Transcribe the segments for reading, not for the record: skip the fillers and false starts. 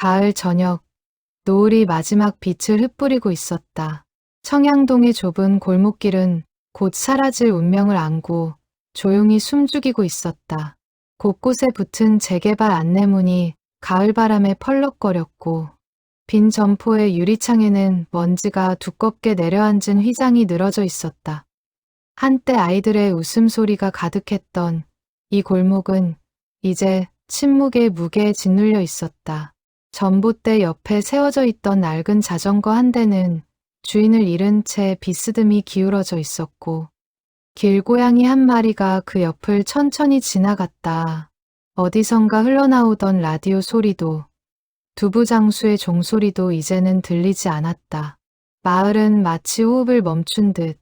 가을 저녁, 노을이 마지막 빛을 흩뿌리고 있었다. 청양동의 좁은 골목길은 곧 사라질 운명을 안고 조용히 숨죽이고 있었다. 곳곳에 붙은 재개발 안내문이 가을바람에 펄럭거렸고 빈 점포의 유리창에는 먼지가 두껍게 내려앉은 휘장이 늘어져 있었다. 한때 아이들의 웃음소리가 가득했던 이 골목은 이제 침묵의 무게에 짓눌려 있었다. 전봇대 옆에 세워져 있던 낡은 자전거 한 대는 주인을 잃은 채 비스듬히 기울어져 있었고 길고양이 한 마리가 그 옆을 천천히 지나갔다. 어디선가 흘러나오던 라디오 소리도 두부장수의 종소리도 이제는 들리지 않았다. 마을은 마치 호흡을 멈춘 듯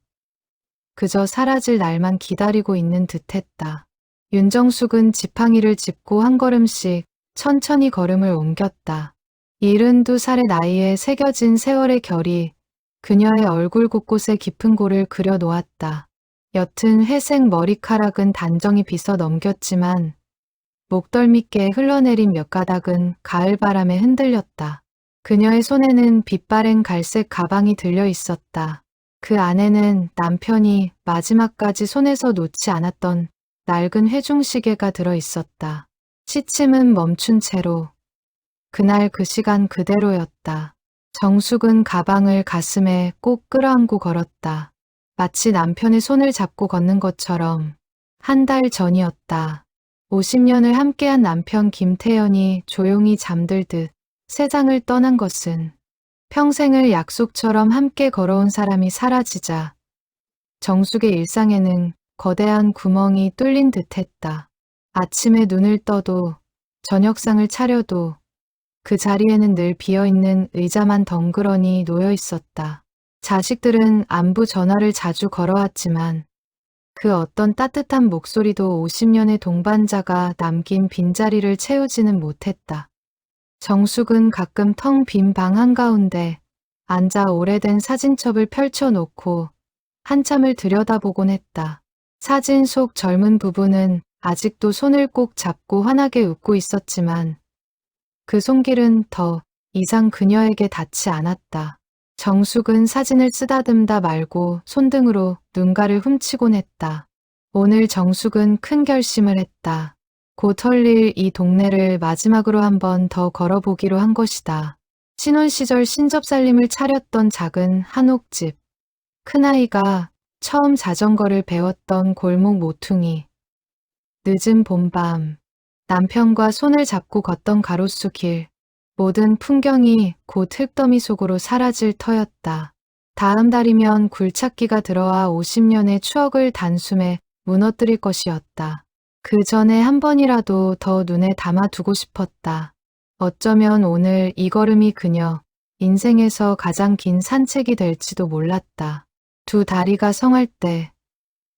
그저 사라질 날만 기다리고 있는 듯했다. 윤정숙은 지팡이를 짚고 한 걸음씩 천천히 걸음을 옮겼다. 72살의 나이에 새겨진 세월의 결이 그녀의 얼굴 곳곳에 깊은 골을 그려 놓았다. 옅은 회색 머리카락은 단정히 빗어 넘겼지만 목덜미께 흘러내린 몇 가닥은 가을바람에 흔들렸다. 그녀의 손에는 빛바랜 갈색 가방이 들려 있었다. 그 안에는 남편이 마지막까지 손에서 놓지 않았던 낡은 회중시계가 들어 있었다. 시침은 멈춘 채로 그날 그 시간 그대로였다. 정숙은 가방을 가슴에 꼭 끌어안고 걸었다. 마치 남편의 손을 잡고 걷는 것처럼. 한 달 전이었다. 50년을 함께한 남편 김태연이 조용히 잠들듯 세상을 떠난 것은 평생을 약속처럼 함께 걸어온 사람이 사라지자 정숙의 일상에는 거대한 구멍이 뚫린 듯했다. 아침에 눈을 떠도 저녁상을 차려도 그 자리에는 늘 비어있는 의자만 덩그러니 놓여 있었다. 자식들은 안부 전화를 자주 걸어왔지만 그 어떤 따뜻한 목소리도 50년의 동반자가 남긴 빈자리를 채우지는 못했다. 정숙은 가끔 텅 빈 방 한가운데 앉아 오래된 사진첩을 펼쳐놓고 한참을 들여다보곤 했다. 사진 속 젊은 부부는 아직도 손을 꼭 잡고 환하게 웃고 있었지만 그 손길은 더 이상 그녀에게 닿지 않았다. 정숙은 사진을 쓰다듬다 말고 손등으로 눈가를 훔치곤 했다. 오늘 정숙은 큰 결심을 했다. 곧 헐릴 이 동네를 마지막으로 한 번 더 걸어보기로 한 것이다. 신혼시절 신접살림을 차렸던 작은 한옥집. 큰아이가 처음 자전거를 배웠던 골목 모퉁이. 늦은 봄밤. 남편과 손을 잡고 걷던 가로수 길. 모든 풍경이 곧 흙더미 속으로 사라질 터였다. 다음 달이면 굴착기가 들어와 50년의 추억을 단숨에 무너뜨릴 것이었다. 그 전에 한 번이라도 더 눈에 담아두고 싶었다. 어쩌면 오늘 이 걸음이 그녀 인생에서 가장 긴 산책이 될지도 몰랐다. 두 다리가 성할 때,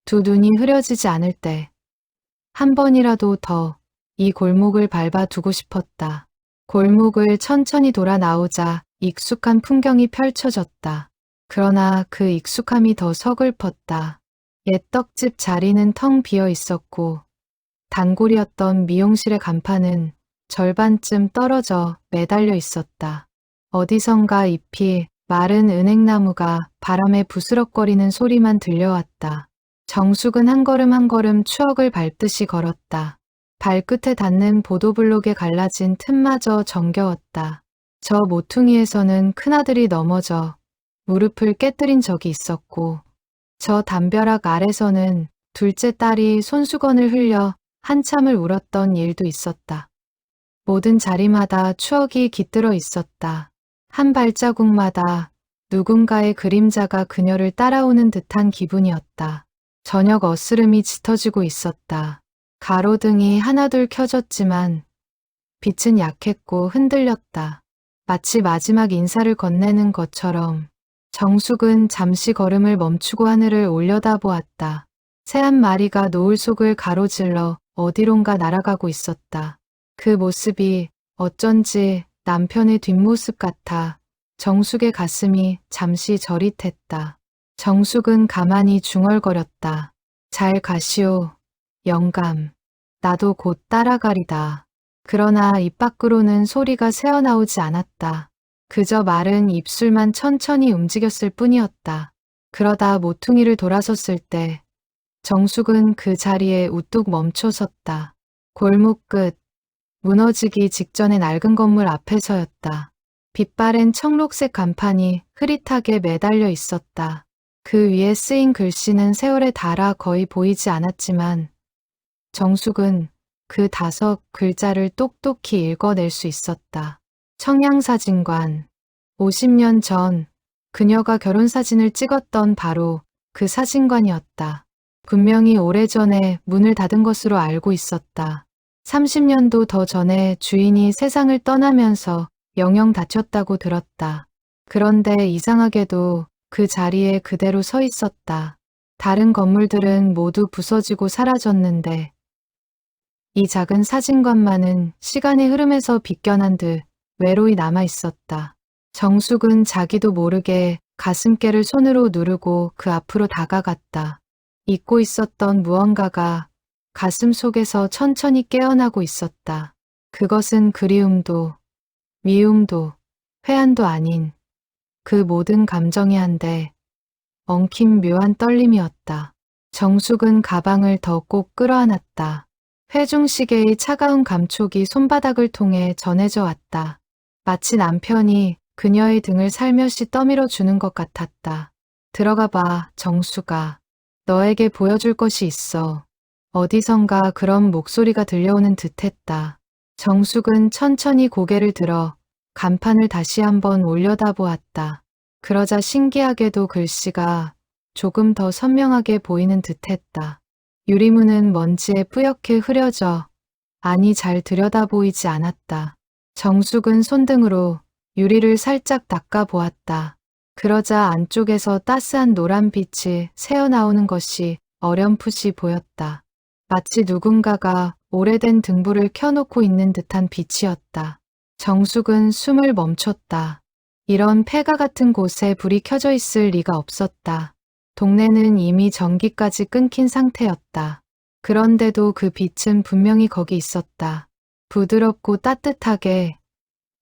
두 눈이 흐려지지 않을 때, 한 번이라도 더 이 골목을 밟아두고 싶었다. 골목을 천천히 돌아 나오자 익숙한 풍경이 펼쳐졌다. 그러나 그 익숙함이 더 서글펐다. 옛 떡집 자리는 텅 비어 있었고 단골이었던 미용실의 간판은 절반쯤 떨어져 매달려 있었다. 어디선가 잎이 마른 은행나무가 바람에 부스럭거리는 소리만 들려왔다. 정숙은 한 걸음 한 걸음 추억을 밟듯이 걸었다. 발끝에 닿는 보도블록에 갈라진 틈마저 정겨웠다. 저 모퉁이에서는 큰아들이 넘어져 무릎을 깨뜨린 적이 있었고 저 담벼락 아래서는 둘째 딸이 손수건을 흘려 한참을 울었던 일도 있었다. 모든 자리마다 추억이 깃들어 있었다. 한 발자국마다 누군가의 그림자가 그녀를 따라오는 듯한 기분이었다. 저녁 어스름이 짙어지고 있었다. 가로등이 하나둘 켜졌지만 빛은 약했고 흔들렸다. 마치 마지막 인사를 건네는 것처럼 정숙은 잠시 걸음을 멈추고 하늘을 올려다보았다. 새 한 마리가 노을 속을 가로질러 어디론가 날아가고 있었다. 그 모습이 어쩐지 남편의 뒷모습 같아 정숙의 가슴이 잠시 저릿했다. 정숙은 가만히 중얼거렸다. 잘 가시오, 영감. 나도 곧 따라가리다. 그러나 입 밖으로는 소리가 새어나오지 않았다. 그저 마른 입술만 천천히 움직였을 뿐이었다. 그러다 모퉁이를 돌아섰을 때 정숙은 그 자리에 우뚝 멈춰섰다. 골목 끝, 무너지기 직전의 낡은 건물 앞에서였다. 빛바랜 청록색 간판이 흐릿하게 매달려 있었다. 그 위에 쓰인 글씨는 세월에 닳아 거의 보이지 않았지만 정숙은 그 5글자를 똑똑히 읽어낼 수 있었다. 청양사진관. 50년 전 그녀가 결혼사진을 찍었던 바로 그 사진관이었다. 분명히 오래전에 문을 닫은 것으로 알고 있었다. 30년도 더 전에 주인이 세상을 떠나면서 영영 다쳤다고 들었다. 그런데 이상하게도 그 자리에 그대로 서 있었다. 다른 건물들은 모두 부서지고 사라졌는데 이 작은 사진관만은 시간의 흐름에서 비껴난 듯 외로이 남아 있었다. 정숙은 자기도 모르게 가슴께를 손으로 누르고 그 앞으로 다가갔다. 잊고 있었던 무언가가 가슴 속에서 천천히 깨어나고 있었다. 그것은 그리움도, 미움도, 회한도 아닌 그 모든 감정이 한데 엉킨 묘한 떨림이었다. 정숙은 가방을 더 꼭 끌어안았다. 회중시계의 차가운 감촉이 손바닥을 통해 전해져 왔다. 마치 남편이 그녀의 등을 살며시 떠밀어 주는 것 같았다. 들어가 봐, 정숙아. 너에게 보여줄 것이 있어. 어디선가 그런 목소리가 들려오는 듯했다. 정숙은 천천히 고개를 들어 간판을 다시 한번 올려다보았다. 그러자 신기하게도 글씨가 조금 더 선명하게 보이는 듯했다. 유리문은 먼지에 뿌옇게 흐려져 안이 잘 들여다보이지 않았다. 정숙은 손등으로 유리를 살짝 닦아보았다. 그러자 안쪽에서 따스한 노란빛이 새어나오는 것이 어렴풋이 보였다. 마치 누군가가 오래된 등불을 켜놓고 있는 듯한 빛이었다. 정숙은 숨을 멈췄다. 이런 폐가 같은 곳에 불이 켜져 있을 리가 없었다. 동네는 이미 전기까지 끊긴 상태였다. 그런데도 그 빛은 분명히 거기 있었다. 부드럽고 따뜻하게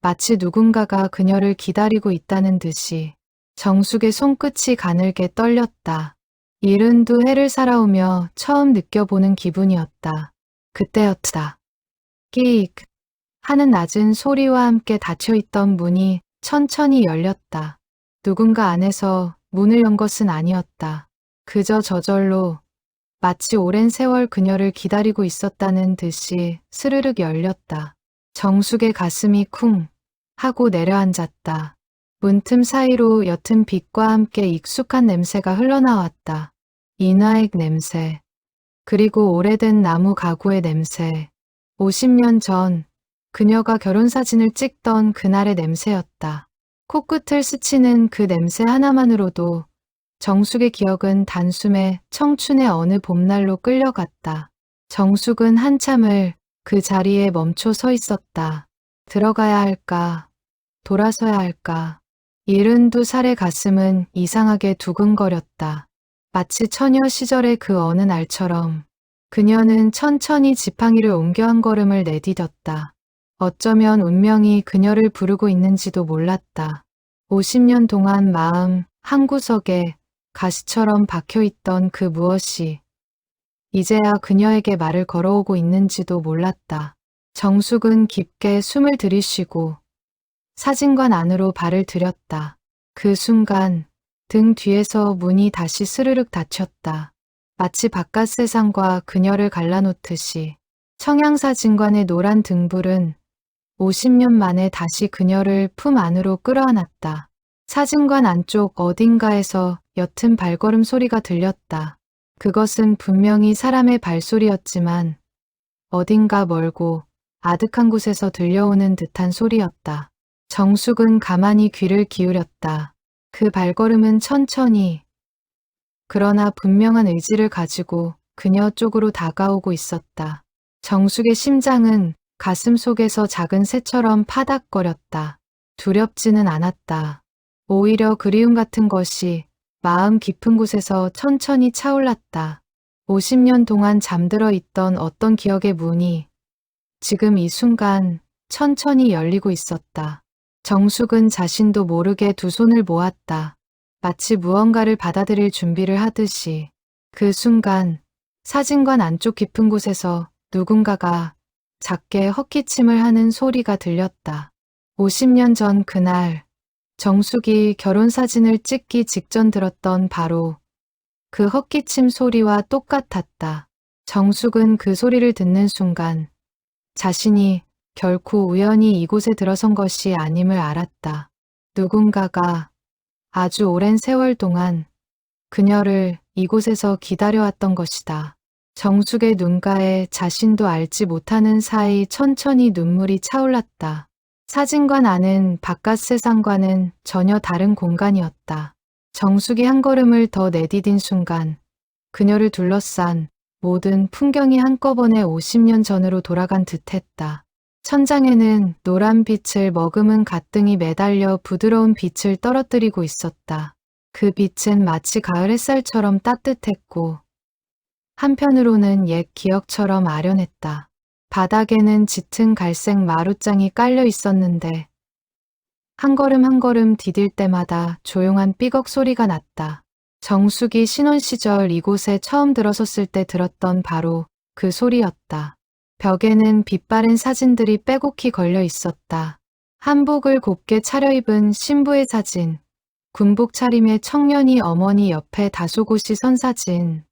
마치 누군가가 그녀를 기다리고 있다는 듯이. 정숙의 손끝이 가늘게 떨렸다. 이른두 해를 살아오며 처음 느껴보는 기분이었다. 그때였다. 끼익 하는 낮은 소리와 함께 닫혀있던 문이 천천히 열렸다. 누군가 안에서 문을 연 것은 아니었다. 그저 저절로 마치 오랜 세월 그녀를 기다리고 있었다는 듯이 스르륵 열렸다. 정숙의 가슴이 쿵 하고 내려앉았다. 문틈 사이로 옅은 빛과 함께 익숙한 냄새가 흘러나왔다. 인화액 냄새, 그리고 오래된 나무 가구의 냄새. 50년 전 그녀가 결혼사진을 찍던 그날의 냄새였다. 코끝을 스치는 그 냄새 하나만으로도 정숙의 기억은 단숨에 청춘의 어느 봄날로 끌려갔다. 정숙은 한참을 그 자리에 멈춰 서 있었다. 들어가야 할까? 돌아서야 할까? 72살의 가슴은 이상하게 두근거렸다. 마치 처녀 시절의 그 어느 날처럼 그녀는 천천히 지팡이를 옮겨 한 걸음을 내디뎠다. 어쩌면 운명이 그녀를 부르고 있는지도 몰랐다. 50년 동안 마음 한구석에 가시처럼 박혀있던 그 무엇이 이제야 그녀에게 말을 걸어오고 있는지도 몰랐다. 정숙은 깊게 숨을 들이쉬고 사진관 안으로 발을 들였다. 그 순간 등 뒤에서 문이 다시 스르륵 닫혔다. 마치 바깥 세상과 그녀를 갈라놓듯이. 청양사진관의 노란 등불은 50년 만에 다시 그녀를 품 안으로 끌어안았다. 사진관 안쪽 어딘가에서 옅은 발걸음 소리가 들렸다. 그것은 분명히 사람의 발소리였지만 어딘가 멀고 아득한 곳에서 들려오는 듯한 소리였다. 정숙은 가만히 귀를 기울였다. 그 발걸음은 천천히, 그러나 분명한 의지를 가지고 그녀 쪽으로 다가오고 있었다. 정숙의 심장은 가슴 속에서 작은 새처럼 파닥거렸다. 두렵지는 않았다. 오히려 그리움 같은 것이 마음 깊은 곳에서 천천히 차올랐다. 50년 동안 잠들어 있던 어떤 기억의 문이 지금 이 순간 천천히 열리고 있었다. 정숙은 자신도 모르게 두 손을 모았다. 마치 무언가를 받아들일 준비를 하듯이. 그 순간 사진관 안쪽 깊은 곳에서 누군가가 작게 헛기침을 하는 소리가 들렸다. 50년 전 그날 정숙이 결혼사진을 찍기 직전 들었던 바로 그 헛기침 소리와 똑같았다. 정숙은 그 소리를 듣는 순간 자신이 결코 우연히 이곳에 들어선 것이 아님을 알았다. 누군가가 아주 오랜 세월 동안 그녀를 이곳에서 기다려왔던 것이다. 정숙의 눈가에 자신도 알지 못하는 사이 천천히 눈물이 차올랐다. 사진관 안은 바깥 세상과는 전혀 다른 공간이었다. 정숙이 한 걸음을 더 내디딘 순간 그녀를 둘러싼 모든 풍경이 한꺼번에 50년 전으로 돌아간 듯했다. 천장에는 노란 빛을 머금은 가등이 매달려 부드러운 빛을 떨어뜨리고 있었다. 그 빛은 마치 가을 햇살처럼 따뜻했고 한편으로는 옛 기억처럼 아련했다. 바닥에는 짙은 갈색 마룻장이 깔려 있었는데 한 걸음 한 걸음 디딜 때마다 조용한 삐걱 소리가 났다. 정숙이 신혼 시절 이곳에 처음 들어섰을 때 들었던 바로 그 소리였다. 벽에는 빛바랜 사진들이 빼곡히 걸려 있었다. 한복을 곱게 차려입은 신부의 사진, 군복 차림의 청년이 어머니 옆에 다소곳이 선 사진,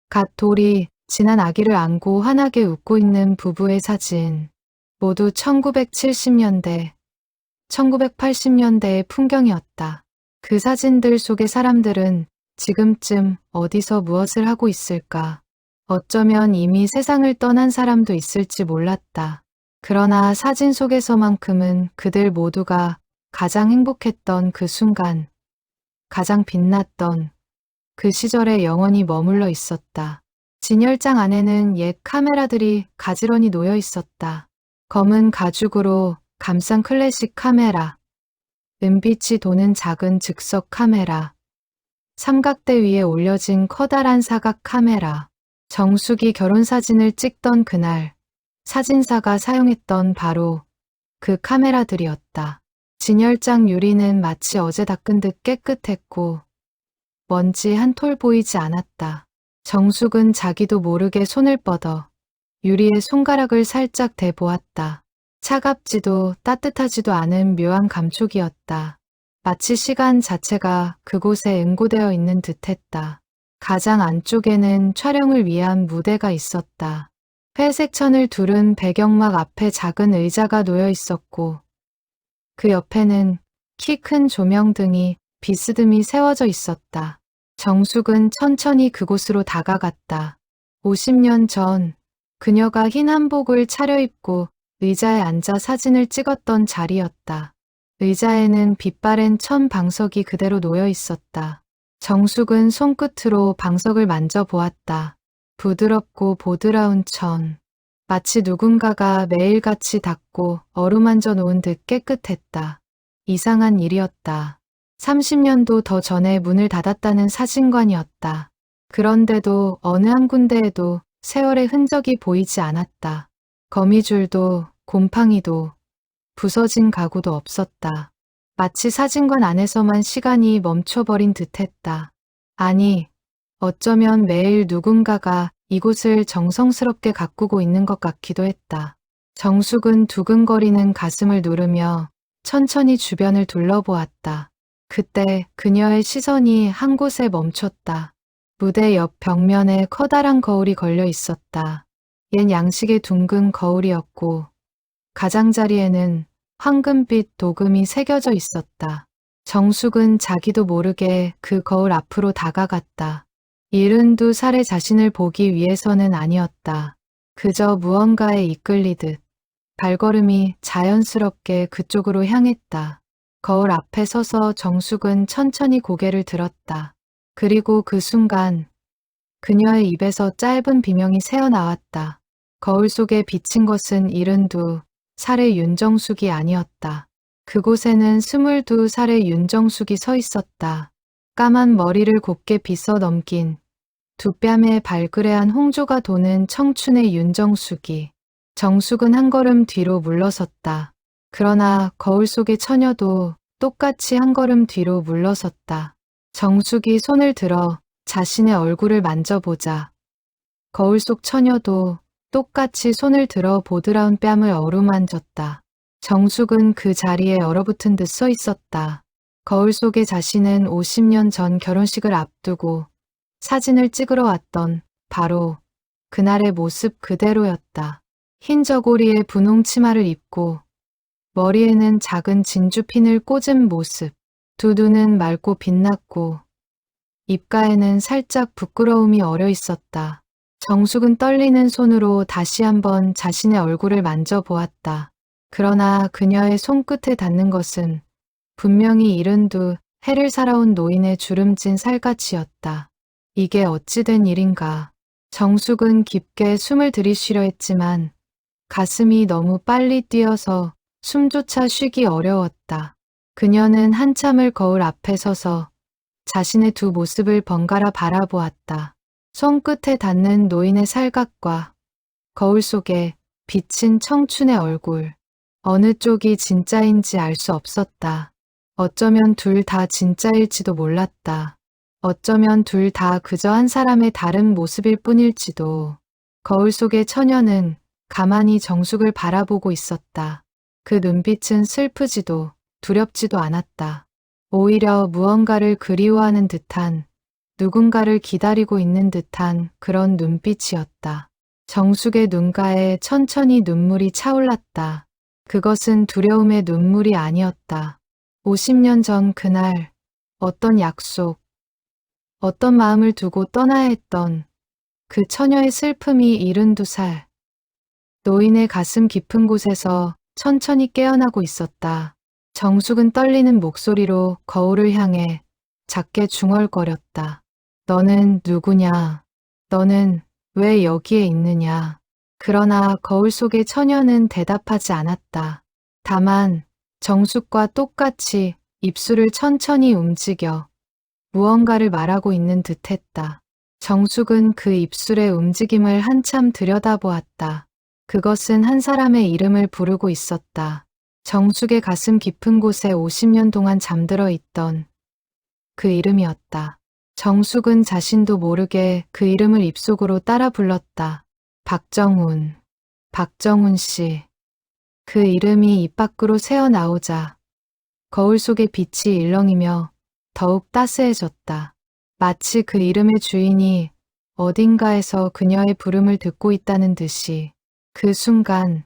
갓 돌이 지난 아기를 안고 환하게 웃고 있는 부부의 사진, 모두 1970년대, 1980년대의 풍경이었다. 그 사진들 속의 사람들은 지금쯤 어디서 무엇을 하고 있을까? 어쩌면 이미 세상을 떠난 사람도 있을지 몰랐다. 그러나 사진 속에서만큼은 그들 모두가 가장 행복했던 그 순간, 가장 빛났던 그 시절에 영원히 머물러 있었다. 진열장 안에는 옛 카메라들이 가지런히 놓여 있었다. 검은 가죽으로 감싼 클래식 카메라, 은빛이 도는 작은 즉석 카메라, 삼각대 위에 올려진 커다란 사각 카메라. 정숙이 결혼사진을 찍던 그날 사진사가 사용했던 바로 그 카메라들이었다. 진열장 유리는 마치 어제 닦은 듯 깨끗했고 먼지 한 톨 보이지 않았다. 정숙은 자기도 모르게 손을 뻗어 유리에 손가락을 살짝 대보았다. 차갑지도 따뜻하지도 않은 묘한 감촉이었다. 마치 시간 자체가 그곳에 응고되어 있는 듯했다. 가장 안쪽에는 촬영을 위한 무대가 있었다. 회색 천을 두른 배경막 앞에 작은 의자가 놓여 있었고 그 옆에는 키 큰 조명등이 비스듬히 세워져 있었다. 정숙은 천천히 그곳으로 다가갔다. 50년 전 그녀가 흰 한복을 차려입고 의자에 앉아 사진을 찍었던 자리였다. 의자에는 빛바랜 천 방석이 그대로 놓여 있었다. 정숙은 손끝으로 방석을 만져보았다. 부드럽고 보드라운 천. 마치 누군가가 매일같이 닦고 어루만져 놓은 듯 깨끗했다. 이상한 일이었다. 30년도 더 전에 문을 닫았다는 사진관이었다. 그런데도 어느 한 군데에도 세월의 흔적이 보이지 않았다. 거미줄도 곰팡이도 부서진 가구도 없었다. 마치 사진관 안에서만 시간이 멈춰버린 듯했다. 아니, 어쩌면 매일 누군가가 이곳을 정성스럽게 가꾸고 있는 것 같기도 했다. 정숙은 두근거리는 가슴을 누르며 천천히 주변을 둘러보았다. 그때 그녀의 시선이 한 곳에 멈췄다. 무대 옆 벽면에 커다란 거울이 걸려 있었다. 옛 양식의 둥근 거울이었고 가장자리에는 황금빛 도금이 새겨져 있었다. 정숙은 자기도 모르게 그 거울 앞으로 다가갔다. 72살의 자신을 보기 위해서는 아니었다. 그저 무언가에 이끌리듯 발걸음이 자연스럽게 그쪽으로 향했다. 거울 앞에 서서 정숙은 천천히 고개를 들었다. 그리고 그 순간 그녀의 입에서 짧은 비명이 새어나왔다. 거울 속에 비친 것은 72살의 윤정숙이 아니었다. 그곳에는 22살의 윤정숙이 서 있었다. 까만 머리를 곱게 빗어 넘긴 두 뺨에 발그레한 홍조가 도는 청춘의 윤정숙이 정숙은 한 걸음 뒤로 물러섰다. 그러나 거울 속의 처녀도 똑같이 한 걸음 뒤로 물러섰다. 정숙이 손을 들어 자신의 얼굴을 만져보자 거울 속 처녀도 똑같이 손을 들어 보드라운 뺨을 어루만졌다. 정숙은 그 자리에 얼어붙은 듯 서 있었다. 거울 속의 자신은 50년 전 결혼식을 앞두고 사진을 찍으러 왔던 바로 그날의 모습 그대로였다. 흰 저고리에 분홍 치마를 입고 머리에는 작은 진주핀을 꽂은 모습. 두 눈은 맑고 빛났고 입가에는 살짝 부끄러움이 어려 있었다. 정숙은 떨리는 손으로 다시 한번 자신의 얼굴을 만져보았다. 그러나 그녀의 손끝에 닿는 것은 분명히 72해를 살아온 노인의 주름진 살갗이었다. 이게 어찌 된 일인가. 정숙은 깊게 숨을 들이쉬려 했지만 가슴이 너무 빨리 뛰어서 숨조차 쉬기 어려웠다. 그녀는 한참을 거울 앞에 서서 자신의 두 모습을 번갈아 바라보았다. 손끝에 닿는 노인의 살갑과 거울 속에 비친 청춘의 얼굴. 어느 쪽이 진짜인지 알 수 없었다. 어쩌면 둘 다 진짜일지도 몰랐다. 어쩌면 둘 다 그저 한 사람의 다른 모습일 뿐일지도. 거울 속의 처녀는 가만히 정숙을 바라보고 있었다. 그 눈빛은 슬프지도 두렵지도 않았다. 오히려 무언가를 그리워하는 듯한, 누군가를 기다리고 있는 듯한 그런 눈빛이었다. 정숙의 눈가에 천천히 눈물이 차올랐다. 그것은 두려움의 눈물이 아니었다. 50년 전 그날 어떤 약속, 어떤 마음을 두고 떠나야 했던 그 처녀의 슬픔이 72살. 노인의 가슴 깊은 곳에서 천천히 깨어나고 있었다. 정숙은 떨리는 목소리로 거울을 향해 작게 중얼거렸다. 너는 누구냐? 너는 왜 여기에 있느냐? 그러나 거울 속의 처녀는 대답하지 않았다. 다만 정숙과 똑같이 입술을 천천히 움직여 무언가를 말하고 있는 듯했다. 정숙은 그 입술의 움직임을 한참 들여다보았다. 그것은 한 사람의 이름을 부르고 있었다. 정숙의 가슴 깊은 곳에 50년 동안 잠들어 있던 그 이름이었다. 정숙은 자신도 모르게 그 이름을 입속으로 따라 불렀다. 박정훈, 박정훈 씨. 그 이름이 입 밖으로 새어나오자 거울 속의 빛이 일렁이며 더욱 따스해졌다. 마치 그 이름의 주인이 어딘가에서 그녀의 부름을 듣고 있다는 듯이. 그 순간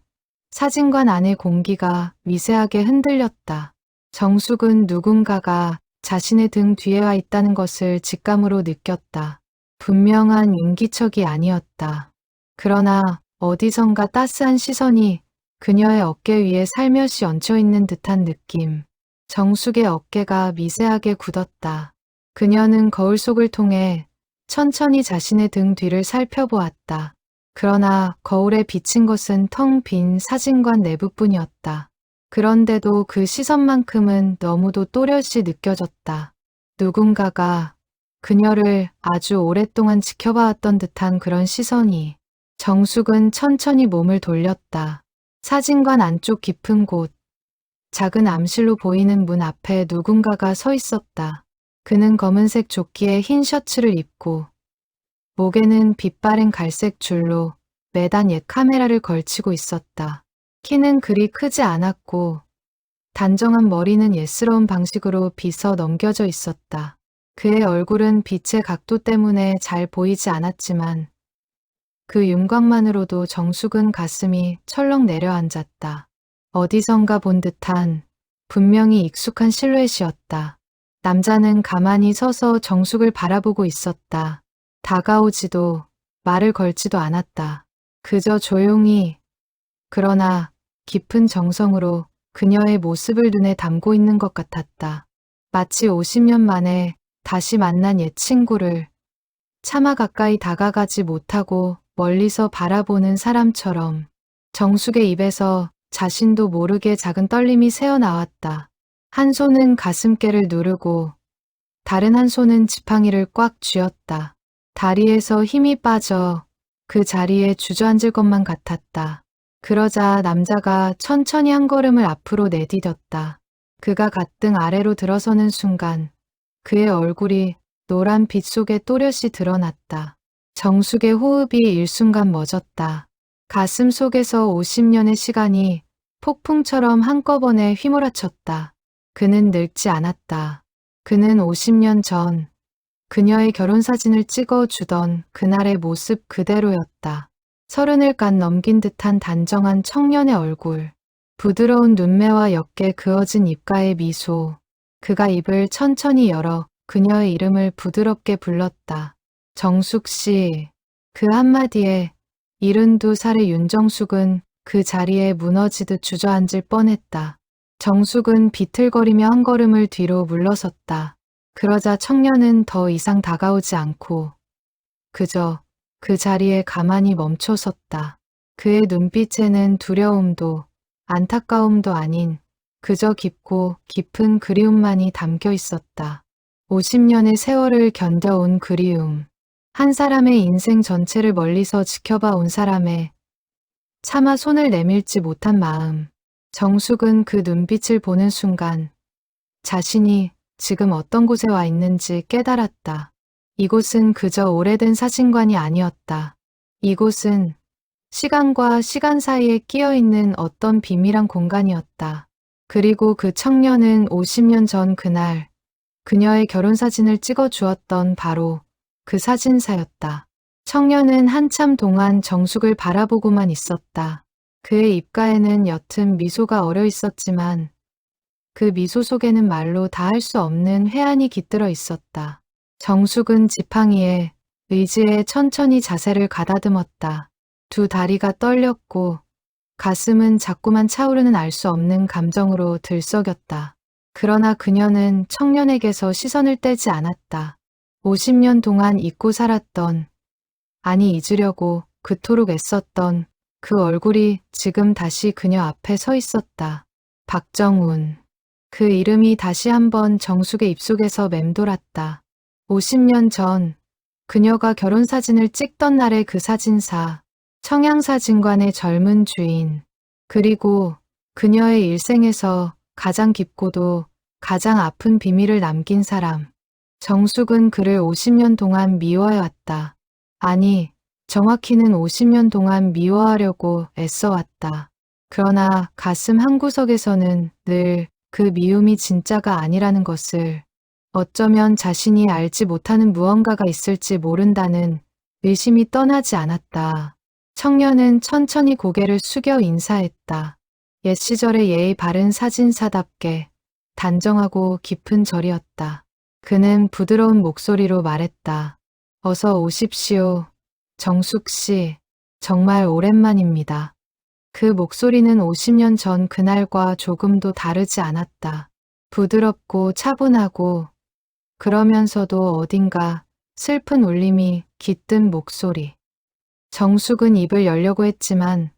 사진관 안의 공기가 미세하게 흔들렸다. 정숙은 누군가가 자신의 등 뒤에 와 있다는 것을 직감으로 느꼈다. 분명한 인기척이 아니었다. 그러나 어디선가 따스한 시선이 그녀의 어깨 위에 살며시 얹혀있는 듯한 느낌. 정숙의 어깨가 미세하게 굳었다. 그녀는 거울 속을 통해 천천히 자신의 등 뒤를 살펴보았다. 그러나 거울에 비친 것은 텅 빈 사진관 내부뿐이었다. 그런데도 그 시선만큼은 너무도 또렷이 느껴졌다. 누군가가 그녀를 아주 오랫동안 지켜봐왔던 듯한 그런 시선이. 정숙은 천천히 몸을 돌렸다. 사진관 안쪽 깊은 곳, 작은 암실로 보이는 문 앞에 누군가가 서 있었다. 그는 검은색 조끼에 흰 셔츠를 입고 목에는 빛바랜 갈색 줄로 매단 옛 카메라를 걸치고 있었다. 키는 그리 크지 않았고 단정한 머리는 예스러운 방식으로 빗어 넘겨져 있었다. 그의 얼굴은 빛의 각도 때문에 잘 보이지 않았지만 그 윤곽만으로도 정숙은 가슴이 철렁 내려앉았다. 어디선가 본 듯한 분명히 익숙한 실루엣이었다. 남자는 가만히 서서 정숙을 바라보고 있었다. 다가오지도 말을 걸지도 않았다. 그저 조용히 그러나 깊은 정성으로 그녀의 모습을 눈에 담고 있는 것 같았다. 마치 50년 만에 다시 만난 옛 친구를 차마 가까이 다가가지 못하고 멀리서 바라보는 사람처럼. 정숙의 입에서 자신도 모르게 작은 떨림이 새어나왔다. 한 손은 가슴께를 누르고 다른 한 손은 지팡이를 꽉 쥐었다. 다리에서 힘이 빠져 그 자리에 주저앉을 것만 같았다. 그러자 남자가 천천히 한 걸음을 앞으로 내디뎠다. 그가 가뜩 아래로 들어서는 순간 그의 얼굴이 노란 빛 속에 또렷이 드러났다. 정숙의 호흡이 일순간 멎었다. 가슴 속에서 50년의 시간이 폭풍처럼 한꺼번에 휘몰아쳤다. 그는 늙지 않았다. 그는 50년 전 그녀의 결혼사진을 찍어주던 그날의 모습 그대로였다. 30을 간 넘긴 듯한 단정한 청년의 얼굴, 부드러운 눈매와 옅게 그어진 입가의 미소. 그가 입을 천천히 열어 그녀의 이름을 부드럽게 불렀다. 정숙 씨. 그 한마디에 72살의 윤정숙은 그 자리에 무너지듯 주저앉을 뻔했다. 정숙은 비틀거리며 한 걸음을 뒤로 물러섰다. 그러자 청년은 더 이상 다가오지 않고 그저 그 자리에 가만히 멈춰 섰다. 그의 눈빛에는 두려움도 안타까움도 아닌 그저 깊고 깊은 그리움만이 담겨 있었다. 50년의 세월을 견뎌온 그리움. 한 사람의 인생 전체를 멀리서 지켜봐 온 사람의 차마 손을 내밀지 못한 마음. 정숙은 그 눈빛을 보는 순간 자신이 지금 어떤 곳에 와 있는지 깨달았다. 이곳은 그저 오래된 사진관이 아니었다. 이곳은 시간과 시간 사이에 끼어 있는 어떤 비밀한 공간이었다. 그리고 그 청년은 50년 전 그날 그녀의 결혼사진을 찍어 주었던 바로 그 사진사였다. 청년은 한참 동안 정숙을 바라보고만 있었다. 그의 입가에는 옅은 미소가 어려 있었지만 그 미소 속에는 말로 다 할 수 없는 회한이 깃들어 있었다. 정숙은 지팡이에 의지에 천천히 자세를 가다듬었다. 두 다리가 떨렸고 가슴은 자꾸만 차오르는 알 수 없는 감정으로 들썩였다. 그러나 그녀는 청년에게서 시선을 떼지 않았다. 50년 동안 잊고 살았던, 아니 잊으려고 그토록 애썼던 그 얼굴이 지금 다시 그녀 앞에 서 있었다. 박정훈. 그 이름이 다시 한번 정숙의 입속에서 맴돌았다. 50년 전 그녀가 결혼사진을 찍던 날의 그 사진사, 청양사진관의 젊은 주인, 그리고 그녀의 일생에서 가장 깊고도 가장 아픈 비밀을 남긴 사람. 정숙은 그를 50년 동안 미워해왔다. 아니, 정확히는 50년 동안 미워하려고 애써왔다. 그러나 가슴 한구석에서는 늘 그 미움이 진짜가 아니라는 것을, 어쩌면 자신이 알지 못하는 무언가가 있을지 모른다는 의심이 떠나지 않았다. 청년은 천천히 고개를 숙여 인사했다. 옛 시절의 예의 바른 사진사답게 단정하고 깊은 절이었다. 그는 부드러운 목소리로 말했다. 어서 오십시오. 정숙 씨, 정말 오랜만입니다. 그 목소리는 50년 전 그날과 조금도 다르지 않았다. 부드럽고 차분하고 그러면서도 어딘가 슬픈 울림이 깃든 목소리. 정숙은 입을 열려고 했지만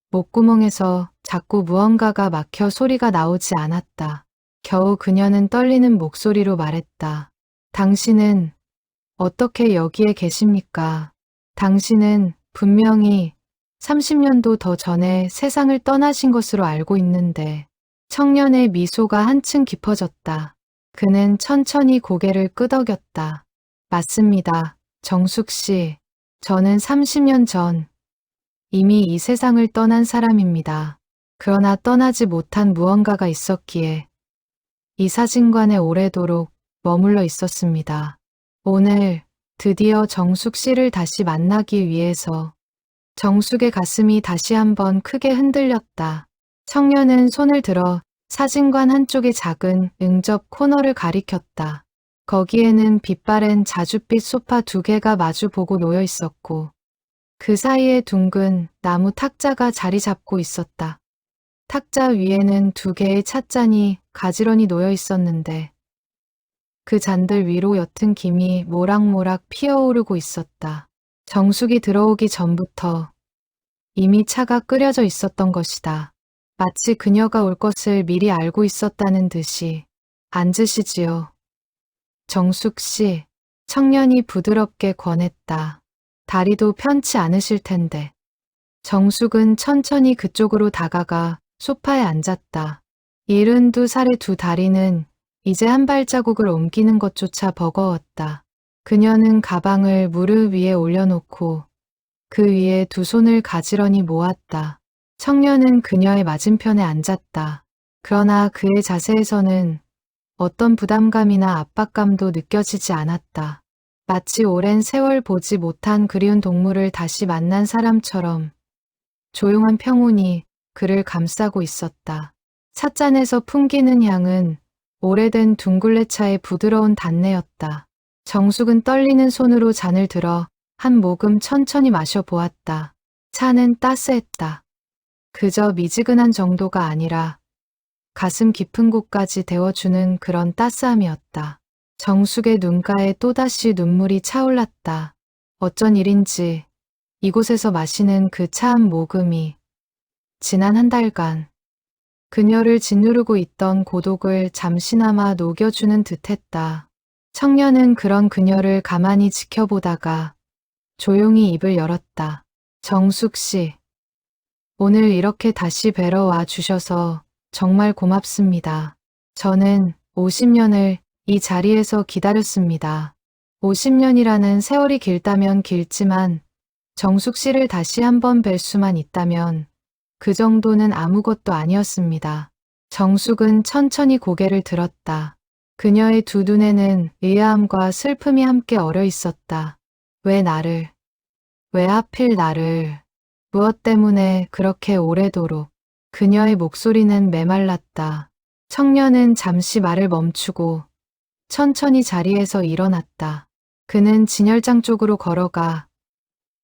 목구멍에서 자꾸 무언가가 막혀 소리가 나오지 않았다. 겨우 그녀는 떨리는 목소리로 말했다. 당신은 어떻게 여기에 계십니까? 당신은 분명히 30년도 더 전에 세상을 떠나신 것으로 알고 있는데. 청년의 미소가 한층 깊어졌다. 그는 천천히 고개를 끄덕였다. 맞습니다. 정숙 씨. 저는 30년 전 이미 이 세상을 떠난 사람입니다. 그러나 떠나지 못한 무언가가 있었기에 이 사진관에 오래도록 머물러 있었습니다. 오늘 드디어 정숙 씨를 다시 만나기 위해서. 정숙의 가슴이 다시 한번 크게 흔들렸다. 청년은 손을 들어 사진관 한쪽의 작은 응접 코너를 가리켰다. 거기에는 빛바랜 자줏빛 소파 2개가 마주보고 놓여 있었고 그 사이에 둥근 나무 탁자가 자리 잡고 있었다. 탁자 위에는 2개의 찻잔이 가지런히 놓여 있었는데 그 잔들 위로 옅은 김이 모락모락 피어오르고 있었다. 정숙이 들어오기 전부터 이미 차가 끓여져 있었던 것이다. 마치 그녀가 올 것을 미리 알고 있었다는 듯이. 앉으시지요. 정숙 씨, 청년이 부드럽게 권했다. 다리도 편치 않으실 텐데. 정숙은 천천히 그쪽으로 다가가 소파에 앉았다. 72살의 두 다리는 이제 한 발자국을 옮기는 것조차 버거웠다. 그녀는 가방을 무릎 위에 올려놓고 그 위에 두 손을 가지런히 모았다. 청년은 그녀의 맞은편에 앉았다. 그러나 그의 자세에서는 어떤 부담감이나 압박감도 느껴지지 않았다. 마치 오랜 세월 보지 못한 그리운 동물을 다시 만난 사람처럼 조용한 평온이 그를 감싸고 있었다. 찻잔에서 풍기는 향은 오래된 둥글레차의 부드러운 단내였다. 정숙은 떨리는 손으로 잔을 들어 한 모금 천천히 마셔보았다. 차는 따스했다. 그저 미지근한 정도가 아니라 가슴 깊은 곳까지 데워주는 그런 따스함이었다. 정숙의 눈가에 또다시 눈물이 차올랐다. 어쩐 일인지 이곳에서 마시는 그 차 한 모금이 지난 한 달간 그녀를 짓누르고 있던 고독을 잠시나마 녹여주는 듯했다. 청년은 그런 그녀를 가만히 지켜보다가 조용히 입을 열었다. 정숙 씨, 오늘 이렇게 다시 뵈러 와 주셔서 정말 고맙습니다. 저는 50년을 이 자리에서 기다렸습니다. 50년이라는 세월이 길다면 길지만 정숙 씨를 다시 한번 뵐 수만 있다면 그 정도는 아무것도 아니었습니다. 정숙은 천천히 고개를 들었다. 그녀의 두 눈에는 의아함과 슬픔이 함께 어려 있었다. 왜 하필 나를, 무엇 때문에 그렇게 오래도록. 그녀의 목소리는 메말랐다. 청년은 잠시 말을 멈추고 천천히 자리에서 일어났다. 그는 진열장 쪽으로 걸어가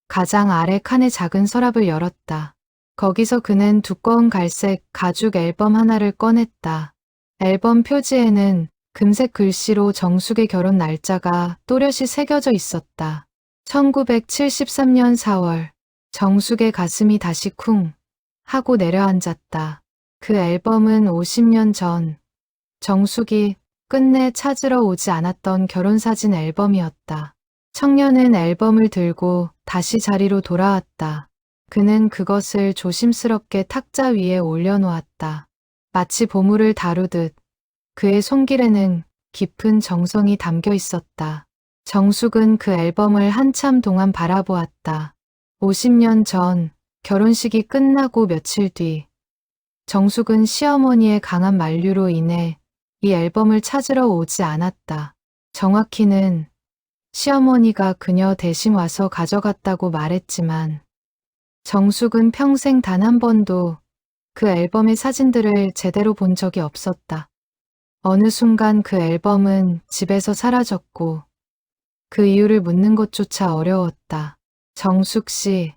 가장 아래 칸의 작은 서랍을 열었다. 거기서 그는 두꺼운 갈색 가죽 앨범 하나를 꺼냈다. 앨범 표지에는 금색 글씨로 정숙의 결혼 날짜가 또렷이 새겨져 있었다. 1973년 4월. 정숙의 가슴이 다시 쿵 하고 내려앉았다. 그 앨범은 50년 전 정숙이 끝내 찾으러 오지 않았던 결혼사진 앨범이었다. 청년은 앨범을 들고 다시 자리로 돌아왔다. 그는 그것을 조심스럽게 탁자 위에 올려놓았다. 마치 보물을 다루듯 그의 손길에는 깊은 정성이 담겨 있었다. 정숙은 그 앨범을 한참 동안 바라보았다. 50년 전 결혼식이 끝나고 며칠 뒤 정숙은 시어머니의 강한 만류로 인해 이 앨범을 찾으러 오지 않았다. 정확히는 시어머니가 그녀 대신 와서 가져갔다고 말했지만 정숙은 평생 단 한 번도 그 앨범의 사진들을 제대로 본 적이 없었다. 어느 순간 그 앨범은 집에서 사라졌고 그 이유를 묻는 것조차 어려웠다. 정숙 씨,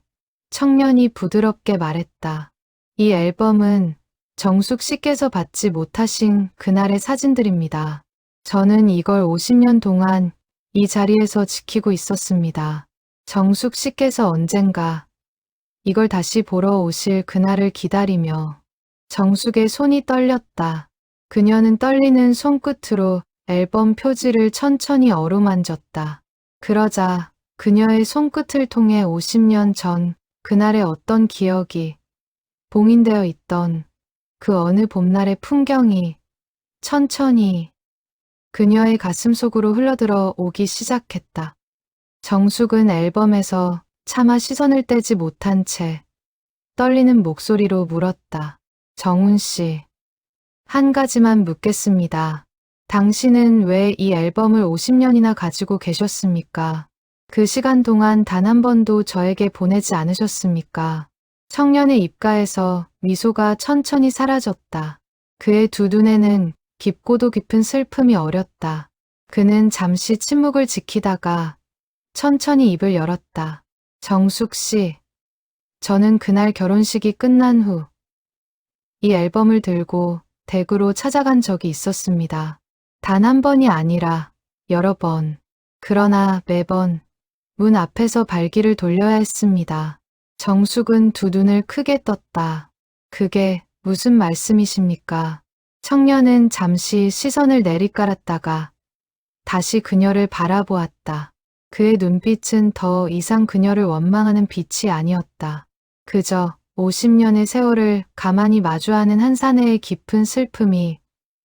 청년이 부드럽게 말했다. 이 앨범은 정숙 씨께서 받지 못하신 그날의 사진들입니다. 저는 이걸 50년 동안 이 자리에서 지키고 있었습니다. 정숙 씨께서 언젠가 이걸 다시 보러 오실 그날을 기다리며. 정숙의 손이 떨렸다. 그녀는 떨리는 손끝으로 앨범 표지를 천천히 어루만졌다. 그러자 그녀의 손끝을 통해 50년 전 그날의 어떤 기억이 봉인되어 있던 그 어느 봄날의 풍경이 천천히 그녀의 가슴 속으로 흘러들어 오기 시작했다. 정숙은 앨범에서 차마 시선을 떼지 못한 채 떨리는 목소리로 물었다. 정훈 씨, 한 가지만 묻겠습니다. 당신은 왜 이 앨범을 50년이나 가지고 계셨습니까? 그 시간 동안 단 한 번도 저에게 보내지 않으셨습니까? 청년의 입가에서 미소가 천천히 사라졌다. 그의 두 눈에는 깊고도 깊은 슬픔이 어렸다. 그는 잠시 침묵을 지키다가 천천히 입을 열었다. 정숙 씨, 저는 그날 결혼식이 끝난 후 이 앨범을 들고 댁으로 찾아간 적이 있었습니다. 단 한 번이 아니라 여러 번. 그러나 매번 문 앞에서 발길을 돌려야 했습니다. 정숙은 두 눈을 크게 떴다. 그게 무슨 말씀이십니까? 청년은 잠시 시선을 내리깔았다가 다시 그녀를 바라보았다. 그의 눈빛은 더 이상 그녀를 원망하는 빛이 아니었다. 그저 50년의 세월을 가만히 마주하는 한 사내의 깊은 슬픔이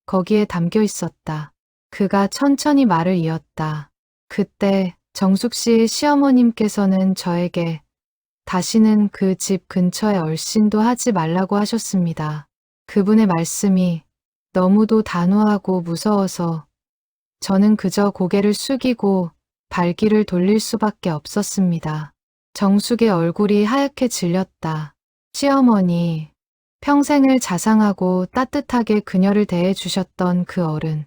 거기에 담겨 있었다. 그가 천천히 말을 이었다. 그때 정숙 씨의 시어머님께서는 저에게 다시는 그 집 근처에 얼씬도 하지 말라고 하셨습니다. 그분의 말씀이 너무도 단호하고 무서워서 저는 그저 고개를 숙이고 발길을 돌릴 수밖에 없었습니다. 정숙의 얼굴이 하얗게 질렸다. 시어머니, 평생을 자상하고 따뜻하게 그녀를 대해주셨던 그 어른.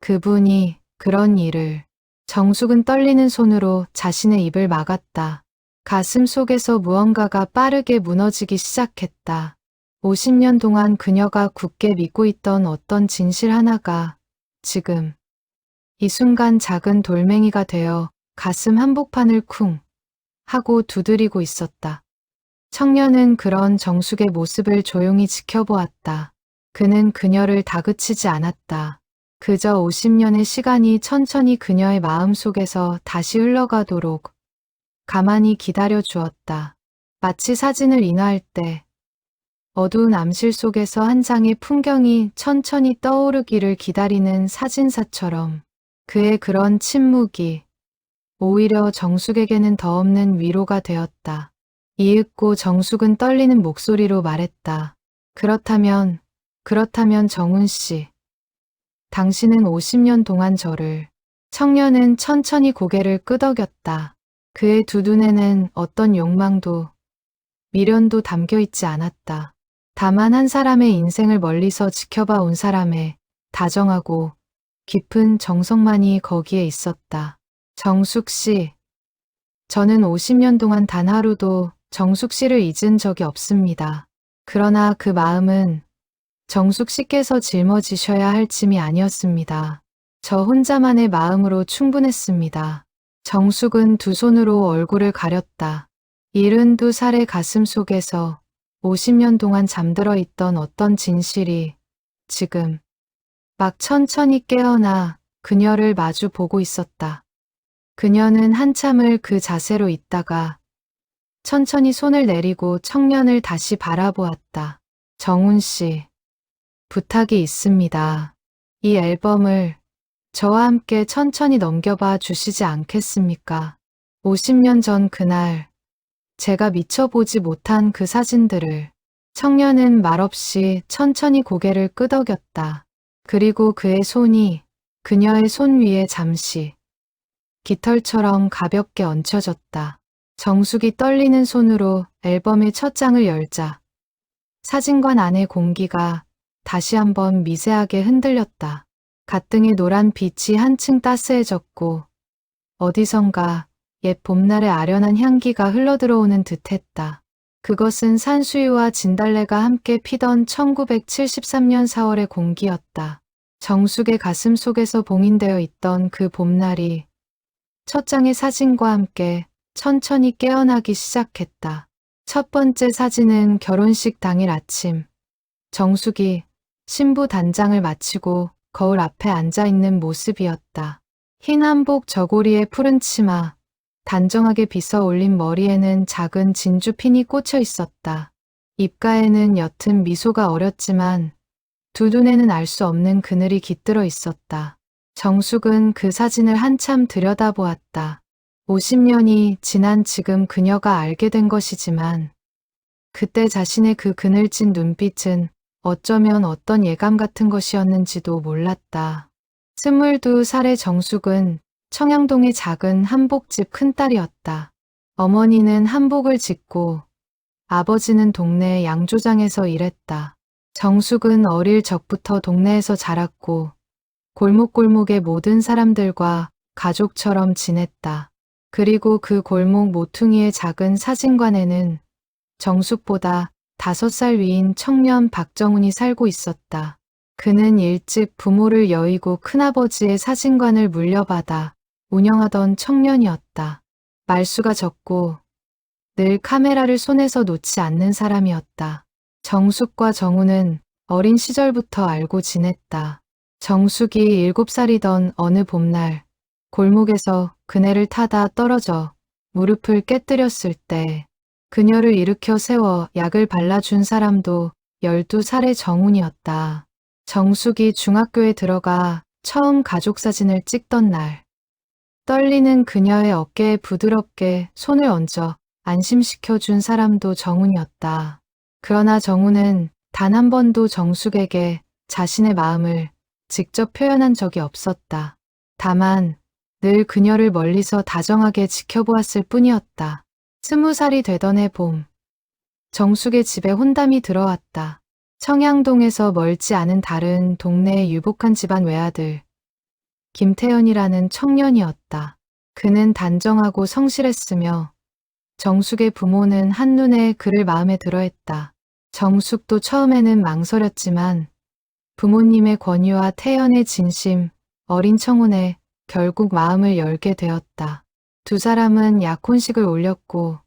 그분이 그런 일을. 정숙은 떨리는 손으로 자신의 입을 막았다. 가슴 속에서 무언가가 빠르게 무너지기 시작했다. 50년 동안 그녀가 굳게 믿고 있던 어떤 진실 하나가 지금 이 순간 작은 돌멩이가 되어 가슴 한복판을 쿵 하고 두드리고 있었다. 청년은 그런 정숙의 모습을 조용히 지켜보았다. 그는 그녀를 다그치지 않았다. 그저 50년의 시간이 천천히 그녀의 마음 속에서 다시 흘러가도록 가만히 기다려 주었다. 마치 사진을 인화할 때 어두운 암실 속에서 한 장의 풍경이 천천히 떠오르기를 기다리는 사진사처럼 그의 그런 침묵이 오히려 정숙에게는 더 없는 위로가 되었다. 이윽고 정숙은 떨리는 목소리로 말했다. 그렇다면 정훈 씨, 당신은 50년 동안 저를. 청년은 천천히 고개를 끄덕였다. 그의 두 눈에는 어떤 욕망도 미련도 담겨 있지 않았다. 다만 한 사람의 인생을 멀리서 지켜봐 온 사람의 다정하고 깊은 정성만이 거기에 있었다. 정숙 씨, 저는 50년 동안 단 하루도 정숙 씨를 잊은 적이 없습니다. 그러나 그 마음은 정숙 씨께서 짊어지셔야 할 짐이 아니었습니다. 저 혼자만의 마음으로 충분했습니다. 정숙은 두 손으로 얼굴을 가렸다. 72살의 가슴 속에서 50년 동안 잠들어 있던 어떤 진실이 지금 막 천천히 깨어나 그녀를 마주 보고 있었다. 그녀는 한참을 그 자세로 있다가 천천히 손을 내리고 청년을 다시 바라보았다. 정훈 씨, 부탁이 있습니다. 이 앨범을 저와 함께 천천히 넘겨봐 주시지 않겠습니까? 50년 전 그날 제가 미처 보지 못한 그 사진들을. 청년은 말없이 천천히 고개를 끄덕였다. 그리고 그의 손이 그녀의 손 위에 잠시 깃털처럼 가볍게 얹혀졌다. 정숙이 떨리는 손으로 앨범의 첫 장을 열자 사진관 안의 공기가 다시 한번 미세하게 흔들렸다. 갓등의 노란 빛이 한층 따스해졌고 어디선가 옛 봄날의 아련한 향기가 흘러들어오는 듯했다. 그것은 산수유와 진달래가 함께 피던 1973년 4월의 공기였다. 정숙의 가슴 속에서 봉인되어 있던 그 봄날이 첫 장의 사진과 함께 천천히 깨어나기 시작했다. 첫 번째 사진은 결혼식 당일 아침. 정숙이 신부 단장을 마치고 거울 앞에 앉아있는 모습이었다. 흰 한복 저고리에 푸른 치마, 단정하게 빗어 올린 머리에는 작은 진주핀이 꽂혀 있었다. 입가에는 옅은 미소가 어렸지만 두 눈에는 알 수 없는 그늘이 깃들어 있었다. 정숙은 그 사진을 한참 들여다보았다. 50년이 지난 지금 그녀가 알게 된 것이지만 그때 자신의 그 그늘진 눈빛은 어쩌면 어떤 예감 같은 것이었는지도 몰랐다. 22살의 정숙은 청양동의 작은 한복집 큰딸이었다. 어머니는 한복을 짓고 아버지는 동네 양조장에서 일했다. 정숙은 어릴 적부터 동네에서 자랐고 골목골목의 모든 사람들과 가족처럼 지냈다. 그리고 그 골목 모퉁이의 작은 사진관에는 정숙보다 5살 위인 청년 박정훈이 살고 있었다. 그는 일찍 부모를 여의고 큰아버지의 사진관을 물려받아 운영하던 청년이었다. 말수가 적고 늘 카메라를 손에서 놓지 않는 사람이었다. 정숙과 정훈은 어린 시절부터 알고 지냈다. 정숙이 7살이던 어느 봄날 골목에서 그네를 타다 떨어져 무릎을 깨뜨렸을 때 그녀를 일으켜 세워 약을 발라준 사람도 12살의 정훈이었다. 정숙이 중학교에 들어가 처음 가족 사진을 찍던 날, 떨리는 그녀의 어깨에 부드럽게 손을 얹어 안심시켜준 사람도 정훈이었다. 그러나 정훈은 단 한 번도 정숙에게 자신의 마음을 직접 표현한 적이 없었다. 다만 늘 그녀를 멀리서 다정하게 지켜보았을 뿐이었다. 20살이 되던 해 봄, 정숙의 집에 혼담이 들어왔다. 청양동에서 멀지 않은 다른 동네의 유복한 집안 외아들, 김태현이라는 청년이었다. 그는 단정하고 성실했으며 정숙의 부모는 한눈에 그를 마음에 들어했다. 정숙도 처음에는 망설였지만 부모님의 권유와 태연의 진심, 어린 청혼에 결국 마음을 열게 되었다. 두 사람은 약혼식을 올렸고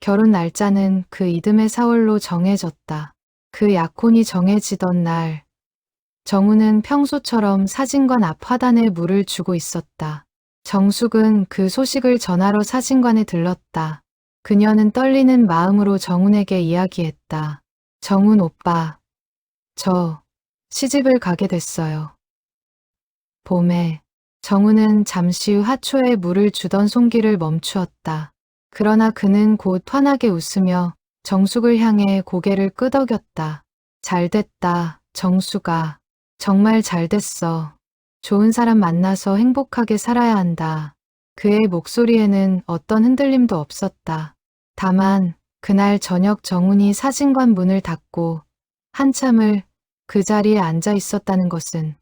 결혼 날짜는 그 이듬해 4월로 정해졌다. 그 약혼이 정해지던 날, 정훈은 평소처럼 사진관 앞 화단에 물을 주고 있었다. 정숙은 그 소식을 전하러 사진관에 들렀다. 그녀는 떨리는 마음으로 정훈에게 이야기했다. 정훈 오빠, 저 시집을 가게 됐어요. 봄에 정훈은 잠시 후 하초에 물을 주던 손길을 멈추었다. 그러나 그는 곧 환하게 웃으며 정숙을 향해 고개를 끄덕였다. 잘됐다, 정숙아. 정말 잘됐어. 좋은 사람 만나서 행복하게 살아야 한다. 그의 목소리에는 어떤 흔들림도 없었다. 다만 그날 저녁 정훈이 사진관 문을 닫고 한참을 그 자리에 앉아 있었다는 것은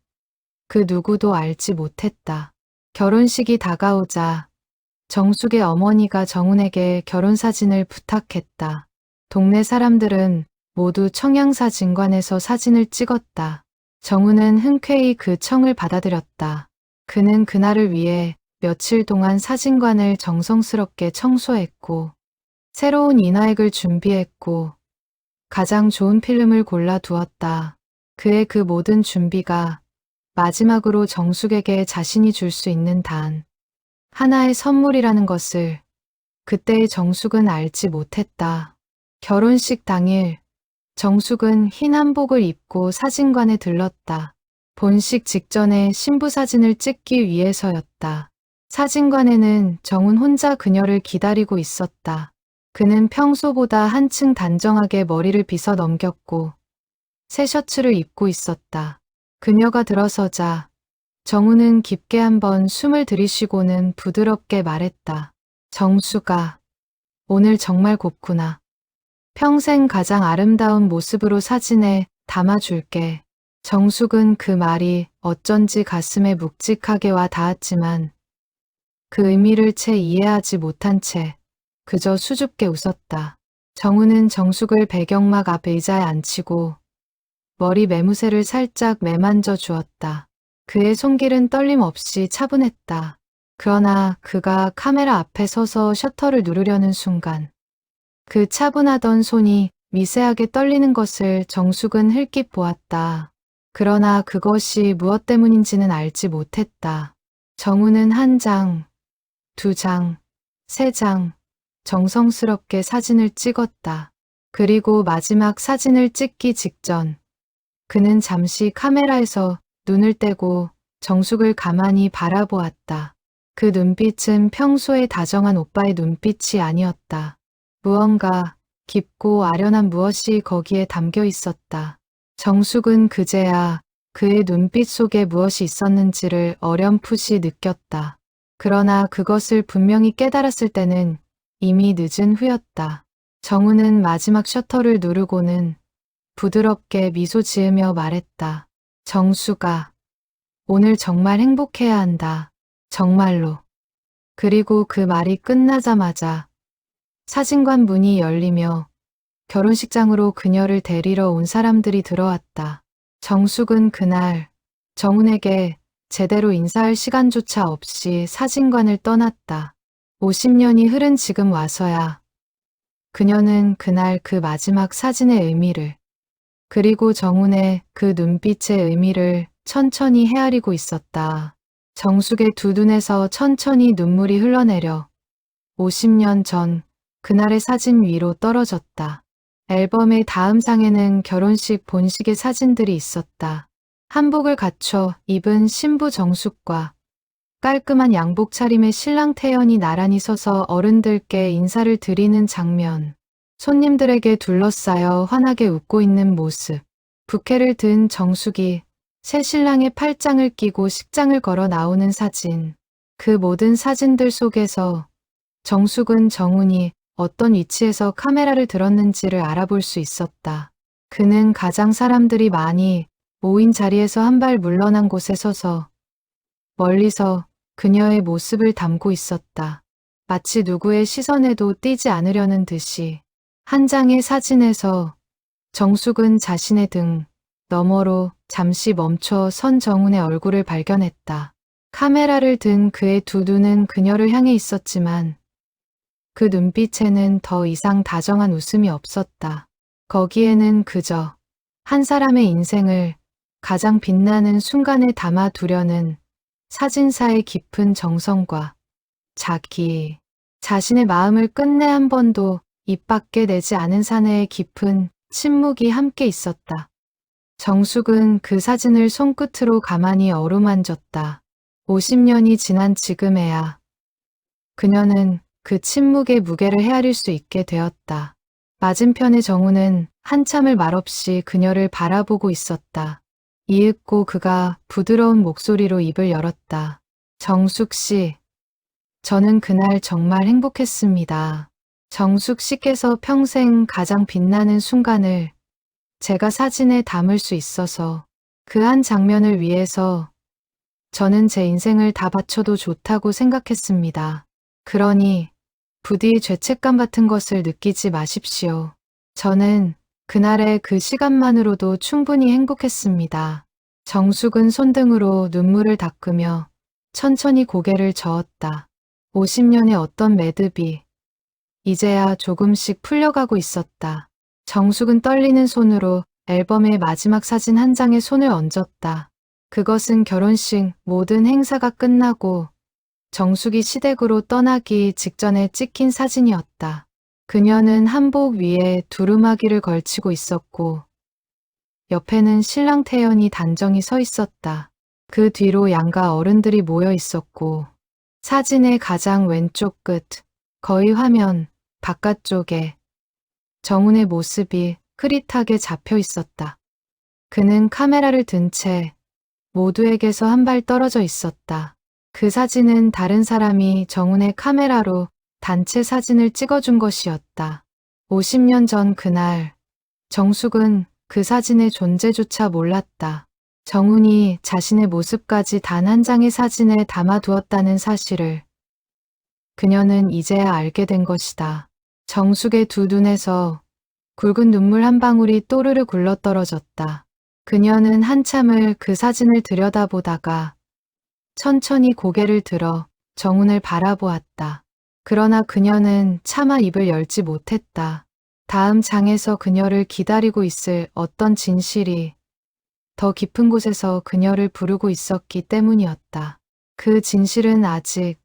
그 누구도 알지 못했다. 결혼식이 다가오자 정숙의 어머니가 정훈에게 결혼사진을 부탁했다. 동네 사람들은 모두 청양사진관에서 사진을 찍었다. 정훈은 흔쾌히 그 청을 받아들였다. 그는 그날을 위해 며칠 동안 사진관을 정성스럽게 청소했고 새로운 인화액을 준비했고 가장 좋은 필름을 골라두었다. 그의 그 모든 준비가 마지막으로 정숙에게 자신이 줄 수 있는 단 하나의 선물이라는 것을 그때의 정숙은 알지 못했다. 결혼식 당일 정숙은 흰 한복을 입고 사진관에 들렀다. 본식 직전에 신부 사진을 찍기 위해서였다. 사진관에는 정훈 혼자 그녀를 기다리고 있었다. 그는 평소보다 한층 단정하게 머리를 빗어 넘겼고 새 셔츠를 입고 있었다. 그녀가 들어서자 정훈은 깊게 한번 숨을 들이쉬고는 부드럽게 말했다. 정숙아, 오늘 정말 곱구나. 평생 가장 아름다운 모습으로 사진에 담아줄게. 정숙은 그 말이 어쩐지 가슴에 묵직하게 와 닿았지만 그 의미를 채 이해하지 못한 채 그저 수줍게 웃었다. 정훈은 정숙을 배경막 앞 의자에 앉히고 머리 매무새를 살짝 매만져 주었다. 그의 손길은 떨림 없이 차분했다. 그러나 그가 카메라 앞에 서서 셔터를 누르려는 순간 그 차분하던 손이 미세하게 떨리는 것을 정숙은 흘낏 보았다. 그러나 그것이 무엇 때문인지는 알지 못했다. 정훈은 한 장, 두 장, 세 장 정성스럽게 사진을 찍었다. 그리고 마지막 사진을 찍기 직전 그는 잠시 카메라에서 눈을 떼고 정숙을 가만히 바라보았다. 그 눈빛은 평소의 다정한 오빠의 눈빛이 아니었다. 무언가 깊고 아련한 무엇이 거기에 담겨 있었다. 정숙은 그제야 그의 눈빛 속에 무엇이 있었는지를 어렴풋이 느꼈다. 그러나 그것을 분명히 깨달았을 때는 이미 늦은 후였다. 정훈은 마지막 셔터를 누르고는 부드럽게 미소 지으며 말했다. 정숙아, 오늘 정말 행복해야 한다. 정말로. 그리고 그 말이 끝나자마자 사진관 문이 열리며 결혼식장으로 그녀를 데리러 온 사람들이 들어왔다. 정숙은 그날 정훈에게 제대로 인사할 시간조차 없이 사진관을 떠났다. 50년이 흐른 지금 와서야 그녀는 그날 그 마지막 사진의 의미를 그리고 정훈의 그 눈빛의 의미를 천천히 헤아리고 있었다. 정숙의 두 눈에서 천천히 눈물이 흘러내려 50년 전 그날의 사진 위로 떨어졌다. 앨범의 다음 장에는 결혼식 본식의 사진들이 있었다. 한복을 갖춰 입은 신부 정숙과 깔끔한 양복 차림의 신랑 태연이 나란히 서서 어른들께 인사를 드리는 장면. 손님들에게 둘러싸여 환하게 웃고 있는 모습. 부케를 든 정숙이 새 신랑의 팔짱을 끼고 식장을 걸어 나오는 사진. 그 모든 사진들 속에서 정숙은 정훈이 어떤 위치에서 카메라를 들었는지를 알아볼 수 있었다. 그는 가장 사람들이 많이 모인 자리에서 한 발 물러난 곳에 서서 멀리서 그녀의 모습을 담고 있었다. 마치 누구의 시선에도 띄지 않으려는 듯이. 한 장의 사진에서 정숙은 자신의 등 너머로 잠시 멈춰 선 정훈의 얼굴을 발견했다. 카메라를 든 그의 두 눈은 그녀를 향해 있었지만 그 눈빛에는 더 이상 다정한 웃음이 없었다. 거기에는 그저 한 사람의 인생을 가장 빛나는 순간에 담아두려는 사진사의 깊은 정성과 자신의 마음을 끝내 한 번도 입 밖에 내지 않은 사내의 깊은 침묵이 함께 있었다. 정숙은 그 사진을 손끝으로 가만히 어루만졌다. 50년이 지난 지금에야 그녀는 그 침묵의 무게를 헤아릴 수 있게 되었다. 맞은편의 정우는 한참을 말없이 그녀를 바라보고 있었다. 이윽고 그가 부드러운 목소리로 입을 열었다. 정숙 씨, 저는 그날 정말 행복했습니다. 정숙 씨께서 평생 가장 빛나는 순간을 제가 사진에 담을 수 있어서 그 한 장면을 위해서 저는 제 인생을 다 바쳐도 좋다고 생각했습니다. 그러니 부디 죄책감 같은 것을 느끼지 마십시오. 저는 그날의 그 시간만으로도 충분히 행복했습니다. 정숙은 손등으로 눈물을 닦으며 천천히 고개를 저었다. 50년의 어떤 매듭이 이제야 조금씩 풀려가고 있었다. 정숙은 떨리는 손으로 앨범의 마지막 사진 한 장에 손을 얹었다. 그것은 결혼식 모든 행사가 끝나고 정숙이 시댁으로 떠나기 직전에 찍힌 사진이었다. 그녀는 한복 위에 두루마기를 걸치고 있었고 옆에는 신랑 태연이 단정히 서 있었다. 그 뒤로 양가 어른들이 모여 있었고 사진의 가장 왼쪽 끝, 거의 화면 바깥쪽에 정훈의 모습이 흐릿하게 잡혀 있었다. 그는 카메라를 든 채 모두에게서 한 발 떨어져 있었다. 그 사진은 다른 사람이 정훈의 카메라로 단체 사진을 찍어준 것이었다. 50년 전 그날, 정숙은 그 사진의 존재조차 몰랐다. 정훈이 자신의 모습까지 단 한 장의 사진에 담아두었다는 사실을 그녀는 이제야 알게 된 것이다. 정숙의 두 눈에서 굵은 눈물 한 방울이 또르르 굴러떨어졌다. 그녀는 한참을 그 사진을 들여다보다가 천천히 고개를 들어 정훈을 바라보았다. 그러나 그녀는 차마 입을 열지 못했다. 다음 장에서 그녀를 기다리고 있을 어떤 진실이 더 깊은 곳에서 그녀를 부르고 있었기 때문이었다. 그 진실은 아직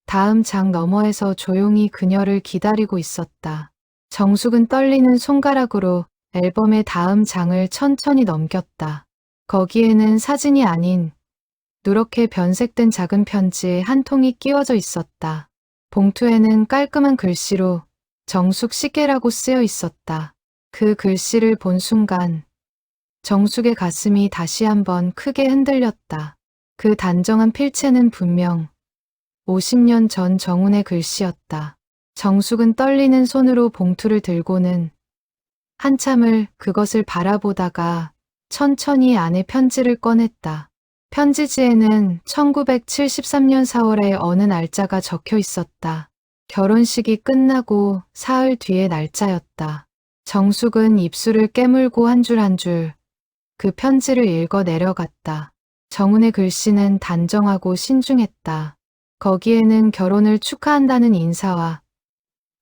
다음 장 너머에서 조용히 그녀를 기다리고 있었다. 정숙은 떨리는 손가락으로 앨범의 다음 장을 천천히 넘겼다. 거기에는 사진이 아닌 누렇게 변색된 작은 편지 한 통이 끼워져 있었다. 봉투에는 깔끔한 글씨로 정숙 씨께라고 쓰여 있었다. 그 글씨를 본 순간 정숙의 가슴이 다시 한번 크게 흔들렸다. 그 단정한 필체는 분명 50년 전 정훈의 글씨였다. 정숙은 떨리는 손으로 봉투를 들고는 한참을 그것을 바라보다가 천천히 안에 편지를 꺼냈다. 편지지에는 1973년 4월의 어느 날짜가 적혀 있었다. 결혼식이 끝나고 사흘 뒤의 날짜였다. 정숙은 입술을 깨물고 한 줄 한 줄 그 편지를 읽어 내려갔다. 정훈의 글씨는 단정하고 신중했다. 거기에는 결혼을 축하한다는 인사와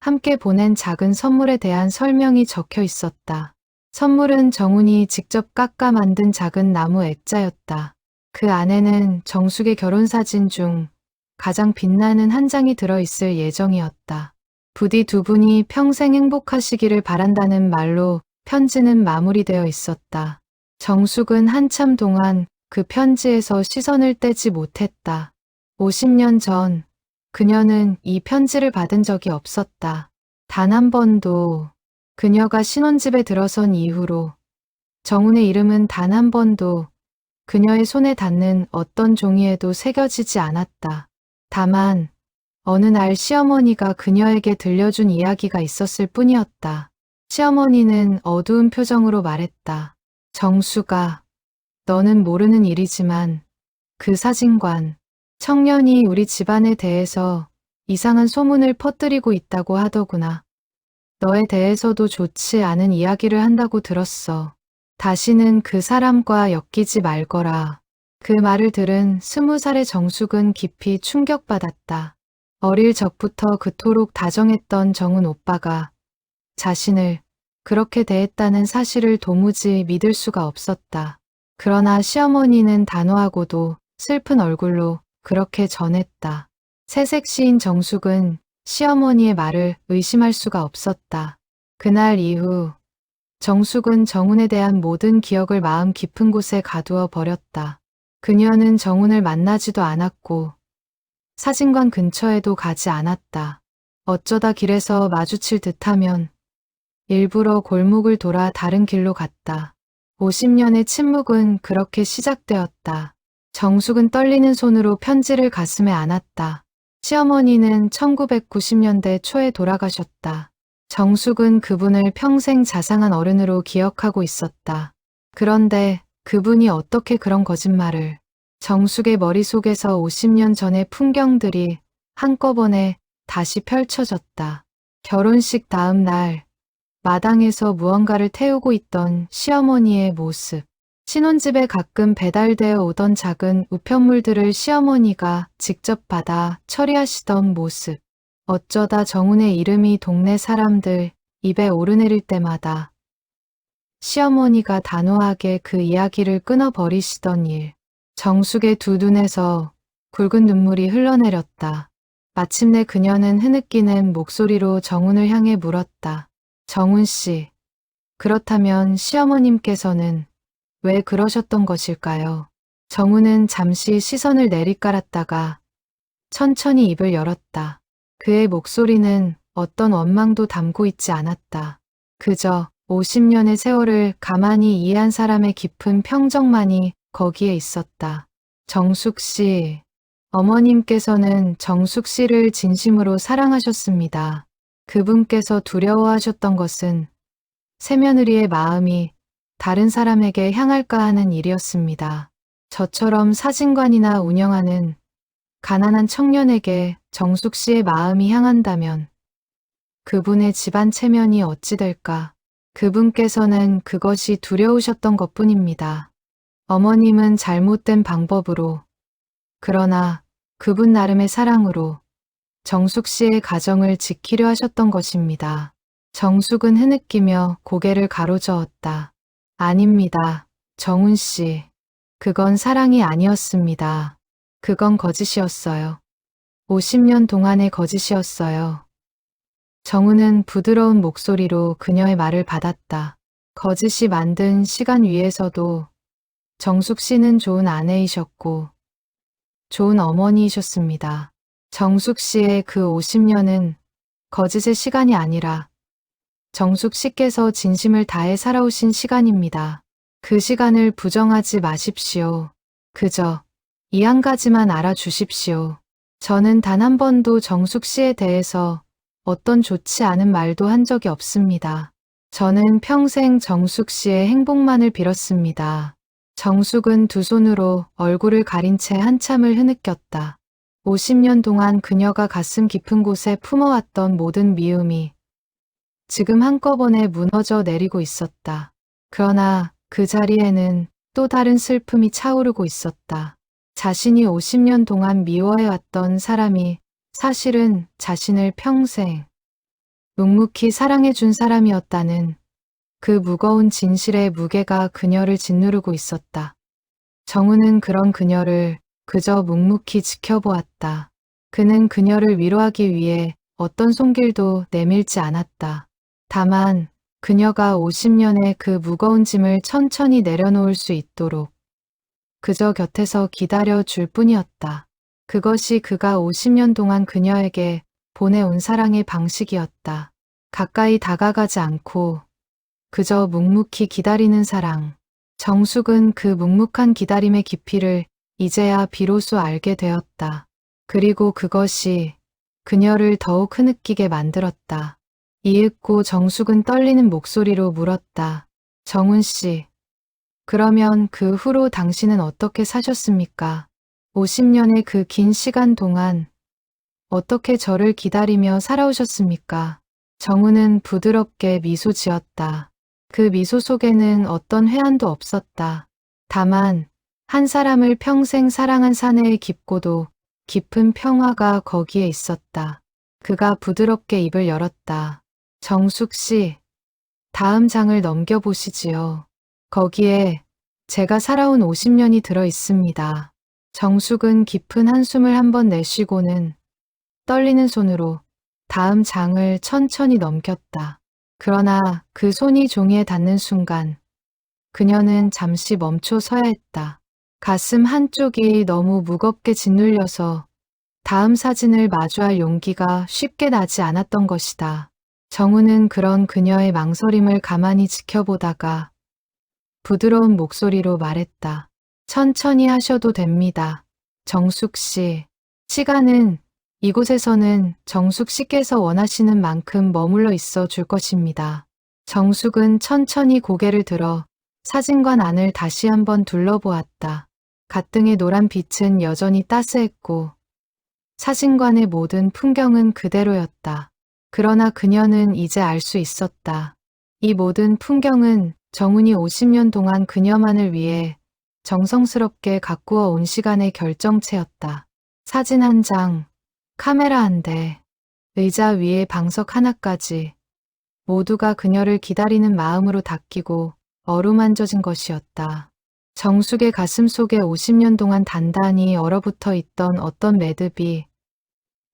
함께 보낸 작은 선물에 대한 설명이 적혀 있었다. 선물은 정훈이 직접 깎아 만든 작은 나무 액자였다. 그 안에는 정숙의 결혼사진 중 가장 빛나는 한 장이 들어있을 예정이었다. 부디 두 분이 평생 행복하시기를 바란다는 말로 편지는 마무리되어 있었다. 정숙은 한참 동안 그 편지에서 시선을 떼지 못했다. 50년 전 그녀는 이 편지를 받은 적이 없었다. 단 한 번도. 그녀가 신혼집에 들어선 이후로 정훈의 이름은 단 한 번도 그녀의 손에 닿는 어떤 종이에도 새겨지지 않았다. 다만 어느 날 시어머니가 그녀에게 들려준 이야기가 있었을 뿐이었다. 시어머니는 어두운 표정으로 말했다. 정수가, 너는 모르는 일이지만 그 사진관, 청년이 우리 집안에 대해서 이상한 소문을 퍼뜨리고 있다고 하더구나. 너에 대해서도 좋지 않은 이야기를 한다고 들었어. 다시는 그 사람과 엮이지 말거라. 그 말을 들은 20살의 정숙은 깊이 충격받았다. 어릴 적부터 그토록 다정했던 정훈 오빠가 자신을 그렇게 대했다는 사실을 도무지 믿을 수가 없었다. 그러나 시어머니는 단호하고도 슬픈 얼굴로 그렇게 전했다. 새색시인 정숙은 시어머니의 말을 의심할 수가 없었다. 그날 이후 정숙은 정훈에 대한 모든 기억을 마음 깊은 곳에 가두어 버렸다. 그녀는 정훈을 만나지도 않았고 사진관 근처에도 가지 않았다. 어쩌다 길에서 마주칠 듯하면 일부러 골목을 돌아 다른 길로 갔다. 50년의 침묵은 그렇게 시작되었다. 정숙은 떨리는 손으로 편지를 가슴에 안았다. 시어머니는 1990년대 초에 돌아가셨다. 정숙은 그분을 평생 자상한 어른으로 기억하고 있었다. 그런데 그분이 어떻게 그런 거짓말을. 정숙의 머릿속에서 50년 전의 풍경들이 한꺼번에 다시 펼쳐졌다. 결혼식 다음 날 마당에서 무언가를 태우고 있던 시어머니의 모습. 신혼집에 가끔 배달되어 오던 작은 우편물들을 시어머니가 직접 받아 처리하시던 모습. 어쩌다 정훈의 이름이 동네 사람들 입에 오르내릴 때마다 시어머니가 단호하게 그 이야기를 끊어버리시던 일. 정숙의 두 눈에서 굵은 눈물이 흘러내렸다. 마침내 그녀는 흐느끼는 목소리로 정훈을 향해 물었다. 정훈 씨, 그렇다면 시어머님께서는 왜 그러셨던 것일까요? 정훈은 잠시 시선을 내리깔았다가 천천히 입을 열었다. 그의 목소리는 어떤 원망도 담고 있지 않았다. 그저 50년의 세월을 가만히 이해한 사람의 깊은 평정만이 거기에 있었다. 정숙 씨, 어머님께서는 정숙 씨를 진심으로 사랑하셨습니다. 그분께서 두려워하셨던 것은 새며느리의 마음이 다른 사람에게 향할까 하는 일이었습니다. 저처럼 사진관이나 운영하는 가난한 청년에게 정숙 씨의 마음이 향한다면 그분의 집안 체면이 어찌 될까? 그분께서는 그것이 두려우셨던 것뿐입니다. 어머님은 잘못된 방법으로, 그러나 그분 나름의 사랑으로 정숙 씨의 가정을 지키려 하셨던 것입니다. 정숙은 흐느끼며 고개를 가로저었다. 아닙니다. 정훈 씨. 그건 사랑이 아니었습니다. 그건 거짓이었어요. 50년 동안의 거짓이었어요. 정훈은 부드러운 목소리로 그녀의 말을 받았다. 거짓이 만든 시간 위에서도 정숙 씨는 좋은 아내이셨고 좋은 어머니이셨습니다. 정숙 씨의 그 50년은 거짓의 시간이 아니라 정숙 씨께서 진심을 다해 살아오신 시간입니다. 그 시간을 부정하지 마십시오. 그저 이 한 가지만 알아주십시오. 저는 단 한 번도 정숙 씨에 대해서 어떤 좋지 않은 말도 한 적이 없습니다. 저는 평생 정숙 씨의 행복만을 빌었습니다. 정숙은 두 손으로 얼굴을 가린 채 한참을 흐느꼈다. 50년 동안 그녀가 가슴 깊은 곳에 품어왔던 모든 미움이 지금 한꺼번에 무너져 내리고 있었다. 그러나 그 자리에는 또 다른 슬픔이 차오르고 있었다. 자신이 50년 동안 미워해왔던 사람이 사실은 자신을 평생 묵묵히 사랑해준 사람이었다는 그 무거운 진실의 무게가 그녀를 짓누르고 있었다. 정훈은 그런 그녀를 그저 묵묵히 지켜보았다. 그는 그녀를 위로하기 위해 어떤 손길도 내밀지 않았다. 다만 그녀가 50년의 그 무거운 짐을 천천히 내려놓을 수 있도록 그저 곁에서 기다려 줄 뿐이었다. 그것이 그가 50년 동안 그녀에게 보내온 사랑의 방식이었다. 가까이 다가가지 않고 그저 묵묵히 기다리는 사랑. 정숙은 그 묵묵한 기다림의 깊이를 이제야 비로소 알게 되었다. 그리고 그것이 그녀를 더욱 흐느끼게 만들었다. 이윽고 정숙은 떨리는 목소리로 물었다. 정훈 씨, 그러면 그 후로 당신은 어떻게 사셨습니까? 50년의 그 긴 시간 동안 어떻게 저를 기다리며 살아오셨습니까? 정훈은 부드럽게 미소 지었다. 그 미소 속에는 어떤 회한도 없었다. 다만 한 사람을 평생 사랑한 사내의 깊고도 깊은 평화가 거기에 있었다. 그가 부드럽게 입을 열었다. 정숙 씨, 다음 장을 넘겨보시지요. 거기에 제가 살아온 50년이 들어 있습니다. 정숙은 깊은 한숨을 한번 내쉬고는 떨리는 손으로 다음 장을 천천히 넘겼다. 그러나 그 손이 종이에 닿는 순간 그녀는 잠시 멈춰 서야 했다. 가슴 한쪽이 너무 무겁게 짓눌려서 다음 사진을 마주할 용기가 쉽게 나지 않았던 것이다. 정우는 그런 그녀의 망설임을 가만히 지켜보다가 부드러운 목소리로 말했다. 천천히 하셔도 됩니다. 정숙 씨. 시간은 이곳에서는 정숙 씨께서 원하시는 만큼 머물러 있어 줄 것입니다. 정숙은 천천히 고개를 들어 사진관 안을 다시 한번 둘러보았다. 갓등의 노란 빛은 여전히 따스했고 사진관의 모든 풍경은 그대로였다. 그러나 그녀는 이제 알 수 있었다. 이 모든 풍경은 정훈이 50년 동안 그녀만을 위해 정성스럽게 가꾸어 온 시간의 결정체였다. 사진 한 장, 카메라 한 대, 의자 위에 방석 하나까지 모두가 그녀를 기다리는 마음으로 닦이고 어루만져진 것이었다. 정숙의 가슴 속에 50년 동안 단단히 얼어붙어 있던 어떤 매듭이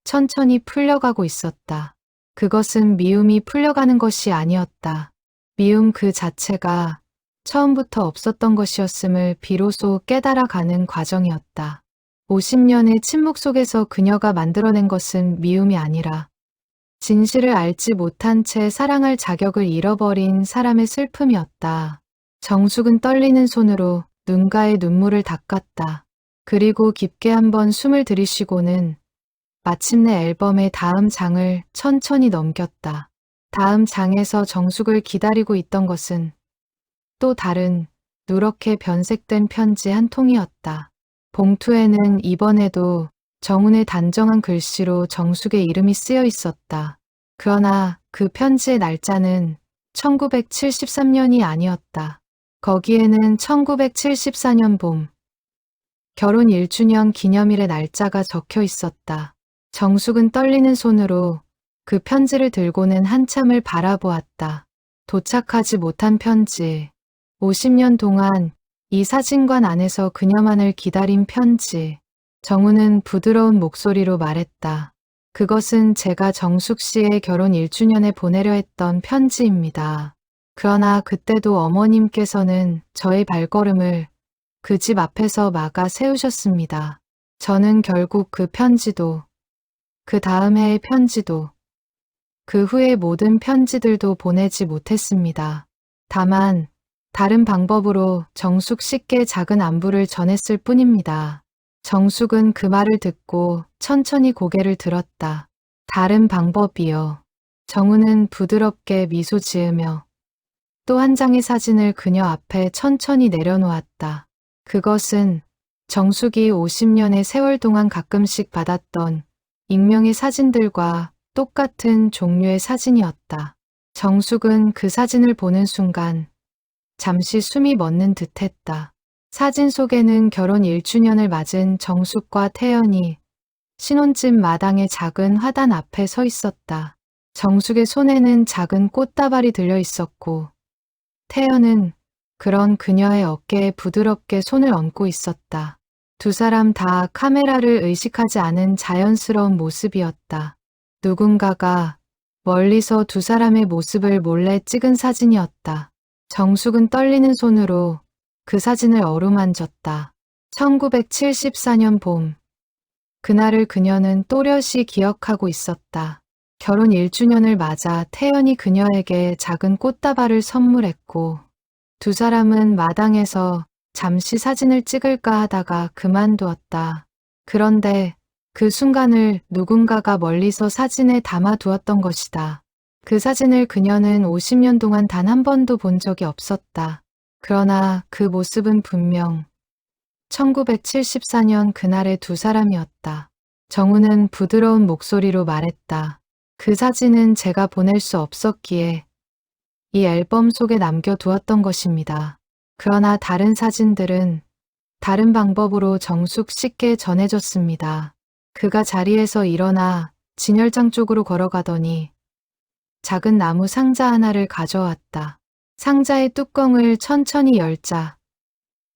천천히 풀려가고 있었다. 그것은 미움이 풀려가는 것이 아니었다. 미움 그 자체가 처음부터 없었던 것이었음을 비로소 깨달아가는 과정이었다. 50년의 침묵 속에서 그녀가 만들어낸 것은 미움이 아니라 진실을 알지 못한 채 사랑할 자격을 잃어버린 사람의 슬픔이었다. 정숙은 떨리는 손으로 눈가에 눈물을 닦았다. 그리고 깊게 한번 숨을 들이쉬고는 마침내 앨범의 다음 장을 천천히 넘겼다. 다음 장에서 정숙을 기다리고 있던 것은 또 다른 누렇게 변색된 편지 한 통이었다. 봉투에는 이번에도 정훈의 단정한 글씨로 정숙의 이름이 쓰여 있었다. 그러나 그 편지의 날짜는 1973년이 아니었다. 거기에는 1974년 봄, 결혼 1주년 기념일의 날짜가 적혀 있었다. 정숙은 떨리는 손으로 그 편지를 들고는 한참을 바라보았다. 도착하지 못한 편지, 50년 동안 이 사진관 안에서 그녀만을 기다린 편지. 정훈은 부드러운 목소리로 말했다. 그것은 제가 정숙 씨의 결혼 1주년에 보내려 했던 편지입니다. 그러나 그때도 어머님께서는 저의 발걸음을 그 집 앞에서 막아 세우셨습니다. 저는 결국 그 편지도, 그 다음 해의 편지도, 그 후의 모든 편지들도 보내지 못했습니다. 다만 다른 방법으로 정숙 씨께 작은 안부를 전했을 뿐입니다. 정숙은 그 말을 듣고 천천히 고개를 들었다. 다른 방법이요. 정훈은 부드럽게 미소 지으며 또 한 장의 사진을 그녀 앞에 천천히 내려놓았다. 그것은 정숙이 50년의 세월 동안 가끔씩 받았던 익명의 사진들과 똑같은 종류의 사진이었다. 정숙은 그 사진을 보는 순간 잠시 숨이 멎는 듯했다. 사진 속에는 결혼 1주년을 맞은 정숙과 태연이 신혼집 마당의 작은 화단 앞에 서 있었다. 정숙의 손에는 작은 꽃다발이 들려 있었고 태연은 그런 그녀의 어깨에 부드럽게 손을 얹고 있었다. 두 사람 다 카메라를 의식하지 않은 자연스러운 모습이었다. 누군가가 멀리서 두 사람의 모습을 몰래 찍은 사진이었다. 정숙은 떨리는 손으로 그 사진을 어루만졌다. 1974년 봄. 그날을 그녀는 또렷이 기억하고 있었다. 결혼 1주년을 맞아 태연이 그녀에게 작은 꽃다발을 선물했고 두 사람은 마당에서 잠시 사진을 찍을까 하다가 그만두었다. 그런데 그 순간을 누군가가 멀리서 사진에 담아두었던 것이다. 그 사진을 그녀는 50년 동안 단 한 번도 본 적이 없었다. 그러나 그 모습은 분명 1974년 그날의 두 사람이었다. 정우는 부드러운 목소리로 말했다. 그 사진은 제가 보낼 수 없었기에 이 앨범 속에 남겨두었던 것입니다. 그러나 다른 사진들은 다른 방법으로 정숙 씨께 전해졌습니다. 그가 자리에서 일어나 진열장 쪽으로 걸어가더니 작은 나무 상자 하나를 가져왔다. 상자의 뚜껑을 천천히 열자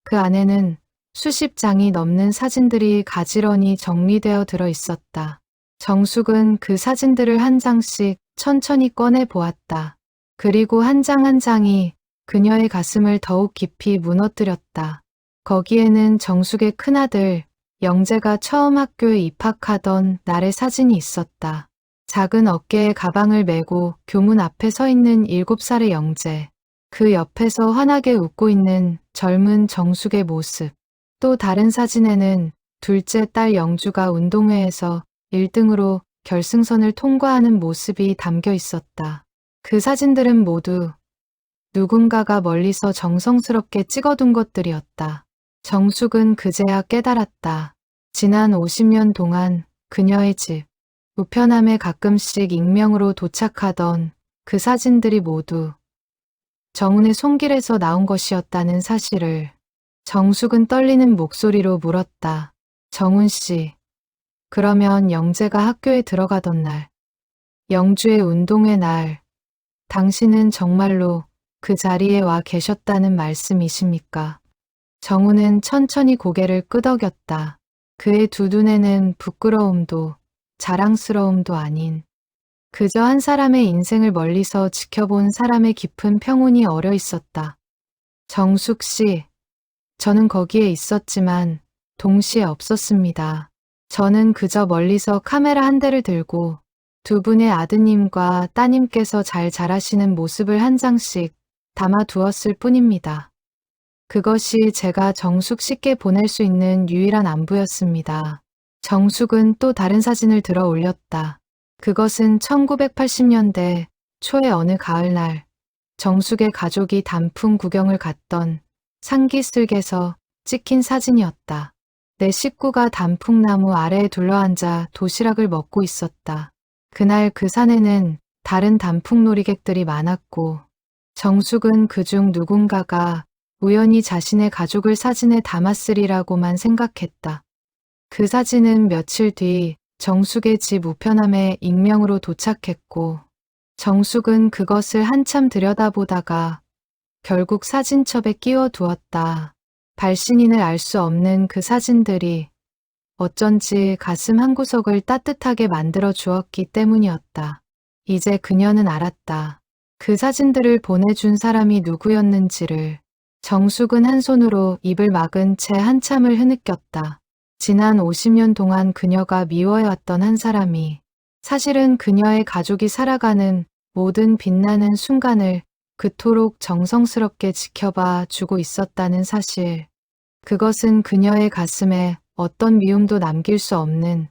그 안에는 수십 장이 넘는 사진들이 가지런히 정리되어 들어 있었다. 정숙은 그 사진들을 한 장씩 천천히 꺼내 보았다. 그리고 한 장 한 장이 그녀의 가슴을 더욱 깊이 무너뜨렸다. 거기에는 정숙의 큰아들 영재가 처음 학교에 입학하던 날의 사진이 있었다. 작은 어깨에 가방을 메고 교문 앞에 서 있는 7살의 영재. 그 옆에서 환하게 웃고 있는 젊은 정숙의 모습. 또 다른 사진에는 둘째 딸 영주가 운동회에서 1등으로 결승선을 통과하는 모습이 담겨 있었다. 그 사진들은 모두 누군가가 멀리서 정성스럽게 찍어둔 것들이었다. 정숙은 그제야 깨달았다. 지난 50년 동안 그녀의 집, 우편함에 가끔씩 익명으로 도착하던 그 사진들이 모두 정훈의 손길에서 나온 것이었다는 사실을 정숙은 떨리는 목소리로 물었다. 정훈 씨, 그러면 영재가 학교에 들어가던 날, 영주의 운동회 날, 당신은 정말로 그 자리에 와 계셨다는 말씀이십니까? 정훈은 천천히 고개를 끄덕였다. 그의 두 눈에는 부끄러움도 자랑스러움도 아닌 그저 한 사람의 인생을 멀리서 지켜본 사람의 깊은 평온이 어려 있었다. 정숙 씨, 저는 거기에 있었지만 동시에 없었습니다. 저는 그저 멀리서 카메라 한 대를 들고 두 분의 아드님과 따님께서 잘 자라시는 모습을 한 장씩 담아두었을 뿐입니다. 그것이 제가 정숙 씨께 보낼 수 있는 유일한 안부였습니다. 정숙은 또 다른 사진을 들어 올렸다. 그것은 1980년대 초의 어느 가을날 정숙의 가족이 단풍 구경을 갔던 상기슭에서 찍힌 사진이었다. 내 식구가 단풍나무 아래에 둘러앉아 도시락을 먹고 있었다. 그날 그 산에는 다른 단풍 놀이객들이 많았고 정숙은 그중 누군가가 우연히 자신의 가족을 사진에 담았으리라고만 생각했다. 그 사진은 며칠 뒤 정숙의 집 우편함에 익명으로 도착했고 정숙은 그것을 한참 들여다보다가 결국 사진첩에 끼워두었다. 발신인을 알 수 없는 그 사진들이 어쩐지 가슴 한구석을 따뜻하게 만들어 주었기 때문이었다. 이제 그녀는 알았다. 그 사진들을 보내준 사람이 누구였는지를. 정숙은 한 손으로 입을 막은 채 한참을 흐느꼈다. 지난 50년 동안 그녀가 미워해왔던 한 사람이 사실은 그녀의 가족이 살아가는 모든 빛나는 순간을 그토록 정성스럽게 지켜봐 주고 있었다는 사실. 그것은 그녀의 가슴에 어떤 미움도 남길 수 없는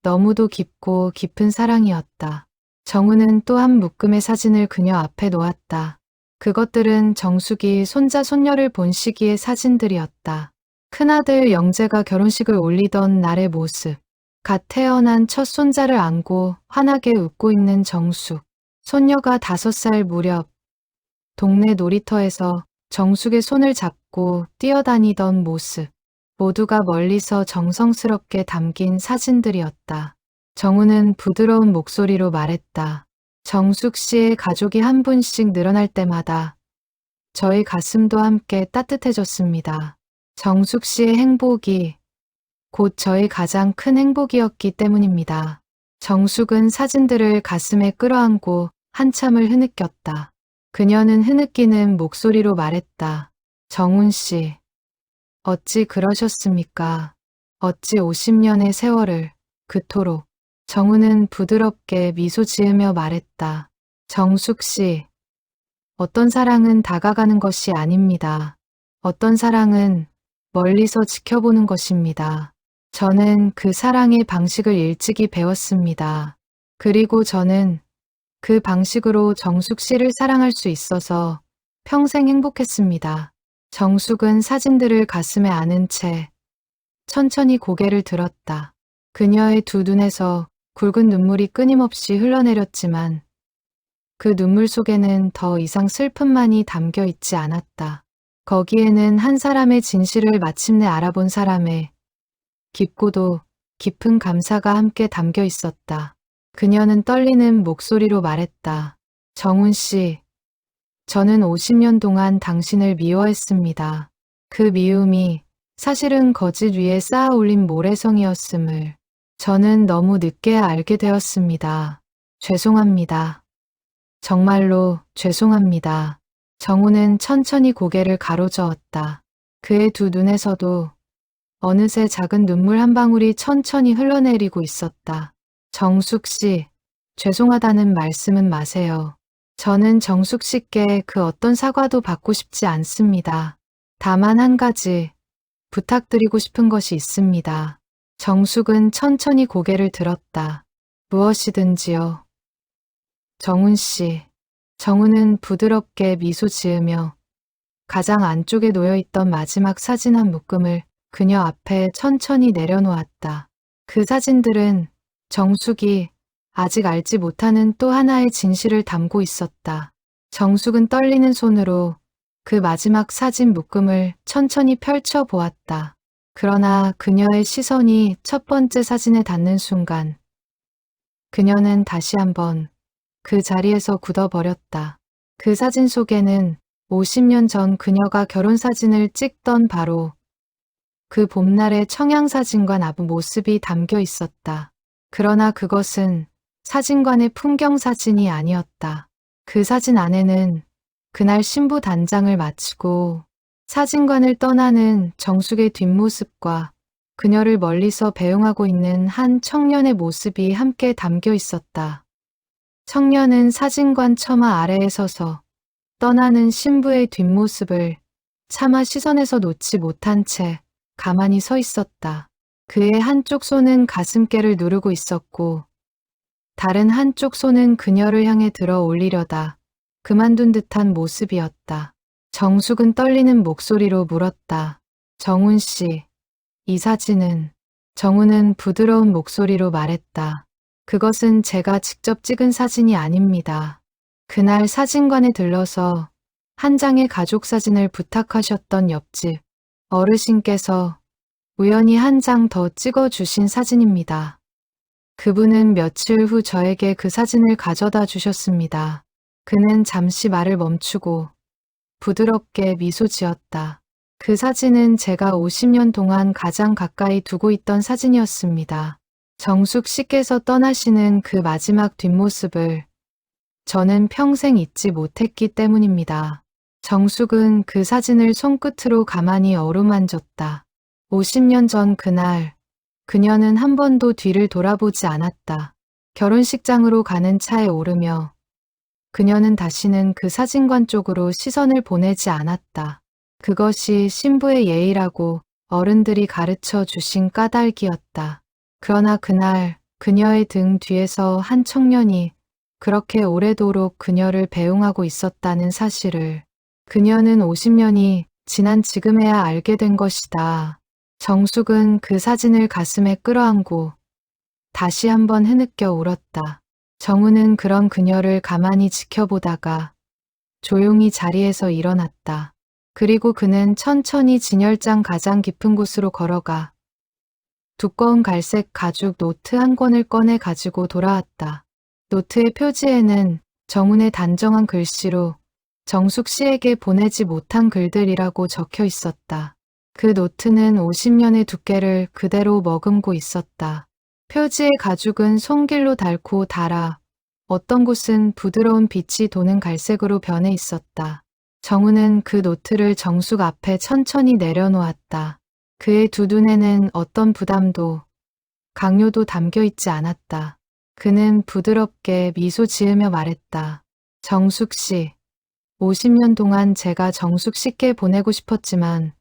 너무도 깊고 깊은 사랑이었다. 정우는 또 한 묶음의 사진을 그녀 앞에 놓았다. 그것들은 정숙이 손자 손녀를 본 시기의 사진들이었다. 큰아들 영재가 결혼식을 올리던 날의 모습. 갓 태어난 첫 손자를 안고 환하게 웃고 있는 정숙. 손녀가 5살 무렵 동네 놀이터에서 정숙의 손을 잡고 뛰어다니던 모습. 모두가 멀리서 정성스럽게 담긴 사진들이었다. 정우는 부드러운 목소리로 말했다. 정숙 씨의 가족이 한 분씩 늘어날 때마다 저희 가슴도 함께 따뜻해졌습니다. 정숙 씨의 행복이 곧 저희 가장 큰 행복이었기 때문입니다. 정숙은 사진들을 가슴에 끌어안고 한참을 흐느꼈다. 그녀는 흐느끼는 목소리로 말했다. 정훈 씨, 어찌 그러셨습니까? 어찌 50년의 세월을 그토록. 정훈은 부드럽게 미소 지으며 말했다. 정숙 씨, 어떤 사랑은 다가가는 것이 아닙니다. 어떤 사랑은 멀리서 지켜보는 것입니다. 저는 그 사랑의 방식을 일찍이 배웠습니다. 그리고 저는 그 방식으로 정숙 씨를 사랑할 수 있어서 평생 행복했습니다. 정숙은 사진들을 가슴에 안은 채 천천히 고개를 들었다. 그녀의 두 눈에서 굵은 눈물이 끊임없이 흘러내렸지만 그 눈물 속에는 더 이상 슬픔만이 담겨 있지 않았다. 거기에는 한 사람의 진실을 마침내 알아본 사람의 깊고도 깊은 감사가 함께 담겨 있었다. 그녀는 떨리는 목소리로 말했다. 정훈 씨, 저는 50년 동안 당신을 미워했습니다. 그 미움이 사실은 거짓 위에 쌓아 올린 모래성이었음을 저는 너무 늦게 알게 되었습니다. 죄송합니다. 정말로 죄송합니다. 정훈은 천천히 고개를 가로저었다. 그의 두 눈에서도 어느새 작은 눈물 한 방울이 천천히 흘러내리고 있었다. 정숙 씨, 죄송하다는 말씀은 마세요. 저는 정숙 씨께 그 어떤 사과도 받고 싶지 않습니다. 다만 한 가지 부탁드리고 싶은 것이 있습니다. 정숙은 천천히 고개를 들었다. 무엇이든지요. 정훈 씨. 정훈은 부드럽게 미소 지으며 가장 안쪽에 놓여있던 마지막 사진 한 묶음을 그녀 앞에 천천히 내려놓았다. 그 사진들은 정숙이 아직 알지 못하는 또 하나의 진실을 담고 있었다. 정숙은 떨리는 손으로 그 마지막 사진 묶음을 천천히 펼쳐 보았다. 그러나 그녀의 시선이 첫 번째 사진에 닿는 순간 그녀는 다시 한번 그 자리에서 굳어버렸다. 그 사진 속에는 50년 전 그녀가 결혼사진을 찍던 바로 그 봄날의 청양사진과 나부 모습이 담겨 있었다. 그러나 그것은 사진관의 풍경사진이 아니었다. 그 사진 안에는 그날 신부 단장을 마치고 사진관을 떠나는 정숙의 뒷모습과 그녀를 멀리서 배웅하고 있는 한 청년의 모습이 함께 담겨 있었다. 청년은 사진관 처마 아래에 서서 떠나는 신부의 뒷모습을 차마 시선에서 놓지 못한 채 가만히 서 있었다. 그의 한쪽 손은 가슴께를 누르고 있었고 다른 한쪽 손은 그녀를 향해 들어 올리려다 그만둔 듯한 모습이었다. 정숙은 떨리는 목소리로 물었다. 정훈 씨, 이 사진은? 정훈은 부드러운 목소리로 말했다. 그것은 제가 직접 찍은 사진이 아닙니다. 그날 사진관에 들러서 한 장의 가족 사진을 부탁하셨던 옆집 어르신께서 우연히 한 장 더 찍어주신 사진입니다. 그분은 며칠 후 저에게 그 사진을 가져다 주셨습니다. 그는 잠시 말을 멈추고 부드럽게 미소 지었다. 그 사진은 제가 50년 동안 가장 가까이 두고 있던 사진이었습니다. 정숙 씨께서 떠나시는 그 마지막 뒷모습을 저는 평생 잊지 못했기 때문입니다. 정숙은 그 사진을 손끝으로 가만히 어루만졌다. 50년 전 그날, 그녀는 한 번도 뒤를 돌아보지 않았다. 결혼식장으로 가는 차에 오르며 그녀는 다시는 그 사진관 쪽으로 시선을 보내지 않았다. 그것이 신부의 예의라고 어른들이 가르쳐 주신 까닭이었다. 그러나 그날 그녀의 등 뒤에서 한 청년이 그렇게 오래도록 그녀를 배웅하고 있었다는 사실을 그녀는 50년이 지난 지금에야 알게 된 것이다. 정숙은 그 사진을 가슴에 끌어안고 다시 한번 흐느껴 울었다. 정훈은 그런 그녀를 가만히 지켜보다가 조용히 자리에서 일어났다. 그리고 그는 천천히 진열장 가장 깊은 곳으로 걸어가 두꺼운 갈색 가죽 노트 한 권을 꺼내 가지고 돌아왔다. 노트의 표지에는 정훈의 단정한 글씨로 정숙 씨에게 보내지 못한 글들이라고 적혀 있었다. 그 노트는 50년의 두께를 그대로 머금고 있었다. 표지의 가죽은 손길로 닳고 닳아 어떤 곳은 부드러운 빛이 도는 갈색으로 변해 있었다. 정우는 그 노트를 정숙 앞에 천천히 내려놓았다. 그의 두 눈에는 어떤 부담도 강요도 담겨 있지 않았다. 그는 부드럽게 미소 지으며 말했다. 정숙 씨, 50년 동안 제가 정숙 씨께 보내고 싶었지만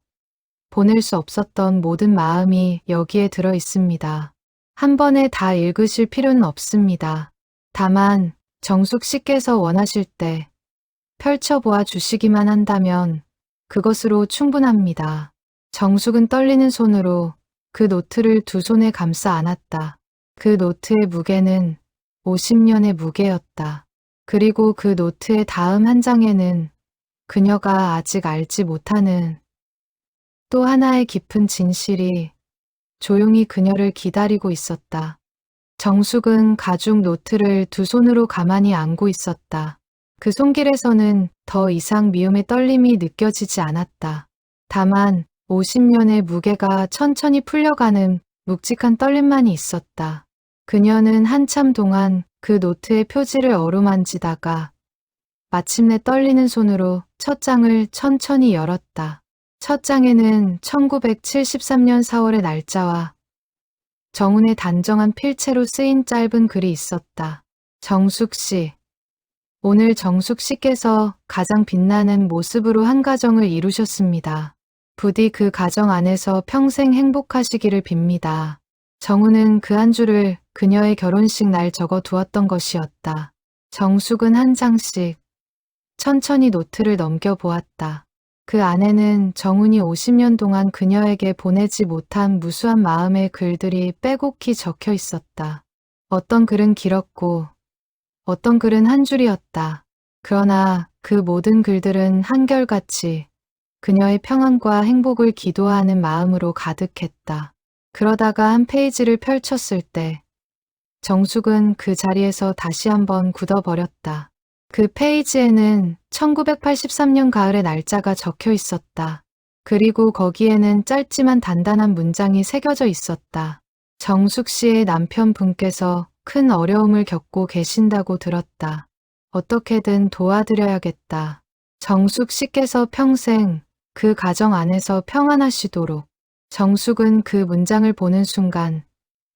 보낼 수 없었던 모든 마음이 여기에 들어 있습니다. 한 번에 다 읽으실 필요는 없습니다. 다만 정숙 씨께서 원하실 때 펼쳐보아 주시기만 한다면 그것으로 충분합니다. 정숙은 떨리는 손으로 그 노트를 두 손에 감싸 안았다. 그 노트의 무게는 50년의 무게였다. 그리고 그 노트의 다음 한 장에는 그녀가 아직 알지 못하는 또 하나의 깊은 진실이 조용히 그녀를 기다리고 있었다. 정숙은 가죽 노트를 두 손으로 가만히 안고 있었다. 그 손길에서는 더 이상 미움의 떨림이 느껴지지 않았다. 다만 50년의 무게가 천천히 풀려가는 묵직한 떨림만이 있었다. 그녀는 한참 동안 그 노트의 표지를 어루만지다가 마침내 떨리는 손으로 첫 장을 천천히 열었다. 첫 장에는 1973년 4월의 날짜와 정훈의 단정한 필체로 쓰인 짧은 글이 있었다. 정숙 씨, 오늘 정숙 씨께서 가장 빛나는 모습으로 한 가정을 이루셨습니다. 부디 그 가정 안에서 평생 행복하시기를 빕니다. 정훈은 그 한 줄을 그녀의 결혼식 날 적어 두었던 것이었다. 정숙은 한 장씩 천천히 노트를 넘겨보았다. 그 안에는 정훈이 50년 동안 그녀에게 보내지 못한 무수한 마음의 글들이 빼곡히 적혀 있었다. 어떤 글은 길었고 어떤 글은 한 줄이었다. 그러나 그 모든 글들은 한결같이 그녀의 평안과 행복을 기도하는 마음으로 가득했다. 그러다가 한 페이지를 펼쳤을 때 정숙은 그 자리에서 다시 한번 굳어버렸다. 그 페이지에는 1983년 가을의 날짜가 적혀 있었다. 그리고 거기에는 짧지만 단단한 문장이 새겨져 있었다. 정숙 씨의 남편분께서 큰 어려움을 겪고 계신다고 들었다. 어떻게든 도와드려야겠다. 정숙 씨께서 평생 그 가정 안에서 평안하시도록. 정숙은 그 문장을 보는 순간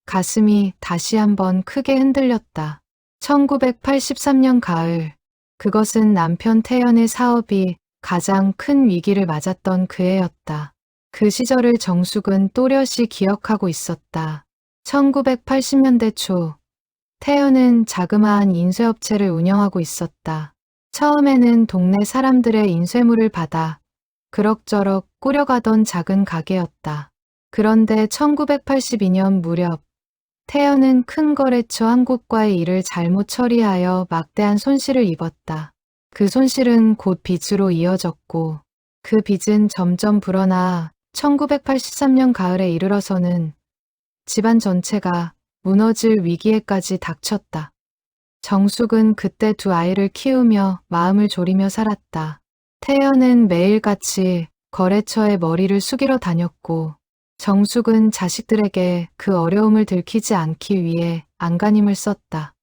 가슴이 다시 한번 크게 흔들렸다. 1983년 가을, 그것은 남편 태연의 사업이 가장 큰 위기를 맞았던 그 해였다. 그 시절을 정숙은 또렷이 기억하고 있었다. 1980년대 초, 태연은 자그마한 인쇄업체를 운영하고 있었다. 처음에는 동네 사람들의 인쇄물을 받아 그럭저럭 꾸려가던 작은 가게였다. 그런데 1982년 무렵 태연은 큰 거래처 한 곳과의 일을 잘못 처리하여 막대한 손실을 입었다. 그 손실은 곧 빚으로 이어졌고 그 빚은 점점 불어나 1983년 가을에 이르러서는 집안 전체가 무너질 위기에까지 닥쳤다. 정숙은 그때 두 아이를 키우며 마음을 졸이며 살았다. 태연은 매일같이 거래처에 머리를 숙이러 다녔고 정숙은 자식들에게 그 어려움을 들키지 않기 위해 안간힘을 썼다.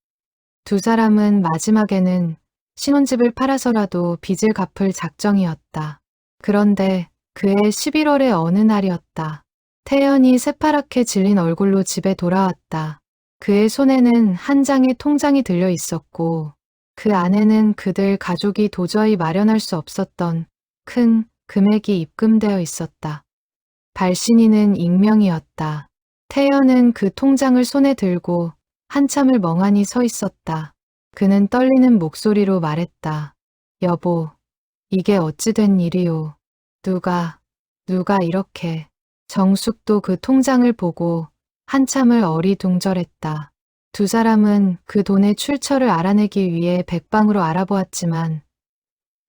두 사람은 마지막에는 신혼집을 팔아서라도 빚을 갚을 작정이었다. 그런데 그해 11월의 어느 날이었다. 태연이 새파랗게 질린 얼굴로 집에 돌아왔다. 그의 손에는 한 장의 통장이 들려 있었고 그 안에는 그들 가족이 도저히 마련할 수 없었던 큰 금액이 입금되어 있었다. 발신인은 익명이었다. 태연은 그 통장을 손에 들고 한참을 멍하니 서 있었다. 그는 떨리는 목소리로 말했다. 여보, 이게 어찌 된 일이오. 누가 이렇게. 정숙도 그 통장을 보고 한참을 어리둥절했다. 두 사람은 그 돈의 출처를 알아내기 위해 백방으로 알아보았지만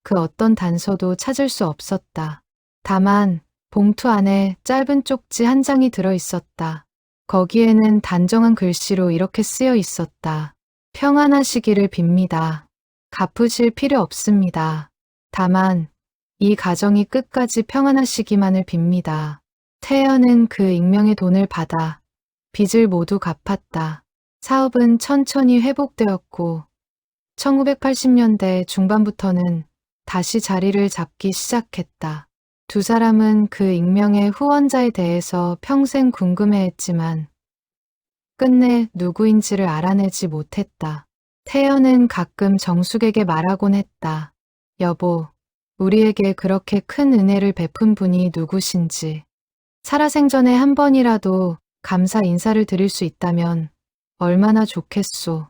그 어떤 단서도 찾을 수 없었다. 다만 봉투 안에 짧은 쪽지 한 장이 들어 있었다. 거기에는 단정한 글씨로 이렇게 쓰여 있었다. 평안하시기를 빕니다. 갚으실 필요 없습니다. 다만 이 가정이 끝까지 평안하시기만을 빕니다. 태연은 그 익명의 돈을 받아 빚을 모두 갚았다. 사업은 천천히 회복되었고 1980년대 중반부터는 다시 자리를 잡기 시작했다. 두 사람은 그 익명의 후원자에 대해서 평생 궁금해했지만 끝내 누구인지를 알아내지 못했다. 태연은 가끔 정숙에게 말하곤 했다. 여보, 우리에게 그렇게 큰 은혜를 베푼 분이 누구신지. 살아생전에 한 번이라도 감사 인사를 드릴 수 있다면 얼마나 좋겠소.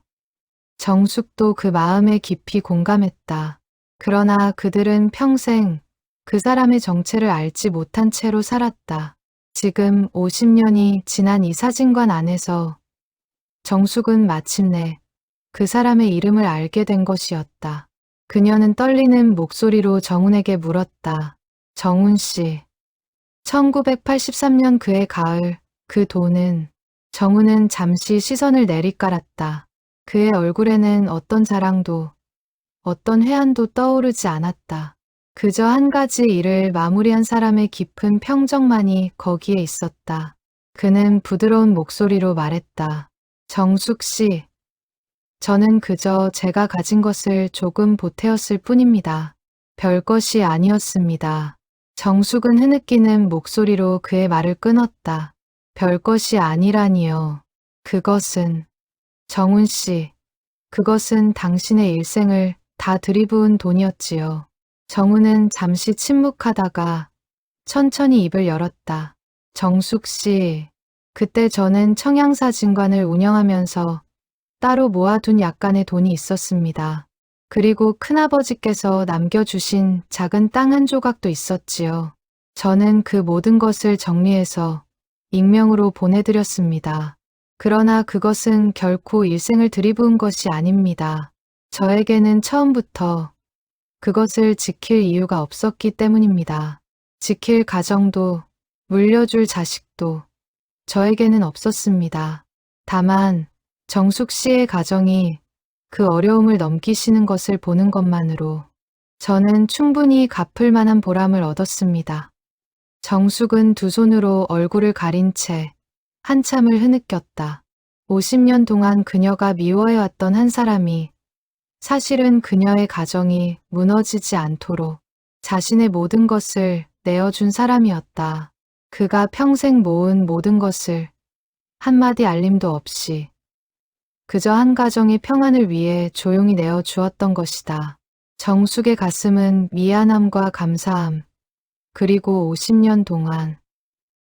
정숙도 그 마음에 깊이 공감했다. 그러나 그들은 평생 그 사람의 정체를 알지 못한 채로 살았다. 지금 50년이 지난 이 사진관 안에서 정숙은 마침내 그 사람의 이름을 알게 된 것이었다. 그녀는 떨리는 목소리로 정훈에게 물었다. 정훈 씨. 1983년 그해 가을, 그 돈은 정훈은 잠시 시선을 내리깔았다. 그의 얼굴에는 어떤 자랑도, 어떤 회한도 떠오르지 않았다. 그저 한 가지 일을 마무리한 사람의 깊은 평정만이 거기에 있었다. 그는 부드러운 목소리로 말했다. 정숙 씨, 저는 그저 제가 가진 것을 조금 보태었을 뿐입니다. 별것이 아니었습니다. 정숙은 흐느끼는 목소리로 그의 말을 끊었다. 별것이 아니라니요. 그것은, 정훈 씨, 그것은 당신의 일생을 다 들이부은 돈이었지요. 정훈은 잠시 침묵하다가 천천히 입을 열었다. 정숙 씨, 그때 저는 청양사진관을 운영하면서 따로 모아둔 약간의 돈이 있었습니다. 그리고 큰아버지께서 남겨주신 작은 땅 한 조각도 있었지요. 저는 그 모든 것을 정리해서 익명으로 보내드렸습니다. 그러나 그것은 결코 일생을 들이부은 것이 아닙니다. 저에게는 처음부터 그것을 지킬 이유가 없었기 때문입니다. 지킬 가정도 물려줄 자식도 저에게는 없었습니다. 다만 정숙 씨의 가정이 그 어려움을 넘기시는 것을 보는 것만으로 저는 충분히 갚을 만한 보람을 얻었습니다. 정숙은 두 손으로 얼굴을 가린 채 한참을 흐느꼈다. 50년 동안 그녀가 미워해왔던 한 사람이 사실은 그녀의 가정이 무너지지 않도록 자신의 모든 것을 내어준 사람이었다. 그가 평생 모은 모든 것을 한마디 알림도 없이 그저 한 가정의 평안을 위해 조용히 내어주었던 것이다. 정숙의 가슴은 미안함과 감사함, 그리고 50년 동안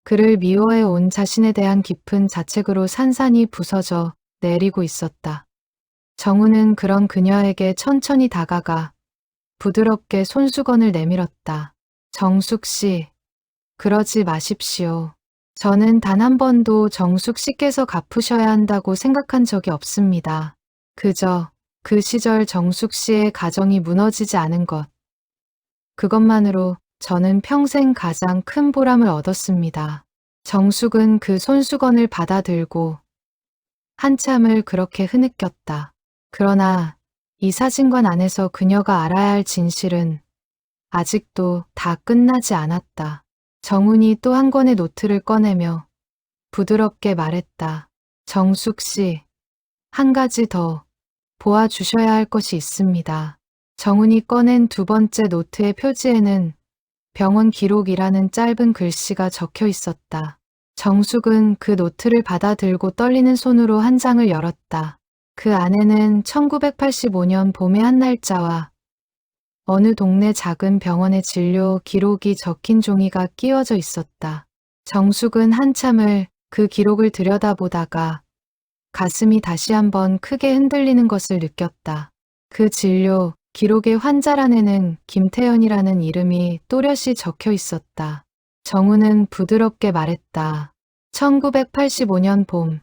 그를 미워해온 자신에 대한 깊은 자책으로 산산이 부서져 내리고 있었다. 정훈은 그런 그녀에게 천천히 다가가 부드럽게 손수건을 내밀었다. 정숙 씨, 그러지 마십시오. 저는 단 한 번도 정숙 씨께서 갚으셔야 한다고 생각한 적이 없습니다. 그저 그 시절 정숙 씨의 가정이 무너지지 않은 것. 그것만으로 저는 평생 가장 큰 보람을 얻었습니다. 정숙은 그 손수건을 받아들고 한참을 그렇게 흐느꼈다. 그러나 이 사진관 안에서 그녀가 알아야 할 진실은 아직도 다 끝나지 않았다. 정훈이 또 한 권의 노트를 꺼내며 부드럽게 말했다. 정숙 씨, 한 가지 더 보아주셔야 할 것이 있습니다. 정훈이 꺼낸 두 번째 노트의 표지에는 병원 기록이라는 짧은 글씨가 적혀 있었다. 정숙은 그 노트를 받아들고 떨리는 손으로 한 장을 열었다. 그 안에는 1985년 봄의 한 날짜와 어느 동네 작은 병원의 진료 기록이 적힌 종이가 끼워져 있었다. 정숙은 한참을 그 기록을 들여다보다가 가슴이 다시 한번 크게 흔들리는 것을 느꼈다. 그 진료 기록의 환자란에는 김태연이라는 이름이 또렷이 적혀 있었다. 정훈은 부드럽게 말했다. 1985년 봄,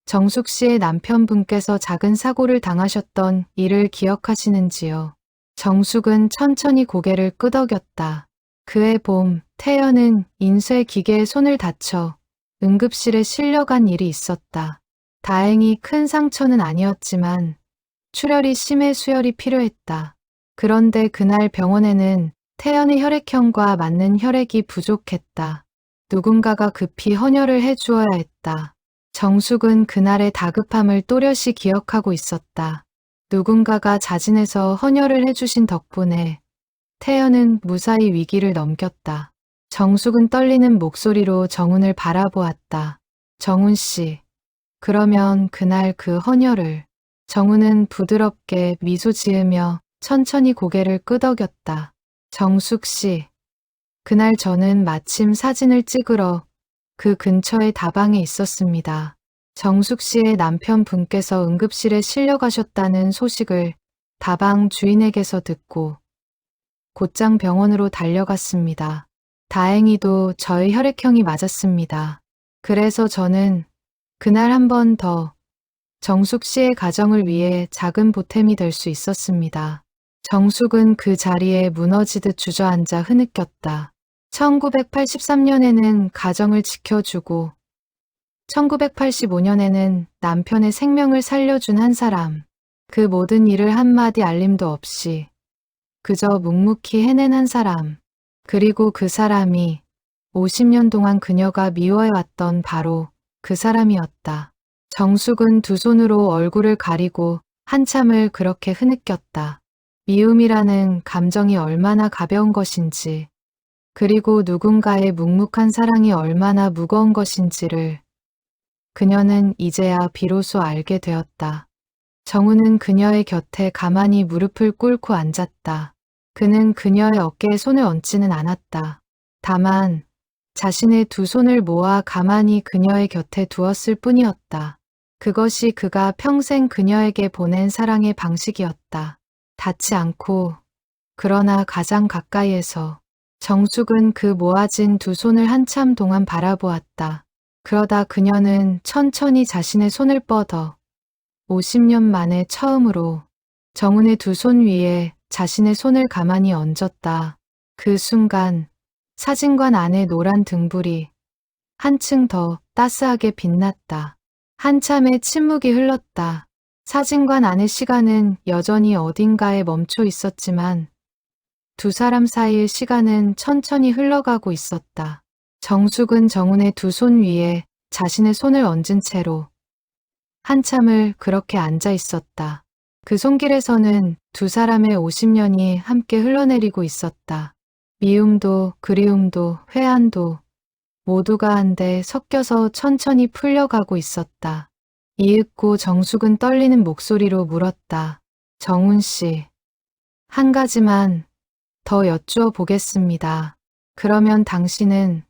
정숙 씨의 남편분께서 작은 사고를 당하셨던 일을 기억하시는지요? 정숙은 천천히 고개를 끄덕였다. 그해 봄, 태연은 인쇄 기계에 손을 다쳐 응급실에 실려간 일이 있었다. 다행히 큰 상처는 아니었지만 출혈이 심해 수혈이 필요했다. 그런데 그날 병원에는 태연의 혈액형과 맞는 혈액이 부족했다. 누군가가 급히 헌혈을 해주어야 했다. 정숙은 그날의 다급함을 또렷이 기억하고 있었다. 누군가가 자진해서 헌혈을 해주신 덕분에 태연은 무사히 위기를 넘겼다. 정숙은 떨리는 목소리로 정훈을 바라보았다. 정훈 씨, 그러면 그날 그 헌혈을. 정훈은 부드럽게 미소 지으며 천천히 고개를 끄덕였다. 정숙 씨, 그날 저는 마침 사진을 찍으러 그 근처의 다방에 있었습니다. 정숙 씨의 남편분께서 응급실에 실려가셨다는 소식을 다방 주인에게서 듣고 곧장 병원으로 달려갔습니다. 다행히도 저의 혈액형이 맞았습니다. 그래서 저는 그날 한 번 더 정숙 씨의 가정을 위해 작은 보탬이 될 수 있었습니다. 정숙은 그 자리에 무너지듯 주저앉아 흐느꼈다. 1983년에는 가정을 지켜주고 1985년에는 남편의 생명을 살려준 한 사람. 그 모든 일을 한마디 알림도 없이 그저 묵묵히 해낸 한 사람. 그리고 그 사람이 50년 동안 그녀가 미워해왔던 바로 그 사람이었다. 정숙은 두 손으로 얼굴을 가리고 한참을 그렇게 흐느꼈다. 미움이라는 감정이 얼마나 가벼운 것인지, 그리고 누군가의 묵묵한 사랑이 얼마나 무거운 것인지를 그녀는 이제야 비로소 알게 되었다. 정우는 그녀의 곁에 가만히 무릎을 꿇고 앉았다. 그는 그녀의 어깨에 손을 얹지는 않았다. 다만 자신의 두 손을 모아 가만히 그녀의 곁에 두었을 뿐이었다. 그것이 그가 평생 그녀에게 보낸 사랑의 방식이었다. 닿지 않고, 그러나 가장 가까이에서. 정숙은 그 모아진 두 손을 한참 동안 바라보았다. 그러다 그녀는 천천히 자신의 손을 뻗어 50년 만에 처음으로 정훈의 두 손 위에 자신의 손을 가만히 얹었다. 그 순간 사진관 안의 노란 등불이 한층 더 따스하게 빛났다. 한참의 침묵이 흘렀다. 사진관 안의 시간은 여전히 어딘가에 멈춰 있었지만 두 사람 사이의 시간은 천천히 흘러가고 있었다. 정숙은 정훈의 두 손 위에 자신의 손을 얹은 채로 한참을 그렇게 앉아 있었다. 그 손길에서는 두 사람의 50년이 함께 흘러내리고 있었다. 미움도 그리움도 회한도 모두가 한데 섞여서 천천히 풀려가고 있었다. 이윽고 정숙은 떨리는 목소리로 물었다. 정훈 씨, 한 가지만 더 여쭈어 보겠습니다. 그러면 당신은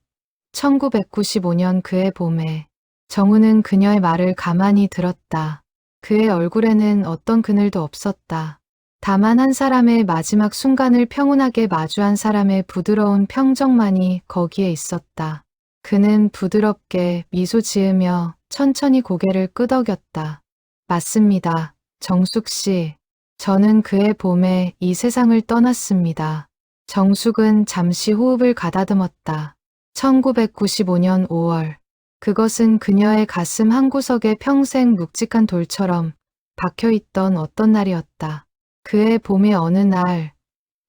1995년 그해 봄에 정훈은 그녀의 말을 가만히 들었다. 그의 얼굴에는 어떤 그늘도 없었다. 다만 한 사람의 마지막 순간을 평온하게 마주한 사람의 부드러운 평정만이 거기에 있었다. 그는 부드럽게 미소 지으며 천천히 고개를 끄덕였다. 맞습니다. 정숙 씨, 저는 그해 봄에 이 세상을 떠났습니다. 정숙은 잠시 호흡을 가다듬었다. 1995년 5월. 그것은 그녀의 가슴 한구석에 평생 묵직한 돌처럼 박혀있던 어떤 날이었다. 그해 봄의 어느 날,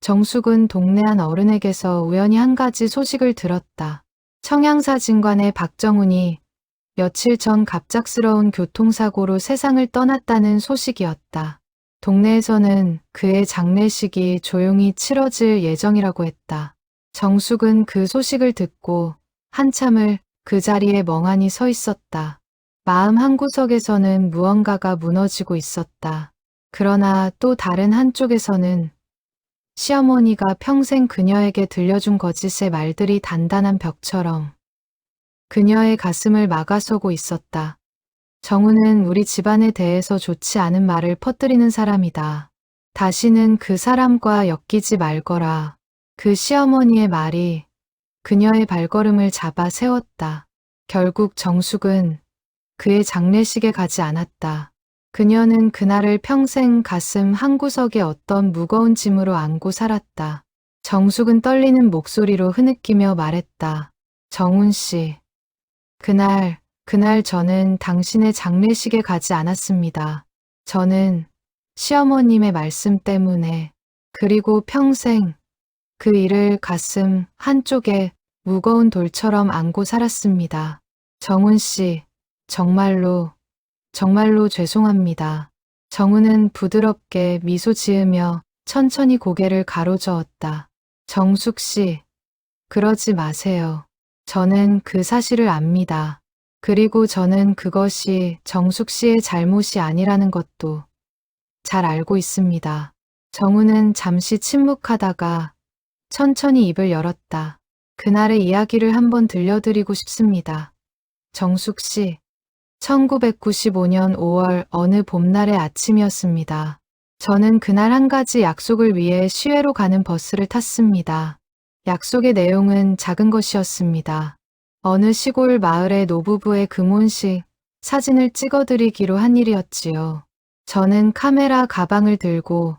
정숙은 동네 한 어른에게서 우연히 한 가지 소식을 들었다. 청양사진관의 박정훈이 며칠 전 갑작스러운 교통사고로 세상을 떠났다는 소식이었다. 동네에서는 그의 장례식이 조용히 치러질 예정이라고 했다. 정숙은 그 소식을 듣고 한참을 그 자리에 멍하니 서 있었다. 마음 한구석에서는 무언가가 무너지고 있었다. 그러나 또 다른 한쪽에서는 시어머니가 평생 그녀에게 들려준 거짓의 말들이 단단한 벽처럼 그녀의 가슴을 막아서고 있었다. 정우는 우리 집안에 대해서 좋지 않은 말을 퍼뜨리는 사람이다. 다시는 그 사람과 엮이지 말거라. 그 시어머니의 말이 그녀의 발걸음을 잡아 세웠다. 결국 정숙은 그의 장례식에 가지 않았다. 그녀는 그날을 평생 가슴 한구석에 어떤 무거운 짐으로 안고 살았다. 정숙은 떨리는 목소리로 흐느끼며 말했다. 정훈 씨, 그날 저는 당신의 장례식에 가지 않았습니다. 저는 시어머님의 말씀 때문에, 그리고 평생 그 일을 가슴 한쪽에 무거운 돌처럼 안고 살았습니다. 정훈 씨, 정말로, 정말로 죄송합니다. 정우는 부드럽게 미소 지으며 천천히 고개를 가로저었다. 정숙 씨, 그러지 마세요. 저는 그 사실을 압니다. 그리고 저는 그것이 정숙 씨의 잘못이 아니라는 것도 잘 알고 있습니다. 정우는 잠시 침묵하다가 천천히 입을 열었다. 그날의 이야기를 한번 들려드리고 싶습니다. 정숙 씨, 1995년 5월 어느 봄날의 아침이었습니다. 저는 그날 한 가지 약속을 위해 시외로 가는 버스를 탔습니다. 약속의 내용은 작은 것이었습니다. 어느 시골 마을의 노부부의 금혼식 사진을 찍어드리기로 한 일이었지요. 저는 카메라 가방을 들고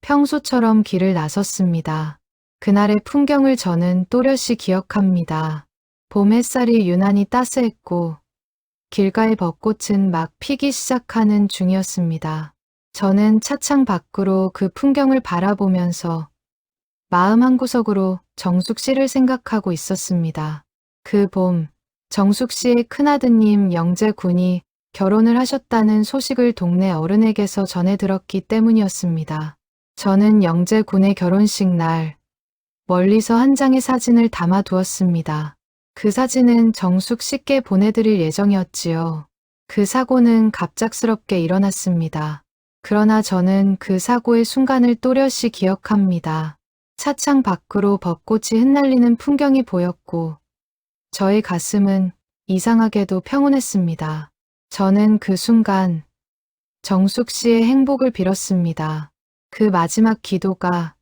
평소처럼 길을 나섰습니다. 그날의 풍경을 저는 또렷이 기억합니다. 봄 햇살이 유난히 따스했고 길가의 벚꽃은 막 피기 시작하는 중이었습니다. 저는 차창 밖으로 그 풍경을 바라보면서 마음 한구석으로 정숙 씨를 생각하고 있었습니다. 그 봄, 정숙 씨의 큰아드님 영재 군이 결혼을 하셨다는 소식을 동네 어른에게서 전해 들었기 때문이었습니다. 저는 영재 군의 결혼식 날 멀리서 한 장의 사진을 담아 두었습니다. 그 사진은 정숙 씨께 보내드릴 예정이었지요. 그 사고는 갑작스럽게 일어났습니다. 그러나 저는 그 사고의 순간을 또렷이 기억합니다. 차창 밖으로 벚꽃이 흩날리는 풍경이 보였고 저의 가슴은 이상하게도 평온했습니다. 저는 그 순간 정숙 씨의 행복을 빌었습니다. 그 마지막 기도가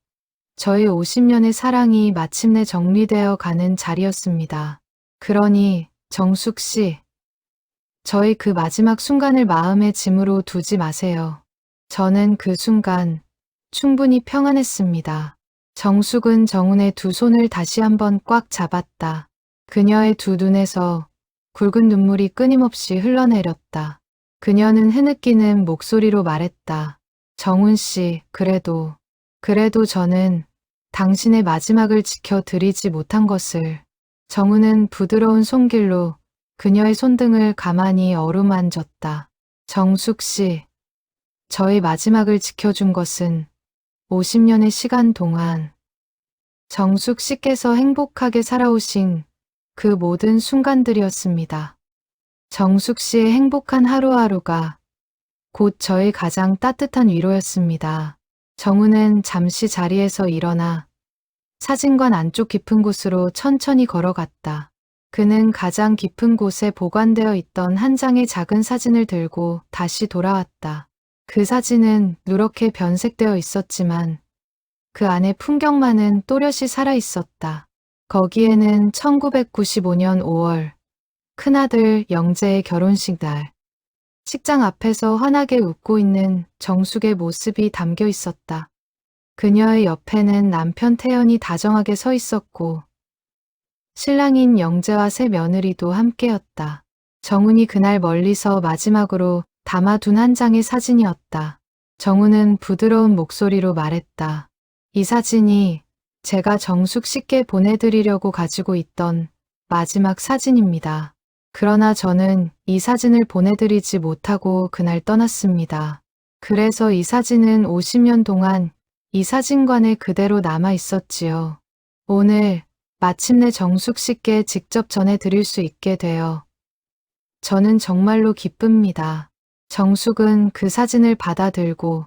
저의 50년의 사랑이 마침내 정리되어 가는 자리였습니다. 그러니 정숙 씨, 저의 그 마지막 순간을 마음의 짐으로 두지 마세요. 저는 그 순간 충분히 평안했습니다. 정숙은 정훈의 두 손을 다시 한번 꽉 잡았다. 그녀의 두 눈에서 굵은 눈물이 끊임없이 흘러내렸다. 그녀는 흐느끼는 목소리로 말했다. 정훈 씨, 그래도 저는 당신의 마지막을 지켜드리지 못한 것을. 정훈은 부드러운 손길로 그녀의 손등을 가만히 어루만졌다. 정숙 씨, 저의 마지막을 지켜준 것은 50년의 시간 동안 정숙 씨께서 행복하게 살아오신 그 모든 순간들이었습니다. 정숙 씨의 행복한 하루하루가 곧 저의 가장 따뜻한 위로였습니다. 정우는 잠시 자리에서 일어나 사진관 안쪽 깊은 곳으로 천천히 걸어갔다. 그는 가장 깊은 곳에 보관되어 있던 한 장의 작은 사진을 들고 다시 돌아왔다. 그 사진은 누렇게 변색되어 있었지만 그 안의 풍경만은 또렷이 살아 있었다. 거기에는 1995년 5월 큰아들 영재의 결혼식 날 식장 앞에서 환하게 웃고 있는 정숙의 모습이 담겨 있었다. 그녀의 옆에는 남편 태연이 다정하게 서 있었고 신랑인 영재와 새 며느리도 함께였다. 정훈이 그날 멀리서 마지막으로 담아둔 한 장의 사진이었다. 정훈은 부드러운 목소리로 말했다. 이 사진이 제가 정숙 씨께 보내드리려고 가지고 있던 마지막 사진입니다. 그러나 저는 이 사진을 보내드리지 못하고 그날 떠났습니다. 그래서 이 사진은 50년 동안 이 사진관에 그대로 남아 있었지요. 오늘 마침내 정숙 씨께 직접 전해드릴 수 있게 되어 저는 정말로 기쁩니다. 정숙은 그 사진을 받아들고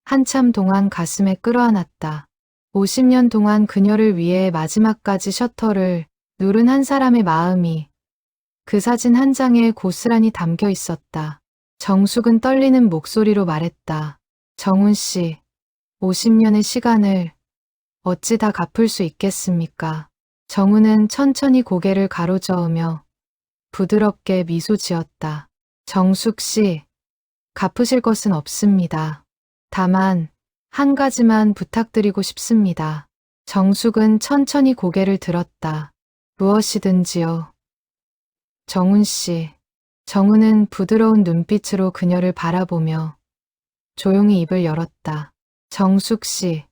한참 동안 가슴에 끌어안았다. 50년 동안 그녀를 위해 마지막까지 셔터를 누른 한 사람의 마음이 그 사진 한 장에 고스란히 담겨 있었다. 정숙은 떨리는 목소리로 말했다. 정훈 씨, 50년의 시간을 어찌 다 갚을 수 있겠습니까? 정훈은 천천히 고개를 가로저으며 부드럽게 미소 지었다. 정숙 씨, 갚으실 것은 없습니다. 다만 한 가지만 부탁드리고 싶습니다. 정숙은 천천히 고개를 들었다. 무엇이든지요. 정훈 씨. 정훈은 부드러운 눈빛으로 그녀를 바라보며 조용히 입을 열었다. 정숙 씨.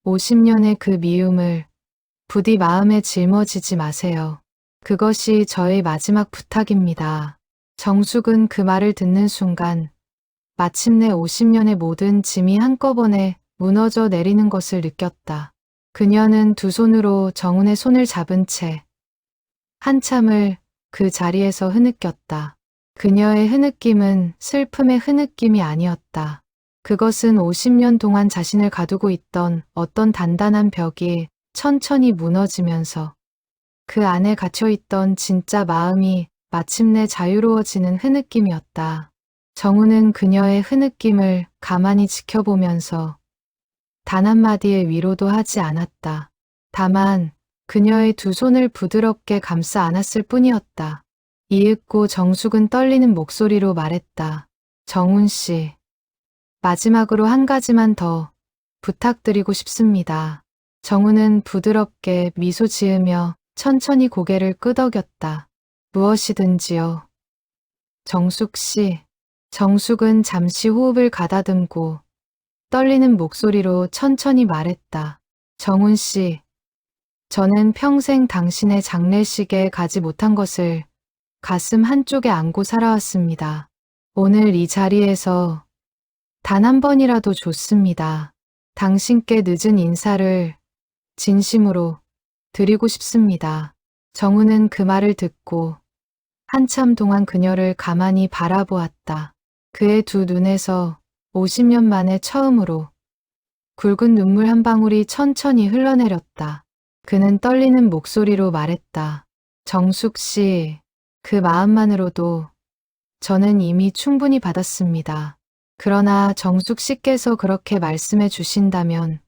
50년의 그 미움을 부디 마음에 짊어지지 마세요. 그것이 저의 마지막 부탁입니다. 정숙은 그 말을 듣는 순간 마침내 50년의 모든 짐이 한꺼번에 무너져 내리는 것을 느꼈다. 그녀는 두 손으로 정훈의 손을 잡은 채 한참을 그 자리에서 흐느꼈다. 그녀의 흐느낌은 슬픔의 흐느낌이 아니었다. 그것은 50년 동안 자신을 가두고 있던 어떤 단단한 벽이 천천히 무너지면서 그 안에 갇혀있던 진짜 마음이 마침내 자유로워지는 흐느낌이었다. 정우는 그녀의 흐느낌을 가만히 지켜보면서 단 한마디의 위로도 하지 않았다. 다만 그녀의 두 손을 부드럽게 감싸 안았을 뿐이었다. 이윽고 정숙은 떨리는 목소리로 말했다. 정훈 씨, 마지막으로 한 가지만 더 부탁드리고 싶습니다. 정훈은 부드럽게 미소 지으며 천천히 고개를 끄덕였다. 무엇이든지요. 정숙 씨. 정숙은 잠시 호흡을 가다듬고 떨리는 목소리로 천천히 말했다. 정훈 씨, 저는 평생 당신의 장례식에 가지 못한 것을 가슴 한쪽에 안고 살아왔습니다. 오늘 이 자리에서 단 한 번이라도 좋습니다. 당신께 늦은 인사를 진심으로 드리고 싶습니다. 정훈은 그 말을 듣고 한참 동안 그녀를 가만히 바라보았다. 그의 두 눈에서 50년 만에 처음으로 굵은 눈물 한 방울이 천천히 흘러내렸다. 그는 떨리는 목소리로 말했다. 정숙 씨, 그 마음만으로도 저는 이미 충분히 받았습니다. 그러나 정숙 씨께서 그렇게 말씀해 주신다면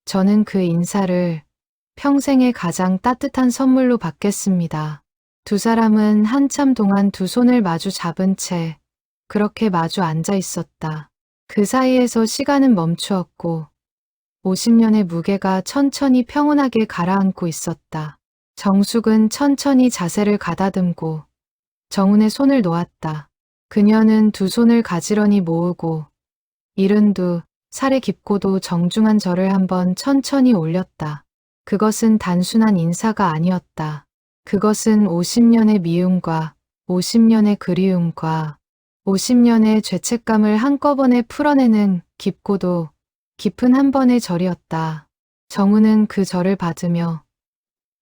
저는 그 인사를 평생의 가장 따뜻한 선물로 받겠습니다. 두 사람은 한참 동안 두 손을 마주 잡은 채 그렇게 마주 앉아 있었다. 그 사이에서 시간은 멈추었고 50년의 무게가 천천히 평온하게 가라앉고 있었다. 정숙은 천천히 자세를 가다듬고 정훈의 손을 놓았다. 그녀는 두 손을 가지런히 모으고 72살의 깊고도 정중한 절을 한번 천천히 올렸다. 그것은 단순한 인사가 아니었다. 그것은 50년의 미움과 50년의 그리움과 50년의 죄책감을 한꺼번에 풀어내는 깊고도 깊은 한 번의 절이었다. 정훈은 그 절을 받으며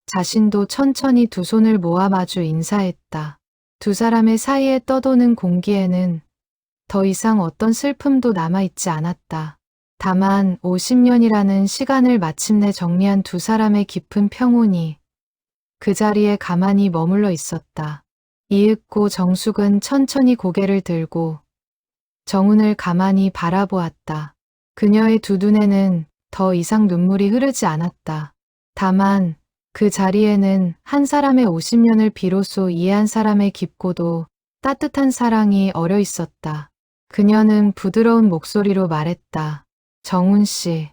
자신도 천천히 두 손을 모아 마주 인사했다. 두 사람의 사이에 떠도는 공기에는 더 이상 어떤 슬픔도 남아있지 않았다. 다만 50년이라는 시간을 마침내 정리한 두 사람의 깊은 평온이 그 자리에 가만히 머물러 있었다. 이윽고 정숙은 천천히 고개를 들고 정훈을 가만히 바라보았다. 그녀의 두 눈에는 더 이상 눈물이 흐르지 않았다. 다만 그 자리에는 한 사람의 50년을 비로소 이해한 사람의 깊고도 따뜻한 사랑이 어려 있었다. 그녀는 부드러운 목소리로 말했다. 정훈 씨,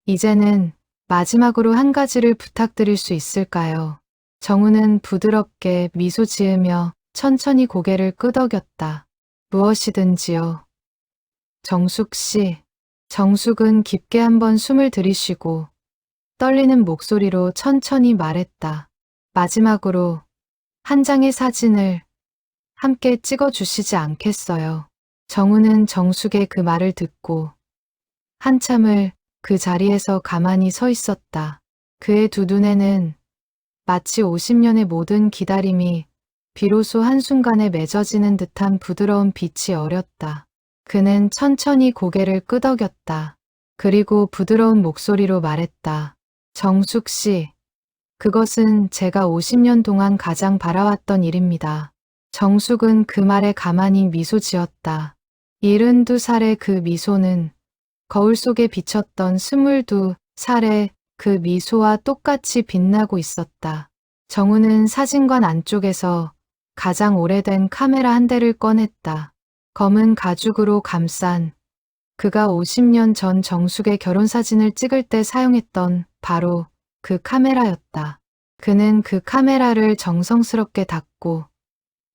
이제는 마지막으로 한 가지를 부탁드릴 수 있을까요? 정훈은 부드럽게 미소 지으며 천천히 고개를 끄덕였다. 무엇이든지요. 정숙 씨. 정숙은 깊게 한번 숨을 들이쉬고 떨리는 목소리로 천천히 말했다. 마지막으로 한 장의 사진을 함께 찍어주시지 않겠어요? 정훈은 정숙의 그 말을 듣고 한참을 그 자리에서 가만히 서 있었다. 그의 두 눈에는 마치 50년의 모든 기다림이 비로소 한순간에 맺어지는 듯한 부드러운 빛이 어렸다. 그는 천천히 고개를 끄덕였다. 그리고 부드러운 목소리로 말했다. 정숙 씨, 그것은 제가 50년 동안 가장 바라왔던 일입니다. 정숙은 그 말에 가만히 미소 지었다. 72살의 그 미소는 거울 속에 비쳤던 22살의 그 미소와 똑같이 빛나고 있었다. 정훈은 사진관 안쪽에서 가장 오래된 카메라 한 대를 꺼냈다. 검은 가죽으로 감싼 그가 50년 전 정숙의 결혼 사진을 찍을 때 사용했던 바로 그 카메라였다. 그는 그 카메라를 정성스럽게 닫고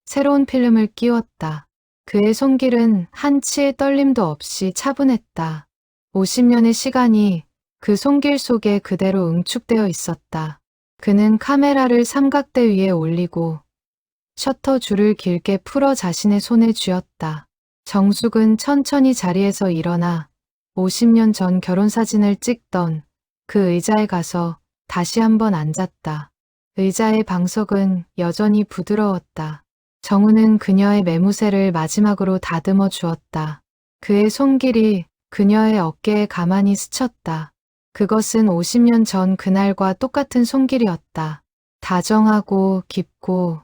새로운 필름을 끼웠다. 그의 손길은 한치의 떨림도 없이 차분했다. 50년의 시간이 그 손길 속에 그대로 응축되어 있었다. 그는 카메라를 삼각대 위에 올리고 셔터 줄을 길게 풀어 자신의 손에 쥐었다. 정숙은 천천히 자리에서 일어나 50년 전 결혼사진을 찍던 그 의자에 가서 다시 한번 앉았다. 의자의 방석은 여전히 부드러웠다. 정우는 그녀의 매무새를 마지막으로 다듬어 주었다. 그의 손길이 그녀의 어깨에 가만히 스쳤다. 그것은 50년 전 그날과 똑같은 손길이었다. 다정하고 깊고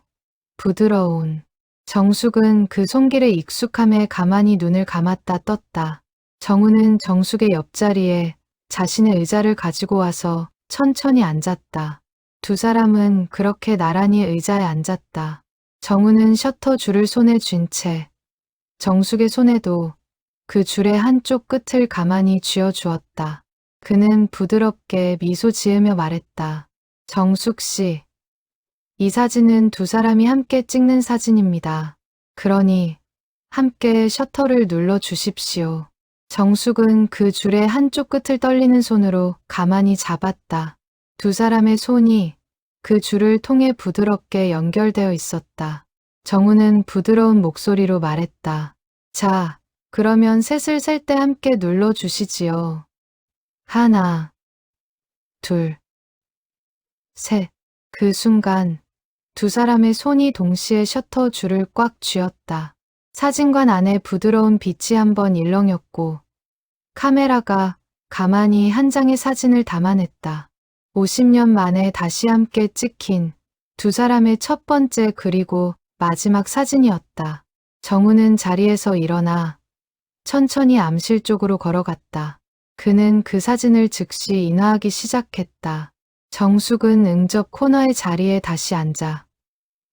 부드러운. 정숙은 그 손길의 익숙함에 가만히 눈을 감았다 떴다. 정우는 정숙의 옆자리에 자신의 의자를 가지고 와서 천천히 앉았다. 두 사람은 그렇게 나란히 의자에 앉았다. 정우는 셔터 줄을 손에 쥔 채 정숙의 손에도 그 줄의 한쪽 끝을 가만히 쥐어 주었다. 그는 부드럽게 미소 지으며 말했다. 정숙 씨, 이 사진은 두 사람이 함께 찍는 사진입니다. 그러니 함께 셔터를 눌러 주십시오. 정숙은 그 줄의 한쪽 끝을 떨리는 손으로 가만히 잡았다. 두 사람의 손이 그 줄을 통해 부드럽게 연결되어 있었다. 정우는 부드러운 목소리로 말했다. 자, 그러면 셋을 셀 때 함께 눌러 주시지요. 하나, 둘, 셋. 그 순간 두 사람의 손이 동시에 셔터 줄을 꽉 쥐었다. 사진관 안에 부드러운 빛이 한번 일렁였고 카메라가 가만히 한 장의 사진을 담아냈다. 50년 만에 다시 함께 찍힌 두 사람의 첫 번째 그리고 마지막 사진이었다. 정우는 자리에서 일어나 천천히 암실 쪽으로 걸어갔다. 그는 그 사진을 즉시 인화하기 시작했다. 정숙은 응접 코너의 자리에 다시 앉아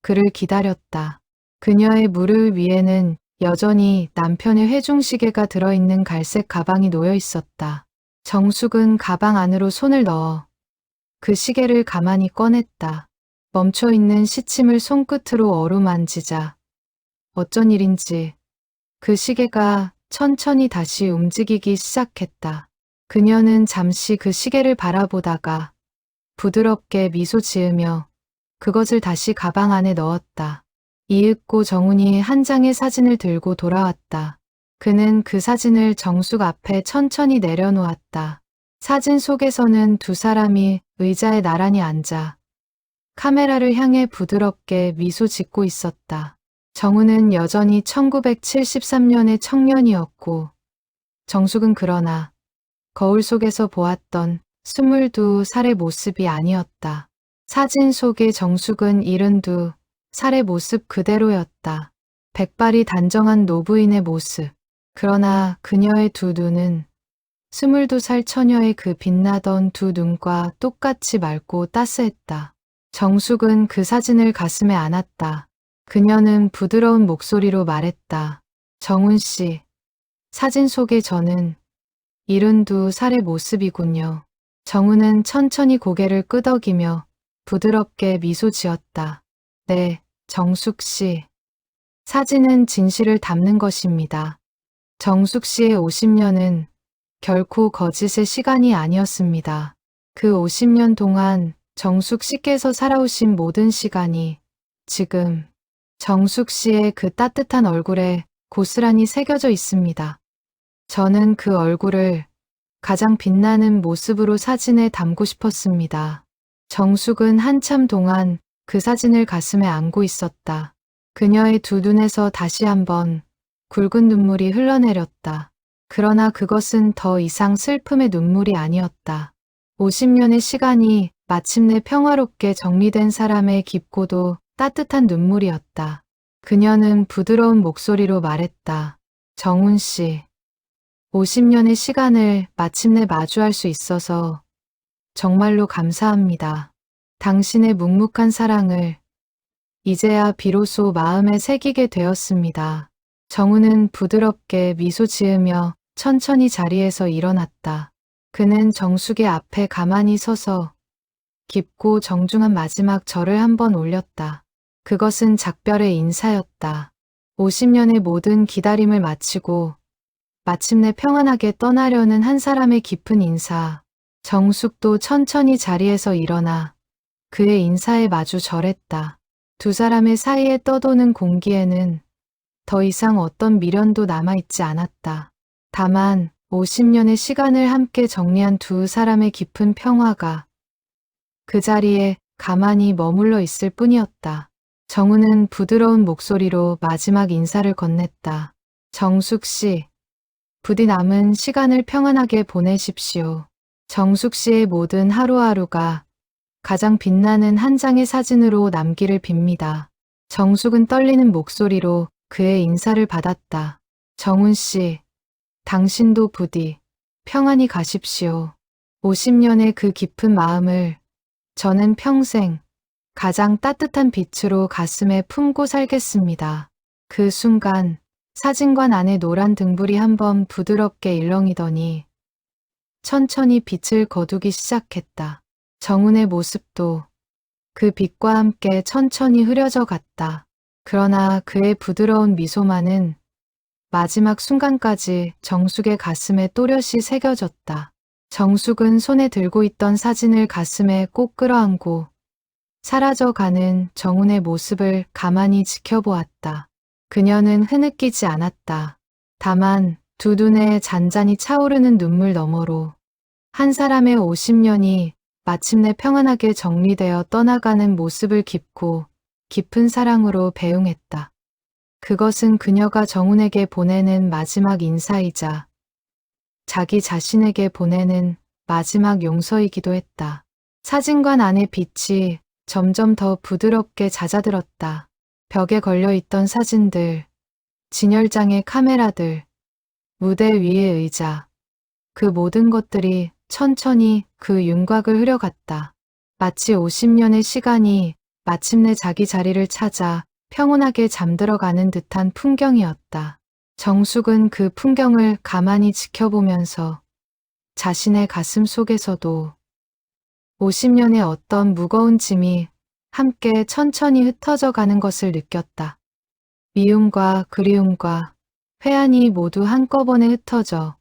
그를 기다렸다. 그녀의 무릎 위에는 여전히 남편의 회중시계가 들어있는 갈색 가방이 놓여 있었다. 정숙은 가방 안으로 손을 넣어 그 시계를 가만히 꺼냈다. 멈춰있는 시침을 손끝으로 어루만지자 어쩐 일인지 그 시계가 천천히 다시 움직이기 시작했다. 그녀는 잠시 그 시계를 바라보다가 부드럽게 미소 지으며 그것을 다시 가방 안에 넣었다. 이윽고 정훈이 한 장의 사진을 들고 돌아왔다. 그는 그 사진을 정숙 앞에 천천히 내려놓았다. 사진 속에서는 두 사람이 의자에 나란히 앉아 카메라를 향해 부드럽게 미소 짓고 있었다. 정훈은 여전히 1973년의 청년이었고 정숙은 그러나 거울 속에서 보았던 22살의 모습이 아니었다. 사진 속의 정숙은 72살의 모습 그대로였다. 백발이 단정한 노부인의 모습. 그러나 그녀의 두 눈은 22살 처녀의 그 빛나던 두 눈과 똑같이 맑고 따스했다. 정숙은 그 사진을 가슴에 안았다. 그녀는 부드러운 목소리로 말했다. 정훈 씨, 사진 속의 저는 72살의 모습이군요. 정훈은 천천히 고개를 끄덕이며 부드럽게 미소 지었다. 네, 정숙 씨. 사진은 진실을 담는 것입니다. 정숙 씨의 50년은 결코 거짓의 시간이 아니었습니다. 그 50년 동안 정숙 씨께서 살아오신 모든 시간이 지금 정숙 씨의 그 따뜻한 얼굴에 고스란히 새겨져 있습니다. 저는 그 얼굴을 가장 빛나는 모습으로 사진에 담고 싶었습니다. 정숙은 한참 동안 그 사진을 가슴에 안고 있었다. 그녀의 두 눈에서 다시 한번 굵은 눈물이 흘러내렸다. 그러나 그것은 더 이상 슬픔의 눈물이 아니었다. 50년의 시간이 마침내 평화롭게 정리된 사람의 깊고도 따뜻한 눈물이었다. 그녀는 부드러운 목소리로 말했다. 정훈 씨, 50년의 시간을 마침내 마주할 수 있어서 정말로 감사합니다. 당신의 묵묵한 사랑을 이제야 비로소 마음에 새기게 되었습니다. 정훈은 부드럽게 미소 지으며 천천히 자리에서 일어났다. 그는 정숙의 앞에 가만히 서서 깊고 정중한 마지막 절을 한번 올렸다. 그것은 작별의 인사였다. 50년의 모든 기다림을 마치고 마침내 평안하게 떠나려는 한 사람의 깊은 인사. 정숙도 천천히 자리에서 일어나 그의 인사에 마주 절했다. 두 사람의 사이에 떠도는 공기에는 더 이상 어떤 미련도 남아있지 않았다. 다만 50년의 시간을 함께 정리한 두 사람의 깊은 평화가 그 자리에 가만히 머물러 있을 뿐이었다. 정우는 부드러운 목소리로 마지막 인사를 건넸다. 정숙 씨, 부디 남은 시간을 평안하게 보내십시오. 정숙 씨의 모든 하루하루가 가장 빛나는 한 장의 사진으로 남기를 빕니다. 정숙은 떨리는 목소리로 그의 인사를 받았다. 정훈 씨, 당신도 부디 평안히 가십시오. 50년의 그 깊은 마음을 저는 평생 가장 따뜻한 빛으로 가슴에 품고 살겠습니다. 그 순간 사진관 안의 노란 등불이 한번 부드럽게 일렁이더니 천천히 빛을 거두기 시작했다. 정훈의 모습도 그 빛과 함께 천천히 흐려져 갔다. 그러나 그의 부드러운 미소만은 마지막 순간까지 정숙의 가슴에 또렷이 새겨졌다. 정숙은 손에 들고 있던 사진을 가슴에 꼭 끌어안고 사라져가는 정훈의 모습을 가만히 지켜보았다. 그녀는 흐느끼지 않았다. 다만 두 눈에 잔잔히 차오르는 눈물 너머로 한 사람의 50년이 마침내 평안하게 정리되어 떠나가는 모습을 깊고 깊은 사랑으로 배웅했다. 그것은 그녀가 정훈에게 보내는 마지막 인사이자 자기 자신에게 보내는 마지막 용서이기도 했다. 사진관 안의 빛이 점점 더 부드럽게 잦아들었다. 벽에 걸려있던 사진들, 진열장의 카메라들, 무대 위의 의자, 그 모든 것들이 천천히 그 윤곽을 흐려갔다. 마치 50년의 시간이 마침내 자기 자리를 찾아 평온하게 잠들어가는 듯한 풍경이었다. 정숙은 그 풍경을 가만히 지켜보면서 자신의 가슴 속에서도 50년의 어떤 무거운 짐이 함께 천천히 흩어져 가는 것을 느꼈다. 미움과 그리움과 회한이 모두 한꺼번에 흩어져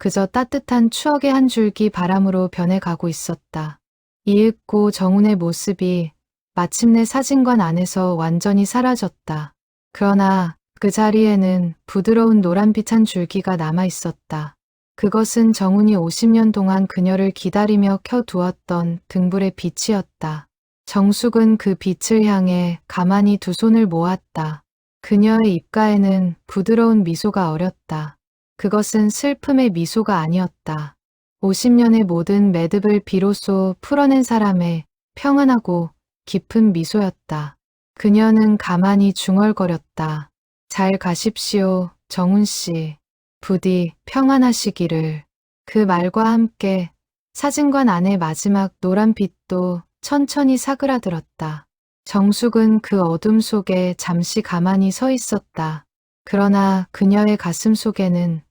그저 따뜻한 추억의 한 줄기 바람으로 변해가고 있었다. 이윽고 정훈의 모습이 마침내 사진관 안에서 완전히 사라졌다. 그러나 그 자리에는 부드러운 노란빛 한 줄기가 남아 있었다. 그것은 정훈이 50년 동안 그녀를 기다리며 켜두었던 등불의 빛이었다. 정숙은 그 빛을 향해 가만히 두 손을 모았다. 그녀의 입가에는 부드러운 미소가 어렸다. 그것은 슬픔의 미소가 아니었다. 50년의 모든 매듭을 비로소 풀어낸 사람의 평안하고 깊은 미소였다. 그녀는 가만히 중얼거렸다. 잘 가십시오, 정훈 씨. 부디 평안하시기를. 그 말과 함께 사진관 안의 마지막 노란 빛도 천천히 사그라들었다. 정숙은 그 어둠 속에 잠시 가만히 서 있었다. 그러나 그녀의 가슴 속에는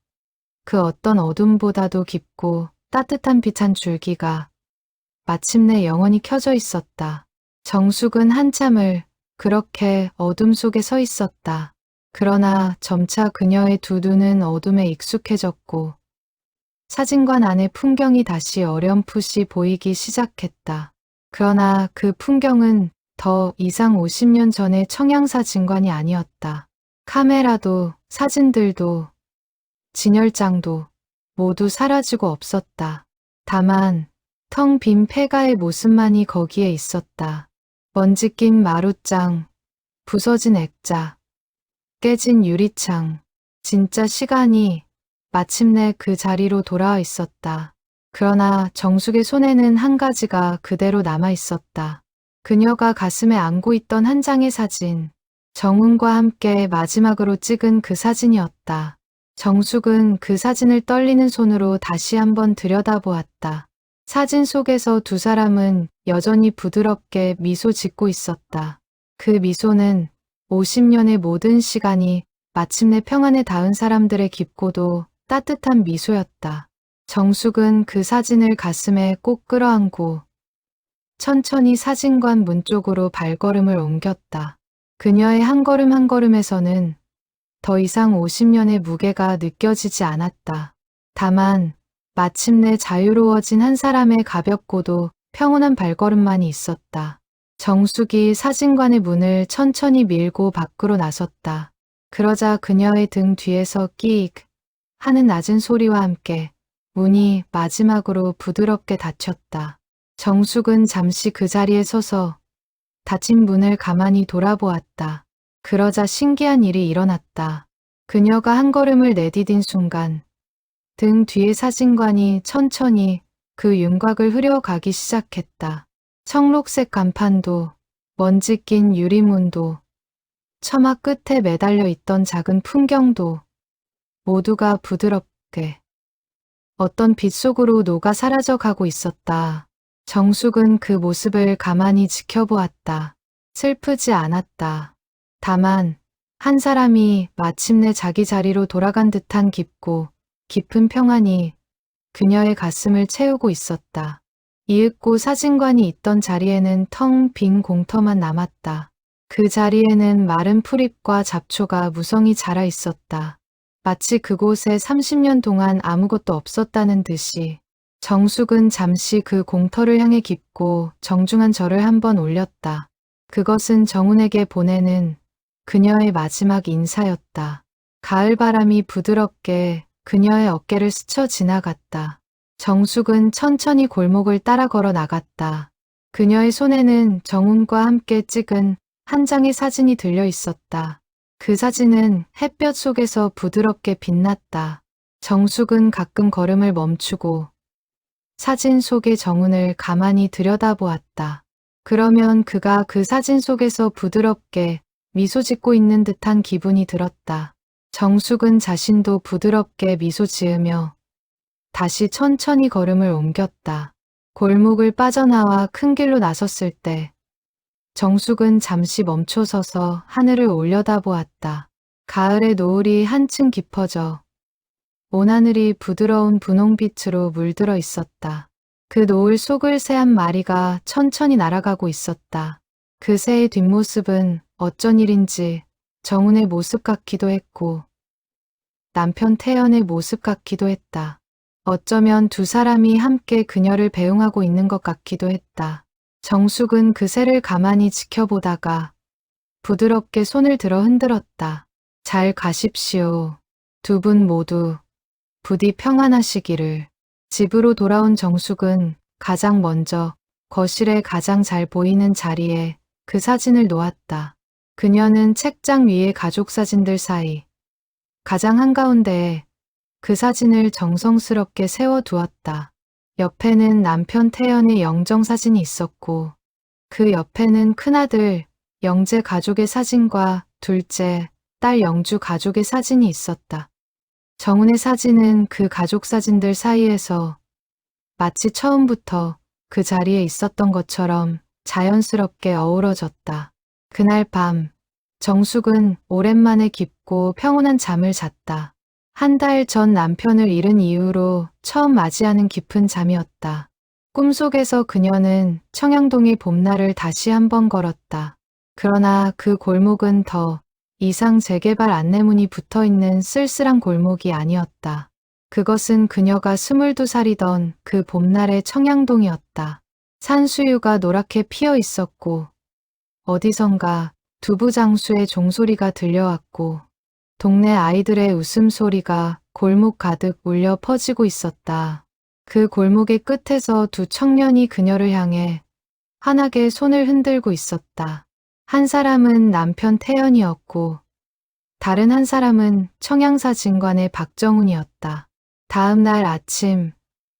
그 어떤 어둠보다도 깊고 따뜻한 빛 한 줄기가 마침내 영원히 켜져 있었다. 정숙은 한참을 그렇게 어둠 속에 서 있었다. 그러나 점차 그녀의 두 눈은 어둠에 익숙해졌고 사진관 안의 풍경이 다시 어렴풋이 보이기 시작했다. 그러나 그 풍경은 더 이상 50년 전의 청양사진관이 아니었다. 카메라도 사진들도 진열장도 모두 사라지고 없었다. 다만 텅 빈 폐가의 모습만이 거기에 있었다. 먼지 낀 마룻장, 부서진 액자, 깨진 유리창. 진짜 시간이 마침내 그 자리로 돌아와 있었다. 그러나 정숙의 손에는 한 가지가 그대로 남아 있었다. 그녀가 가슴에 안고 있던 한 장의 사진. 정훈과 함께 마지막으로 찍은 그 사진이었다. 정숙은 그 사진을 떨리는 손으로 다시 한번 들여다보았다. 사진 속에서 두 사람은 여전히 부드럽게 미소 짓고 있었다. 그 미소는 50년의 모든 시간이 마침내 평안에 닿은 사람들의 깊고도 따뜻한 미소였다. 정숙은 그 사진을 가슴에 꼭 끌어안고 천천히 사진관 문 쪽으로 발걸음을 옮겼다. 그녀의 한 걸음 한 걸음에서는 더 이상 50년의 무게가 느껴지지 않았다. 다만 마침내 자유로워진 한 사람의 가볍고도 평온한 발걸음만이 있었다. 정숙이 사진관의 문을 천천히 밀고 밖으로 나섰다. 그러자 그녀의 등 뒤에서 끼익 하는 낮은 소리와 함께 문이 마지막으로 부드럽게 닫혔다. 정숙은 잠시 그 자리에 서서 닫힌 문을 가만히 돌아보았다. 그러자 신기한 일이 일어났다. 그녀가 한 걸음을 내디딘 순간 등 뒤의 사진관이 천천히 그 윤곽을 흐려가기 시작했다. 청록색 간판도, 먼지 낀 유리문도, 처마 끝에 매달려 있던 작은 풍경도 모두가 부드럽게 어떤 빛 속으로 녹아 사라져 가고 있었다. 정숙은 그 모습을 가만히 지켜보았다. 슬프지 않았다. 다만 한 사람이 마침내 자기 자리로 돌아간 듯한 깊고 깊은 평안이 그녀의 가슴을 채우고 있었다. 이윽고 사진관이 있던 자리에는 텅 빈 공터만 남았다. 그 자리에는 마른 풀잎과 잡초가 무성히 자라 있었다. 마치 그곳에 30년 동안 아무것도 없었다는 듯이. 정숙은 잠시 그 공터를 향해 깊고 정중한 절을 한번 올렸다. 그것은 정훈에게 보내는 그녀의 마지막 인사였다. 가을바람이 부드럽게 그녀의 어깨를 스쳐 지나갔다. 정숙은 천천히 골목을 따라 걸어 나갔다. 그녀의 손에는 정훈과 함께 찍은 한 장의 사진이 들려 있었다. 그 사진은 햇볕 속에서 부드럽게 빛났다. 정숙은 가끔 걸음을 멈추고 사진 속의 정훈을 가만히 들여다보았다. 그러면 그가 그 사진 속에서 부드럽게 미소 짓고 있는 듯한 기분이 들었다. 정숙은 자신도 부드럽게 미소 지으며 다시 천천히 걸음을 옮겼다. 골목을 빠져나와 큰 길로 나섰을 때 정숙은 잠시 멈춰서서 하늘을 올려다보았다. 가을의 노을이 한층 깊어져 온 하늘이 부드러운 분홍빛으로 물들어 있었다. 그 노을 속을 새 한 마리가 천천히 날아가고 있었다. 그 새의 뒷모습은 어쩐 일인지 정훈의 모습 같기도 했고 남편 태연의 모습 같기도 했다. 어쩌면 두 사람이 함께 그녀를 배웅하고 있는 것 같기도 했다. 정숙은 그 새를 가만히 지켜보다가 부드럽게 손을 들어 흔들었다. 잘 가십시오. 두 분 모두 부디 평안하시기를. 집으로 돌아온 정숙은 가장 먼저 거실에 가장 잘 보이는 자리에 그 사진을 놓았다. 그녀는 책장 위의 가족 사진들 사이 가장 한가운데에 그 사진을 정성스럽게 세워두었다. 옆에는 남편 태연의 영정사진이 있었고 그 옆에는 큰아들 영재 가족의 사진과 둘째 딸 영주 가족의 사진이 있었다. 정훈의 사진은 그 가족 사진들 사이에서 마치 처음부터 그 자리에 있었던 것처럼 자연스럽게 어우러졌다. 그날 밤 정숙은 오랜만에 깊고 평온한 잠을 잤다. 한 달 전 남편을 잃은 이후로 처음 맞이하는 깊은 잠이었다. 꿈속에서 그녀는 청양동의 봄날을 다시 한번 걸었다. 그러나 그 골목은 더 이상 재개발 안내문이 붙어있는 쓸쓸한 골목이 아니었다. 그것은 그녀가 22살이던 그 봄날의 청양동이었다. 산수유가 노랗게 피어 있었고 어디선가 두부장수의 종소리가 들려왔고 동네 아이들의 웃음소리가 골목 가득 울려 퍼지고 있었다. 그 골목의 끝에서 두 청년이 그녀를 향해 환하게 손을 흔들고 있었다. 한 사람은 남편 태연이었고 다른 한 사람은 청양사진관의 박정훈이었다. 다음 날 아침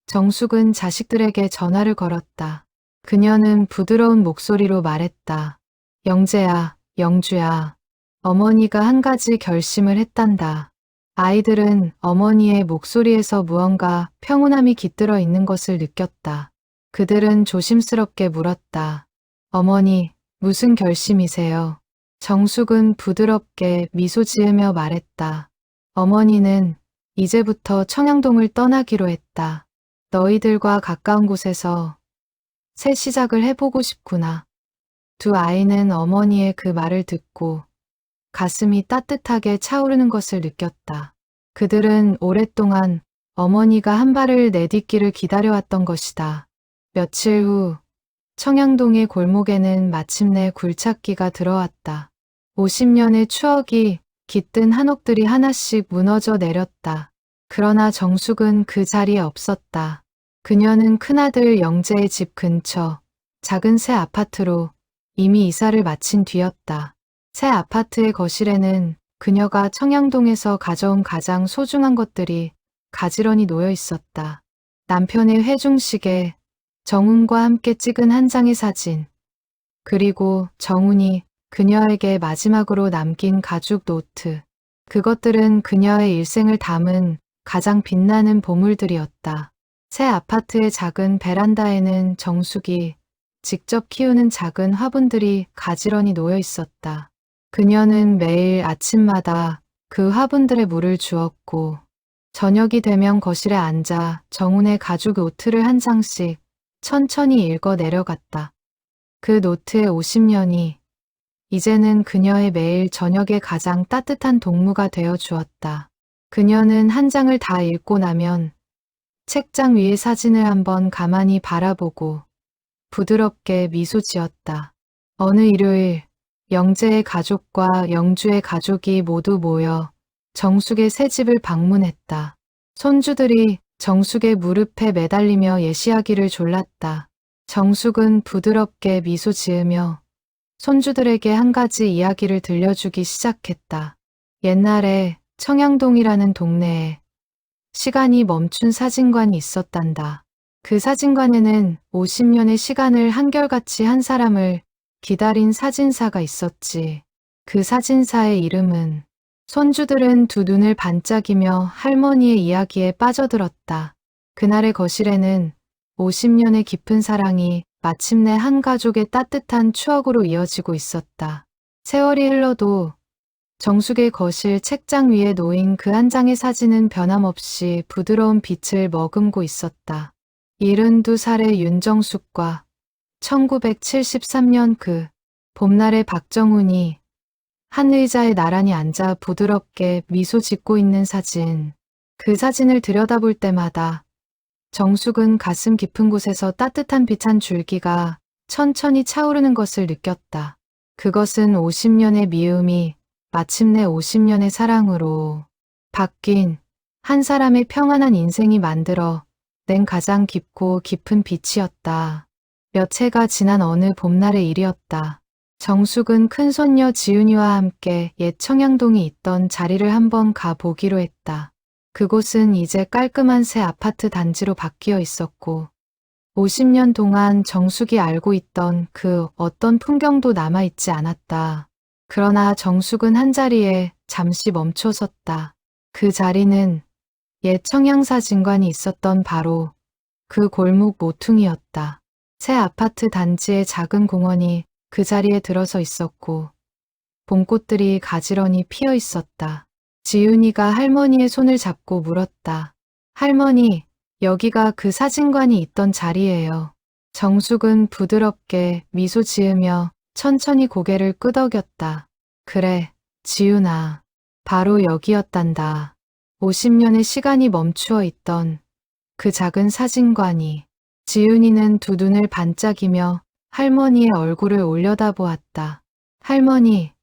정숙은 자식들에게 전화를 걸었다. 그녀는 부드러운 목소리로 말했다. 영재야, 영주야. 어머니가 한 가지 결심을 했단다. 아이들은 어머니의 목소리에서 무언가 평온함이 깃들어 있는 것을 느꼈다. 그들은 조심스럽게 물었다. 어머니, 무슨 결심이세요? 정숙은 부드럽게 미소 지으며 말했다. 어머니는 이제부터 청양동을 떠나기로 했다. 너희들과 가까운 곳에서 새 시작을 해보고 싶구나. 두 아이는 어머니의 그 말을 듣고 가슴이 따뜻하게 차오르는 것을 느꼈다. 그들은 오랫동안 어머니가 한 발을 내딛기를 기다려왔던 것이다. 며칠 후 청양동의 골목에는 마침내 굴착기가 들어왔다. 50년의 추억이 깃든 한옥들이 하나씩 무너져 내렸다. 그러나 정숙은 그 자리에 없었다. 그녀는 큰아들 영재의 집 근처 작은 새 아파트로 이미 이사를 마친 뒤였다. 새 아파트의 거실에는 그녀가 청양동에서 가져온 가장 소중한 것들이 가지런히 놓여 있었다. 남편의 회중식에 정훈과 함께 찍은 한 장의 사진, 그리고 정훈이 그녀에게 마지막으로 남긴 가죽 노트. 그것들은 그녀의 일생을 담은 가장 빛나는 보물들이었다. 새 아파트의 작은 베란다에는 정숙이 직접 키우는 작은 화분들이 가지런히 놓여 있었다. 그녀는 매일 아침마다 그 화분들에 물을 주었고, 저녁이 되면 거실에 앉아 정훈의 가죽 노트를 한 장씩 천천히 읽어 내려갔다. 그 노트의 50년이 이제는 그녀의 매일 저녁의 가장 따뜻한 동무가 되어 주었다. 그녀는 한 장을 다 읽고 나면 책장 위의 사진을 한번 가만히 바라보고 부드럽게 미소 지었다. 어느 일요일, 영재의 가족과 영주의 가족이 모두 모여 정숙의 새 집을 방문했다. 손주들이 정숙의 무릎에 매달리며 예시하기를 졸랐다. 정숙은 부드럽게 미소 지으며 손주들에게 한 가지 이야기를 들려주기 시작했다. 옛날에 청양동이라는 동네에 시간이 멈춘 사진관이 있었단다. 그 사진관에는 50년의 시간을 한결같이 한 사람을 기다린 사진사가 있었지. 그 사진사의 이름은. 손주들은 두 눈을 반짝이며 할머니의 이야기에 빠져들었다. 그날의 거실에는 50년의 깊은 사랑이 마침내 한 가족의 따뜻한 추억으로 이어지고 있었다. 세월이 흘러도 정숙의 거실 책장 위에 놓인 그 한 장의 사진은 변함없이 부드러운 빛을 머금고 있었다. 72살의 윤정숙과 1973년 그 봄날의 박정훈이 한 의자에 나란히 앉아 부드럽게 미소 짓고 있는 사진. 그 사진을 들여다볼 때마다 정숙은 가슴 깊은 곳에서 따뜻한 빛 한 줄기가 천천히 차오르는 것을 느꼈다. 그것은 50년의 미움이 마침내 50년의 사랑으로 바뀐 한 사람의 평안한 인생이 만들어 낸 가장 깊고 깊은 빛이었다. 몇 해가 지난 어느 봄날의 일이었다. 정숙은 큰손녀 지윤이와 함께 옛 청양동이 있던 자리를 한번 가보기로 했다. 그곳은 이제 깔끔한 새 아파트 단지로 바뀌어 있었고 50년 동안 정숙이 알고 있던 그 어떤 풍경도 남아있지 않았다. 그러나 정숙은 한자리에 잠시 멈춰섰다. 그 자리는 옛 청양사진관이 있었던 바로 그 골목 모퉁이였다. 새 아파트 단지의 작은 공원이 그 자리에 들어서 있었고 봄꽃들이 가지런히 피어 있었다. 지윤이가 할머니의 손을 잡고 물었다. 할머니, 여기가 그 사진관이 있던 자리예요. 정숙은 부드럽게 미소 지으며 천천히 고개를 끄덕였다. 그래, 지윤아. 바로 여기였단다. 50년의 시간이 멈추어 있던 그 작은 사진관이. 지윤이는 두 눈을 반짝이며 할머니의 얼굴을 올려다보았다. 할머니,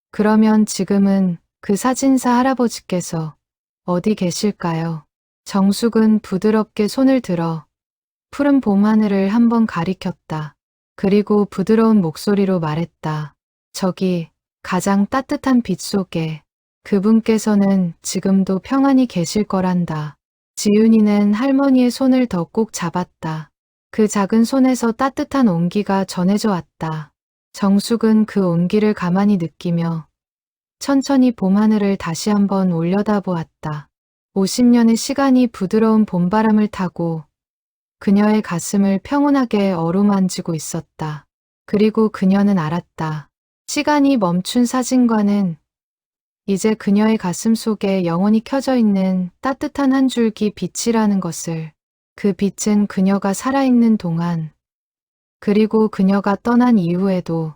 그러면 지금은 그 사진사 할아버지께서 어디 계실까요? 정숙은 부드럽게 손을 들어 푸른 봄하늘을 한번 가리켰다. 그리고 부드러운 목소리로 말했다. 저기 가장 따뜻한 빛 속에 그분께서는 지금도 평안히 계실 거란다. 지윤이는 할머니의 손을 더 꼭 잡았다. 그 작은 손에서 따뜻한 온기가 전해져 왔다. 정숙은 그 온기를 가만히 느끼며 천천히 봄하늘을 다시 한번 올려다보았다. 50년의 시간이 부드러운 봄바람을 타고 그녀의 가슴을 평온하게 어루만지고 있었다. 그리고 그녀는 알았다. 시간이 멈춘 사진관은 이제 그녀의 가슴 속에 영원히 켜져 있는 따뜻한 한 줄기 빛이라는 것을. 그 빛은 그녀가 살아있는 동안, 그리고 그녀가 떠난 이후에도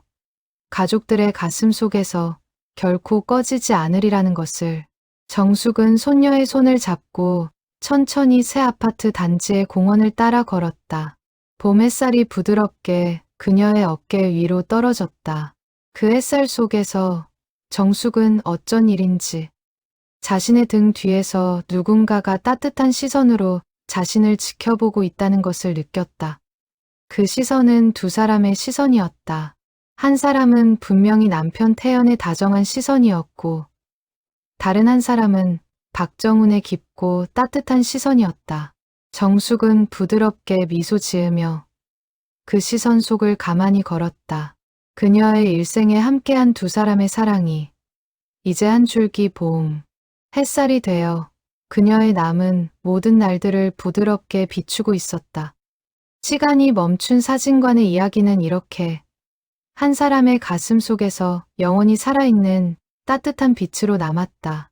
가족들의 가슴 속에서 결코 꺼지지 않으리라는 것을. 정숙은 손녀의 손을 잡고 천천히 새 아파트 단지의 공원을 따라 걸었다. 봄 햇살이 부드럽게 그녀의 어깨 위로 떨어졌다. 그 햇살 속에서 정숙은 어쩐 일인지 자신의 등 뒤에서 누군가가 따뜻한 시선으로 자신을 지켜보고 있다는 것을 느꼈다. 그 시선은 두 사람의 시선이었다. 한 사람은 분명히 남편 태연의 다정한 시선이었고, 다른 한 사람은 박정훈의 깊고 따뜻한 시선이었다. 정숙은 부드럽게 미소 지으며 그 시선 속을 가만히 걸었다. 그녀의 일생에 함께한 두 사람의 사랑이 이제 한 줄기 봄, 햇살이 되어 그녀의 남은 모든 날들을 부드럽게 비추고 있었다. 시간이 멈춘 사진관의 이야기는 이렇게 한 사람의 가슴 속에서 영원히 살아있는 따뜻한 빛으로 남았다.